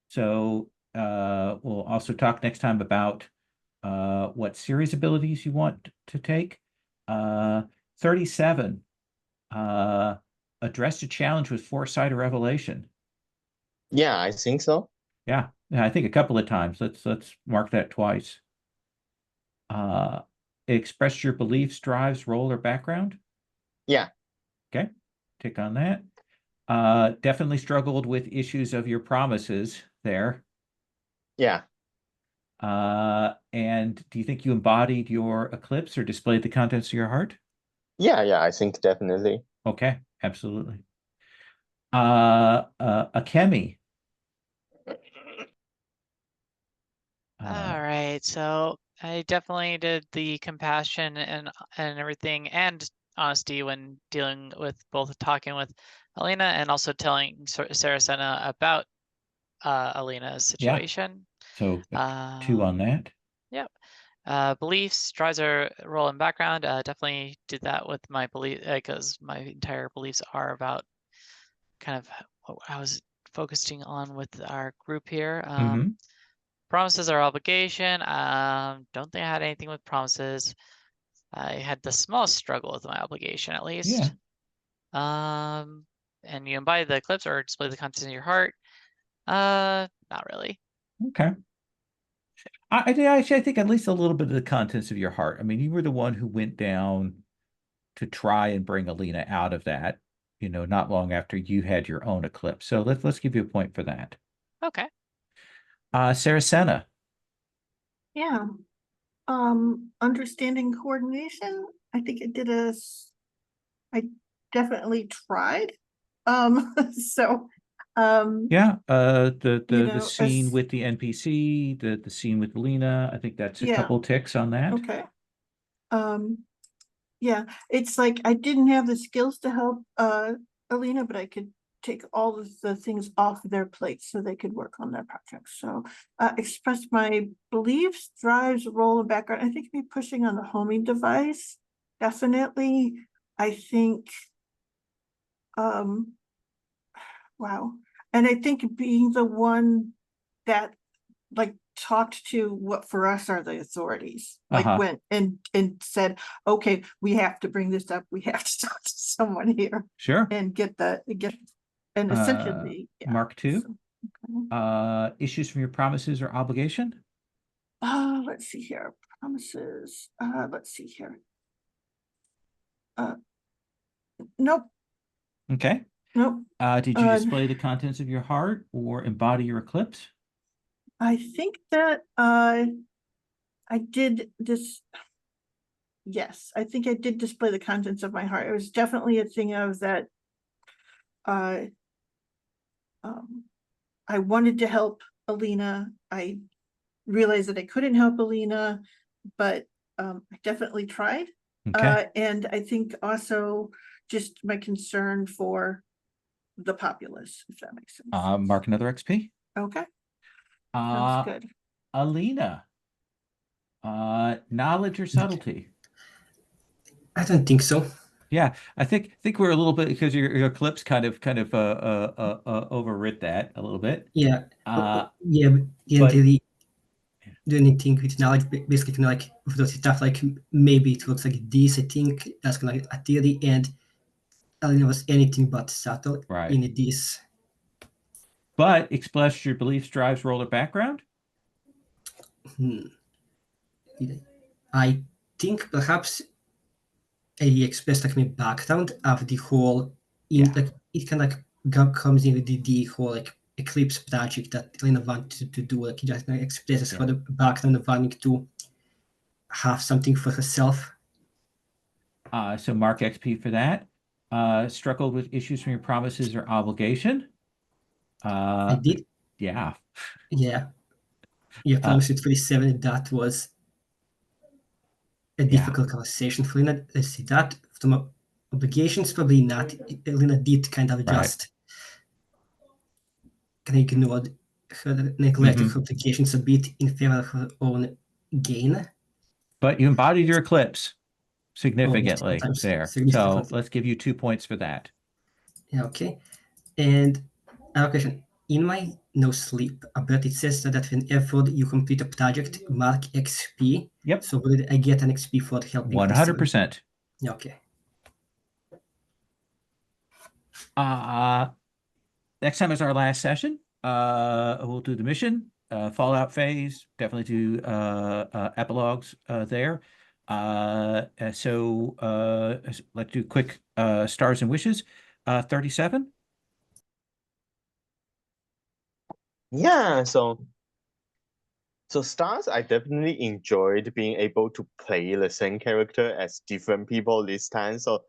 So we'll also talk next time about what series abilities you want to take. 37. Address a challenge with foresight or revelation. Yeah, I think so. Yeah, I think a couple of times. Let's mark that twice. Express your beliefs, drives, role, or background. Yeah. Okay, tick on that. Definitely struggled with issues of your promises there. Yeah. And do you think you embodied your eclipse or displayed the contents of your heart? Yeah, I think definitely. Okay, absolutely. A chemi. All right, so I definitely did the compassion and everything, and honesty when dealing with both talking with Alina and also telling Serra Senna about Alina's situation. So 2 on that. Yep. Beliefs, drives our role in background. Definitely did that with my belief, because my entire beliefs are about kind of what I was focusing on with our group here. Promises are obligation. Don't think I had anything with promises. I had the smallest struggle with my obligation, at least. And you embody the eclipse or display the contents of your heart. Not really. Okay. I think at least a little bit of the contents of your heart. I mean, you were the one who went down to try and bring Alina out of that, not long after you had your own eclipse. So let's give you a point for that. Okay. Serra Senna. Yeah. Understanding coordination. I think I definitely tried. So, Yeah, the know, scene with the NPC, the scene with Alina, I think that's a Yeah. couple ticks on that. okay. Yeah, it's like I didn't have the skills to help Alina, but I could take all of the things off their plate so they could work on their projects. So express my beliefs, drives, role, and background. I think me pushing on the homing device, definitely. I think wow. And I think being the one that like talked to what for us are the authorities, like went and said, okay, we have to bring this up. We have to talk to someone here Sure. and and essentially Mark II. So, okay. Issues from your promises or obligation? Let's see here. Promises. Let's see here. Nope. Okay. Nope. Did you display the contents of your heart or embody your eclipse? I think that I did this. Yes, I think I did display the contents of my heart. It was definitely a thing of that. I wanted to help Alina. I realized that I couldn't help Alina, but I definitely tried. Okay. And I think also just my concern for the populace, if that makes sense. Mark another XP. Okay. Sounds good. Alina. Knowledge or subtlety? I don't think so. Yeah, I think we're a little bit because your eclipse kind of overwrit that a little bit. Yeah. Uh, yeah, but didn't but- really do anything with knowledge. Basically, like with those stuff, like maybe it looks like this. I think that's gonna like a theory, and Alina was anything but subtle Right. in this. But express your beliefs, drives, role, or background? I think perhaps I expressed like my background of the whole like it kind of like comes in with the whole like eclipse project that Alina wanted to do, like just like, expresses for the background of wanting to have something for herself. So mark XP for that. Struggled with issues from your promises or obligation? I did. Yeah. Yeah. Your promise with 37, that was a difficult conversation for Lena. Let's see that. From obligations, probably not. Lena did kind of just kind of ignored her neglected her obligations a bit in favor of her own gain. But you embodied your eclipse significantly there. So let's give you 2 points for that. Yeah, okay. And I have a question. In my no sleep about it says that whenever you complete a project, mark XP. Yep. So will I get an XP for helping? 100%. Yeah, okay. Next time is our last session. We'll do the mission, Fallout phase, definitely do epilogues there. So let's do quick stars and wishes. 37. Yeah, so stars, I definitely enjoyed being able to play the same character as different people this time. So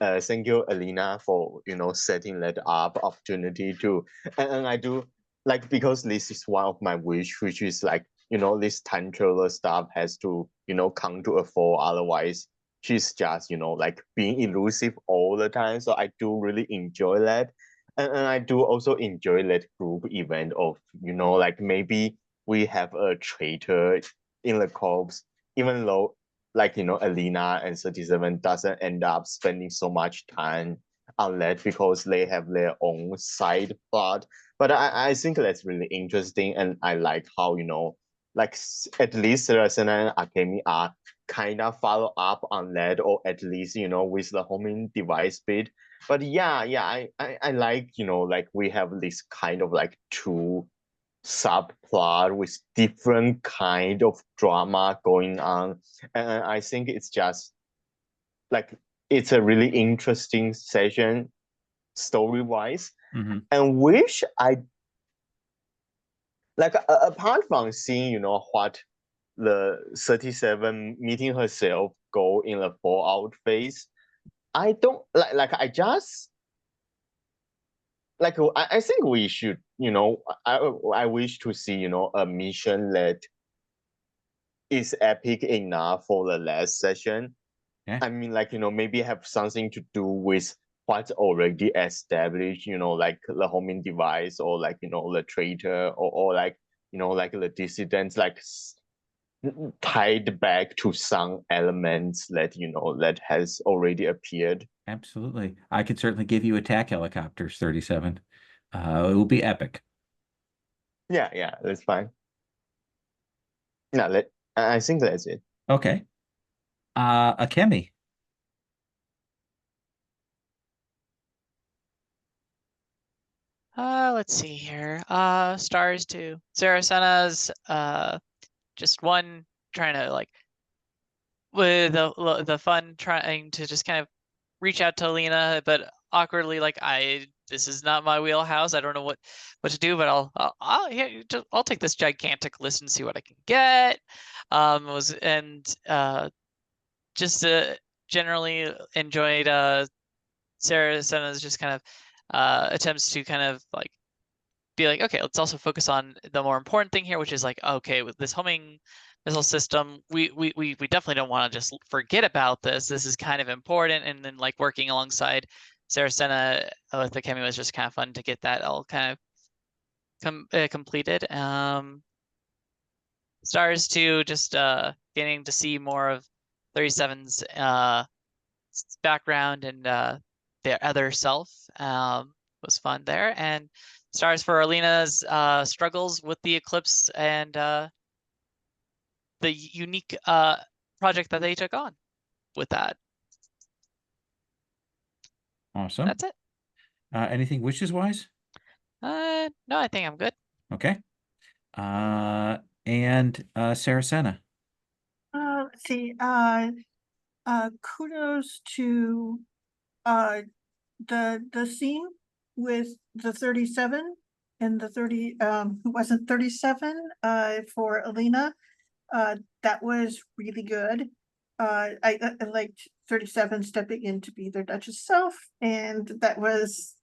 thank you, Alina, for setting that up opportunity to, and I do like, because this is one of my wish, which is like this time traveler stuff has to come to a fore, otherwise she's just like being elusive all the time. So I do really enjoy that, and I do also enjoy that group event of like maybe we have a traitor in the corps, even though like Alina and 37 doesn't end up spending so much time on that because they have their own side plot. But I think that's really interesting, and I like how like at least Serra Senna and Akemi are kind of follow up on that, or at least with the homing device bit. But yeah, I like, like we have this kind of like two subplot with different kind of drama going on. And I think it's just like it's a really interesting session story-wise. Mm-hmm. And wish I like apart from seeing, what the 37 meeting herself go in the fallout phase, I don't like I just like I think we should, I wish to see, a mission that is epic enough for the last session. Yeah. I mean, like, maybe have something to do with what's already established, like the homing device or like, the traitor or like, like the dissidents, like tied back to some elements that, that has already appeared. Absolutely. I could certainly give you attack helicopters 37. It will be epic. Yeah, that's fine. No, I think that's it. Okay. Akemi. Let's see here. Stars too. Serra Senna's just one trying to like with the fun trying to just kind of reach out to Alina, but awkwardly like this is not my wheelhouse. I don't know what to do, but I'll take this gigantic list and see what I can get. Just generally enjoyed Serra Senna's just kind of attempts to kind of like be like, okay, let's also focus on the more important thing here, which is like, okay, with this homing missile system, we definitely don't want to just forget about this. This is kind of important, and then like working alongside Serra Senna with the Akemi was just kind of fun to get that all kind of completed. Stars too, just getting to see more of 37's background and their other self was fun there, and stars for Alina's struggles with the eclipse and the unique project that they took on with that. Awesome. That's it. Anything wishes wise? No, I think I'm good. Okay. And Serra Senna. Let's see, kudos to the scene with the 37 and the 30 who wasn't 37 for Alina. That was really good. I liked 37 stepping in to be their Duchess self, and that was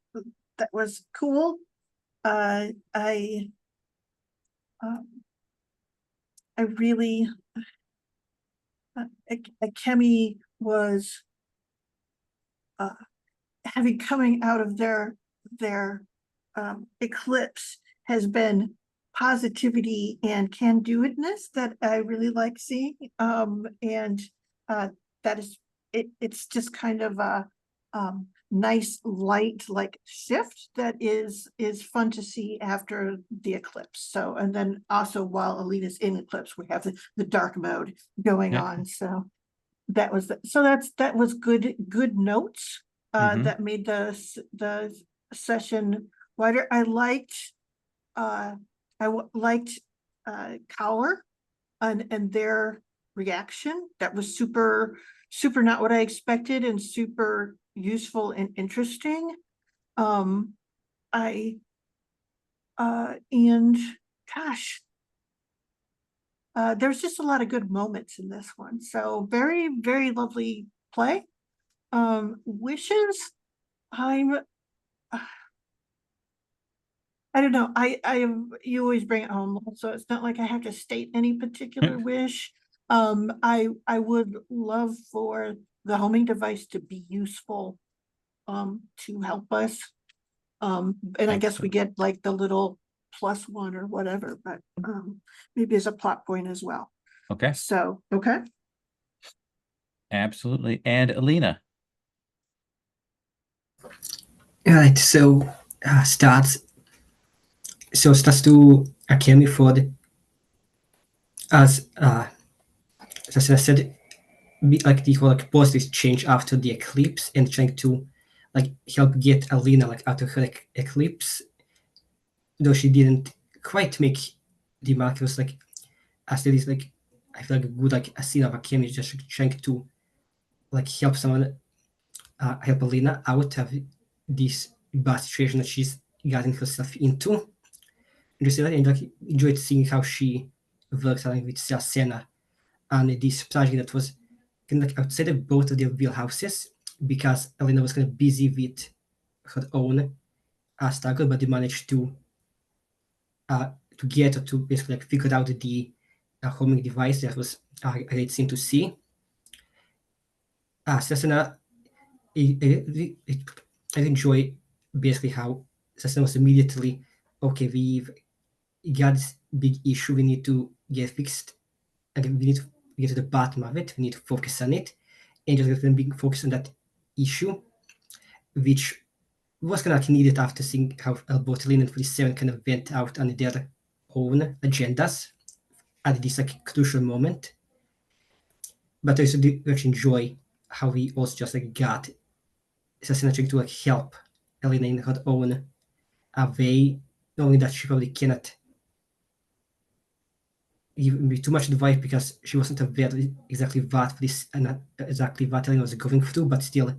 cool. I really Akemi was having coming out of their eclipse has been positivity and can-do-itness that I really like seeing. And that is it's just kind of a nice light like shift that is fun to see after the eclipse. So, and then also while Alina's in eclipse, we have the dark mode going on. So that was that was good notes that made the session wider. I liked Cowler and their reaction. That was super not what I expected and super useful and interesting. And gosh, there's just a lot of good moments in this one. So very, very lovely play. Wishes, I don't know. You always bring it home, so it's not like I have to state any particular wish. I would love for the homing device to be useful, to help us. And I guess we get like the little +1 or whatever, but maybe as a plot point as well. Okay. So, okay. Absolutely. And Alina. All right, so starts to Akemi for the as I said, like the whole positive change after the eclipse and trying to like help get Alina like out of her like eclipse, though she didn't quite make the mark. It was like as it is like I feel like a good like a scene of a chemist just like, trying to like help someone help Alina out of this bad situation that she's gotten herself into. And just and like enjoyed seeing how she works along with Serra Senna and this strategy that was kind of like outside of both of their wheelhouses because Alina was kind of busy with her own struggle, but they managed to get or to basically like figure out the homing device. That was a great thing to see. Sasana, I enjoy basically how Sasana was immediately okay. We've got this big issue we need to get fixed, and we need to get to the bottom of it. We need to focus on it, and just get a big focus on that issue, which was kind of like needed after seeing how both Alina and 47 kind of went out on their own agendas at this like crucial moment. But I also did actually enjoy how we also just like got Sasina trying to like help Alina in her own way, knowing that she probably cannot give me too much advice because she wasn't aware exactly what this and exactly what Alina was going through, but still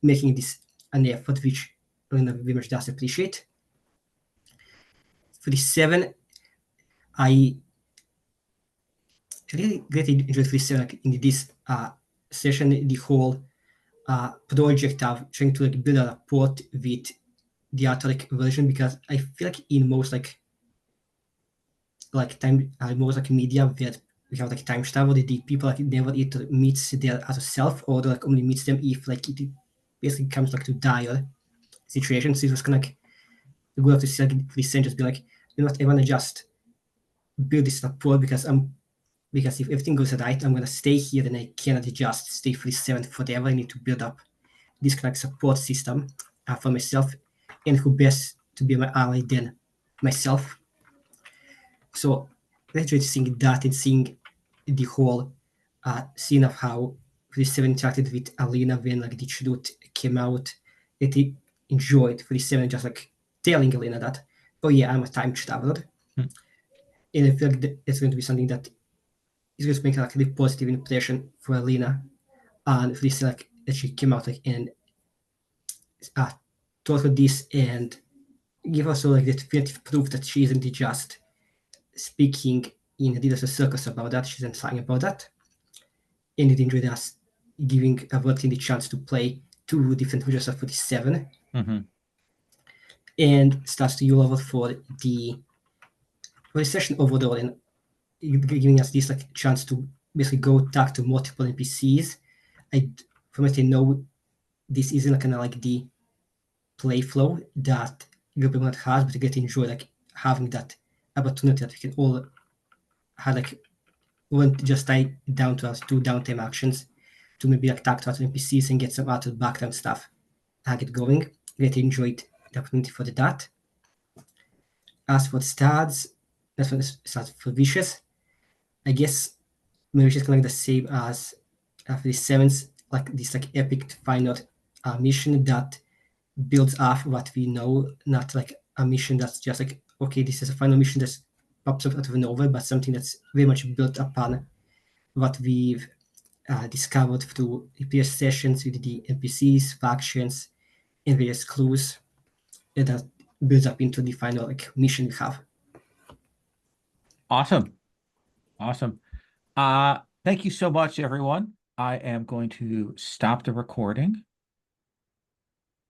making this an effort which Alina very much does appreciate. For the 7, I really greatly enjoyed this like in this session, the whole project of trying to like build a rapport with the Atolic version, because I feel like in most like time most like media where we have like time travel, the people like never either meets their other self or like only meets them if like it basically comes like to dire situations. So it was kind of like good to see like this just be like, you know what, I want to just build this rapport because if everything goes right, I'm gonna stay here and I cannot just stay for this 7 forever. I need to build up this kind of support system for myself, and who best to be my ally than myself. So I enjoyed seeing that and seeing the whole scene of how 47 interacted with Alina when like the truth came out. That he enjoyed 47 just like telling Alina that, oh yeah, I'm a time traveler. And I feel like it's going to be something that is going to make like a really positive impression for Alina, and for this like that she came out like and told her this and give us like the definitive proof that she isn't just speaking in a circus about that. She isn't lying about that, and it enjoyed us giving Avertin the chance to play 2 different versions of 47, and starts to level for the session overall, and giving us this like chance to basically go talk to multiple NPCs. From what I know, this isn't like kind of like the play flow that Gilbert has, but I get to enjoy like having that opportunity that we can all have like won't just tie down to us 2 downtime actions to maybe like talk to other NPCs and get some other background stuff. I get going. Get enjoyed the opportunity for that. As for the stats, that's for the stats for Vicious. I guess maybe it's kind of like the same as for the 7th, like this like epic final mission that builds off what we know, not like a mission that's just like, okay, this is a final mission that pops up out of nowhere, but something that's very much built upon what we've discovered through previous sessions with the NPCs, factions, and various clues that builds up into the final like mission we have. Awesome. Thank you so much, everyone. I am going to stop the recording.